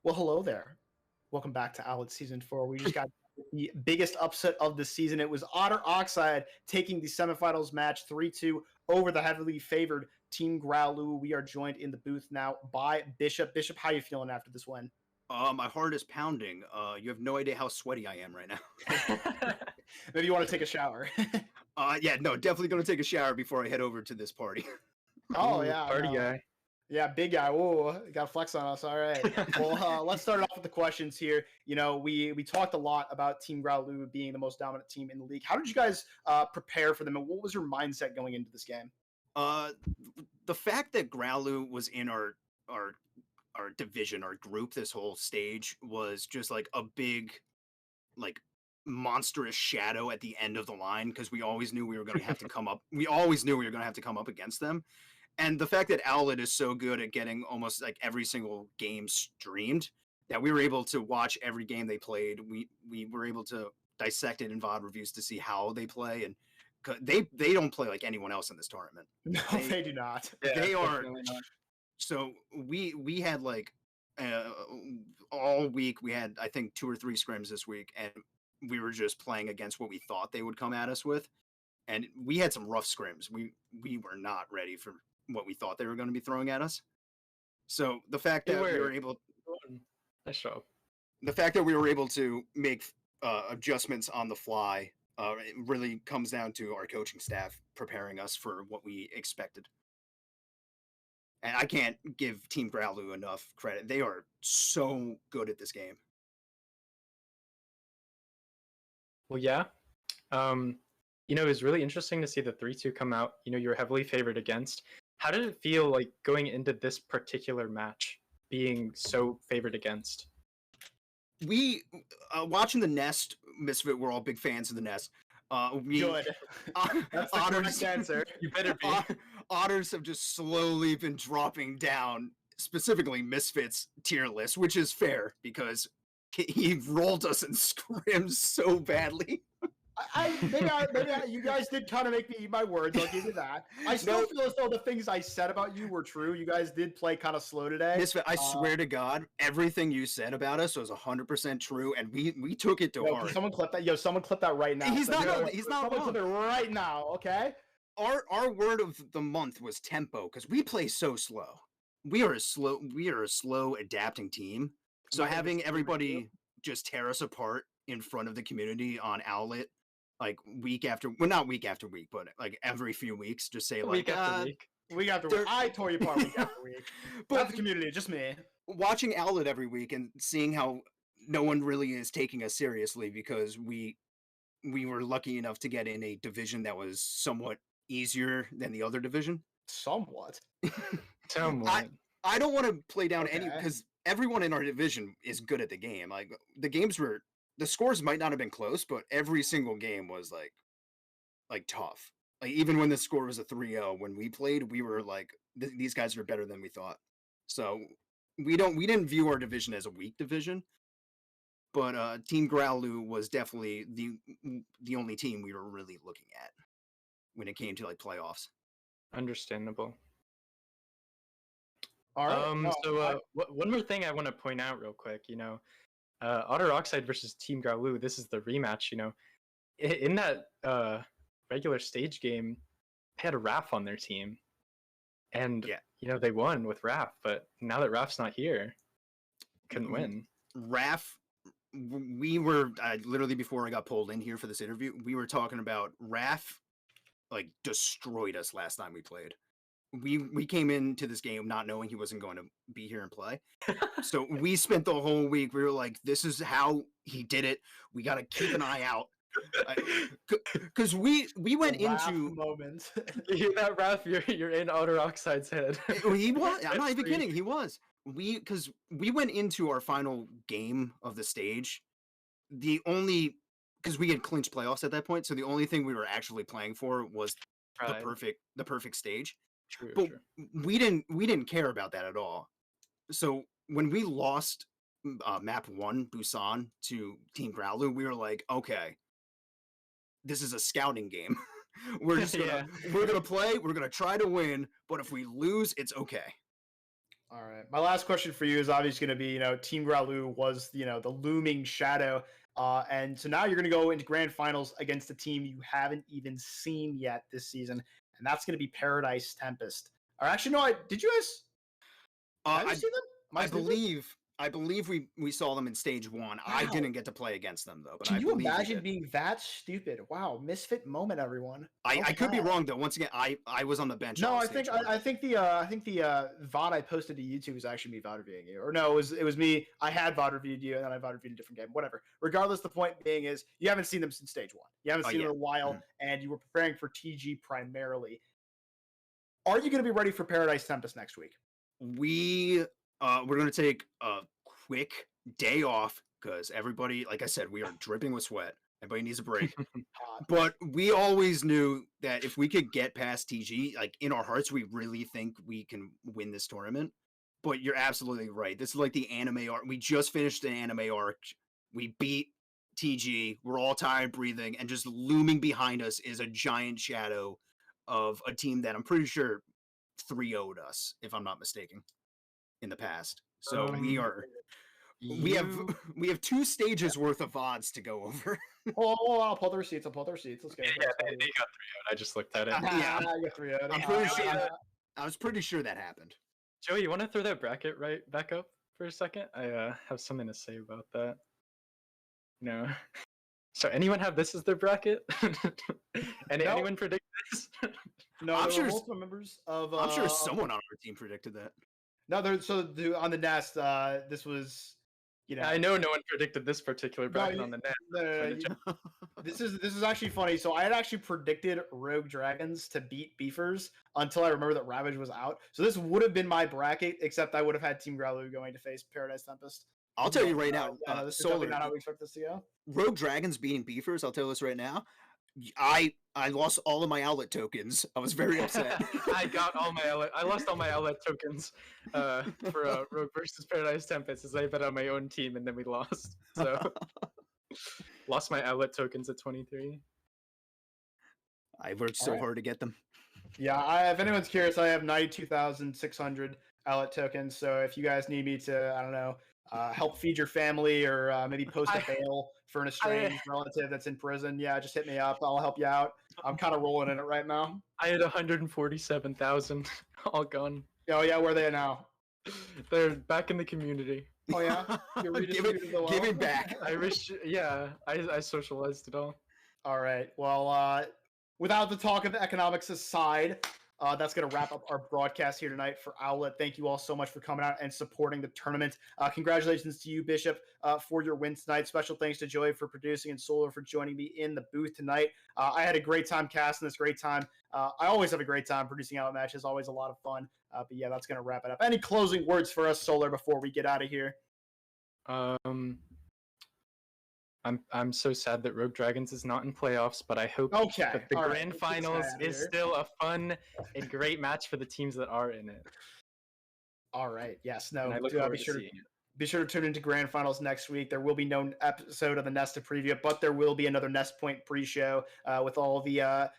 Well, hello there. Welcome back to Owlet Season 4. We just got the biggest upset of the season. It was Otter Oxide taking the semifinals match 3-2 over the heavily favored Team Growluwu. We are joined in the booth now by Bishop. Bishop, how you feeling after this win? My heart is pounding. You have no idea how sweaty I am right now. Maybe you want to take a shower. Yeah, no, definitely going to take a shower before I head over to this party. Oh, yeah. Party no. guy. Yeah, big guy. Whoa, got to flex on us. All right. Well, let's start off with the questions here. You know, we talked a lot about Team Growluwu being the most dominant team in the league. How did you guys prepare for them, and what was your mindset going into this game? The fact that Growluwu was in our division, our group, this whole stage was just like a big, like, monstrous shadow at the end of the line, because we always knew we were going to have to come up. We always knew we were going to have to come up against them. And the fact that Owlet is so good at getting almost like every single game streamed, that we were able to watch every game they played. We were able to dissect it in VOD reviews to see how they play, and they don't play like anyone else in this tournament. No, they do not. Yeah, They are. definitely not. So we had like all week we had, I think, 2 or 3 scrims this week, and we were just playing against what we thought they would come at us with, and we had some rough scrims. We were not ready for what we thought they were going to be throwing at us. So the fact that we were able, Nice job. the fact that we were able to make adjustments on the fly It really comes down to our coaching staff preparing us for what we expected. And I can't give Team Growluwu enough credit. They are so good at this game. Well, yeah. It was really interesting to see the 3-2 come out. You were heavily favored against. How did it feel like going into this particular match being so favored against? We watching the Nest Misfit. We're all big fans of the Nest. Good. That's the correct answer. You better be. Otters have just slowly been dropping down, specifically Misfits tier list, which is fair because he rolled us in scrims so badly. Maybe you guys did kind of make me eat my words. I'll give you that. I still feel as though the things I said about you were true. You guys did play kind of slow today. Misfit, I swear to God, everything you said about us was 100% true, and we took it to heart. Someone clip that. Someone clip that right now. He's not someone wrong. Clip it right now, okay? Our word of the month was tempo because we play so slow. We are a slow adapting team. So having everybody just tear us apart in front of the community on Owlet, like not week after week, but like every few weeks, just say like week after week. Week after week. I tore you apart week after week. But not the community, just me. Watching Owlet every week and seeing how no one really is taking us seriously because we were lucky enough to get in a division that was somewhat easier than the other division. Somewhat. I don't want to play down any because everyone in our division is good at the game. Like the scores might not have been close, but every single game was like tough. Like even when the score was a 3-0, when we played, we were like, these guys are better than we thought. So we didn't view our division as a weak division, but Team Growluwu was definitely the only team we were really looking at when it came to like playoffs. Understandable. All right. One more thing I want to point out real quick. Otter Oxide versus Team Growluwu. This is the rematch. In that regular stage game, they had a Raph on their team, and they won with Raph. But now that Raph's not here, couldn't win. Raph, we were literally before I got pulled in here for this interview. We were talking about Raph, like destroyed us last time we played. We came into this game not knowing he wasn't going to be here and play. So we spent the whole week, we were like, this is how he did it. We got to keep an eye out. Because we went into moment. You hear that, Raph? You're in Otter Oxide's head. He was. I'm not even kidding. He was. Because we went into our final game of the stage. Because we had clinched playoffs at that point, so the only thing we were actually playing for was the perfect stage. True. We didn't care about that at all. So when we lost map 1 Busan to Team Growluwu, we were like, okay, this is a scouting game. We're just gonna we're gonna play, we're gonna try to win, but if we lose, it's okay. All right. My last question for you is obviously going to be, Team Growluwu was, the looming shadow. And so now you're going to go into grand finals against a team you haven't even seen yet this season. And that's going to be Paradise Tempest. Or actually, no, did you guys? Have you seen them? I believe we saw them in stage 1. Wow. I didn't get to play against them though. But can you imagine being that stupid? Wow, misfit moment, everyone. I could be wrong though. Once again, I was on the bench. No, I think the VOD I posted to YouTube was actually me VOD reviewing you. Or no, it was me. I had VOD reviewed you, and then I VOD reviewed a different game. Whatever. Regardless, the point being is you haven't seen them since stage 1. You haven't seen them in a while, and you were preparing for TG primarily. Are you going to be ready for Paradise Tempest next week? We're going to take a quick day off because everybody, like I said, we are dripping with sweat. Everybody needs a break. But we always knew that if we could get past TG, like in our hearts, we really think we can win this tournament. But you're absolutely right. This is like the anime arc. We just finished the anime arc. We beat TG. We're all tired breathing. And just looming behind us is a giant shadow of a team that I'm pretty sure 3-0'd us, if I'm not mistaken, in the past. So we have 2 stages worth of odds to go over. I'll pull the receipts. Let's go. Yeah, they got 3-0. I just looked at it. Yeah, I got 3-0. I'm pretty sure. I was pretty sure that happened. Joey, you want to throw that bracket right back up for a second? I have something to say about that. So anyone have this as their bracket? And No. anyone predict this? No, I'm there sure were s- multiple members of. I'm sure someone on our team predicted that. No, on the Nest. This was, I know no one predicted this particular bracket on the net. No, this is actually funny. So I had actually predicted Rogue Dragons to beat Beefers until I remember that Ravage was out. So this would have been my bracket, except I would have had Team Growluwu going to face Paradise Tempest. I'll tell you right now, Yeah, no, this is definitely Solar, not how we expect this to go. Rogue Dragons beating Beefers. I'll tell you this right now. I lost all of my Owlet tokens. I was very upset. I lost all my Owlet tokens for Rogue versus Paradise Tempest as I bet on my own team and then we lost. So lost my Owlet tokens at 23. I worked so hard to get them. Yeah, if anyone's curious, I have 92,600 Owlet tokens. So if you guys need me to, I don't know, help feed your family or maybe post a bail for an estranged relative that's in prison, yeah, just hit me up. I'll help you out. I'm kind of rolling in it right now. I had 147,000 all gone. Oh yeah, where are they now? They're back in the community. Oh yeah, you're redistributing the Give wealth? it back. I socialized it all. All right. Well, without the talk of economics aside, that's going to wrap up our broadcast here tonight for Owlet. Thank you all so much for coming out and supporting the tournament. Congratulations to you, Bishop, for your win tonight. Special thanks to Joey for producing and Solar for joining me in the booth tonight. I had a great time casting this, great time. I always have a great time producing Owlet matches. Always a lot of fun. But yeah, that's going to wrap it up. Any closing words for us, Solar, before we get out of here? I'm so sad that Rogue Dragons is not in playoffs, but I hope that the grand finals is still a fun and great match for the teams that are in it. All right. Yes. No. And I look forward to seeing it. Be sure to tune into Grand Finals next week. There will be no episode of the Nest to preview it, but there will be another Nest Point pre-show with all the,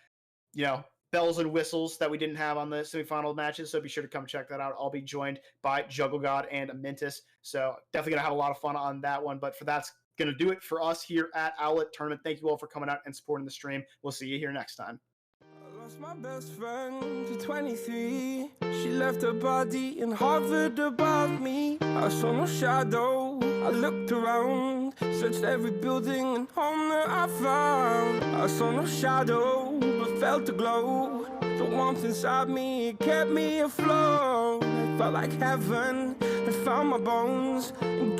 bells and whistles that we didn't have on the semifinal matches. So be sure to come check that out. I'll be joined by Juggle God and Mintus. So definitely going to have a lot of fun on that one. But that's going to do it for us here at Owlet Tournament. Thank you all for coming out and supporting the stream. We'll see you here next time. I lost my best friend to 23. She left her body and hovered above me. I saw no shadow. I looked around, searched every building and home that I found. I saw no shadow, but felt a glow. The warmth inside me, it kept me afloat. It felt like heaven had found my bones and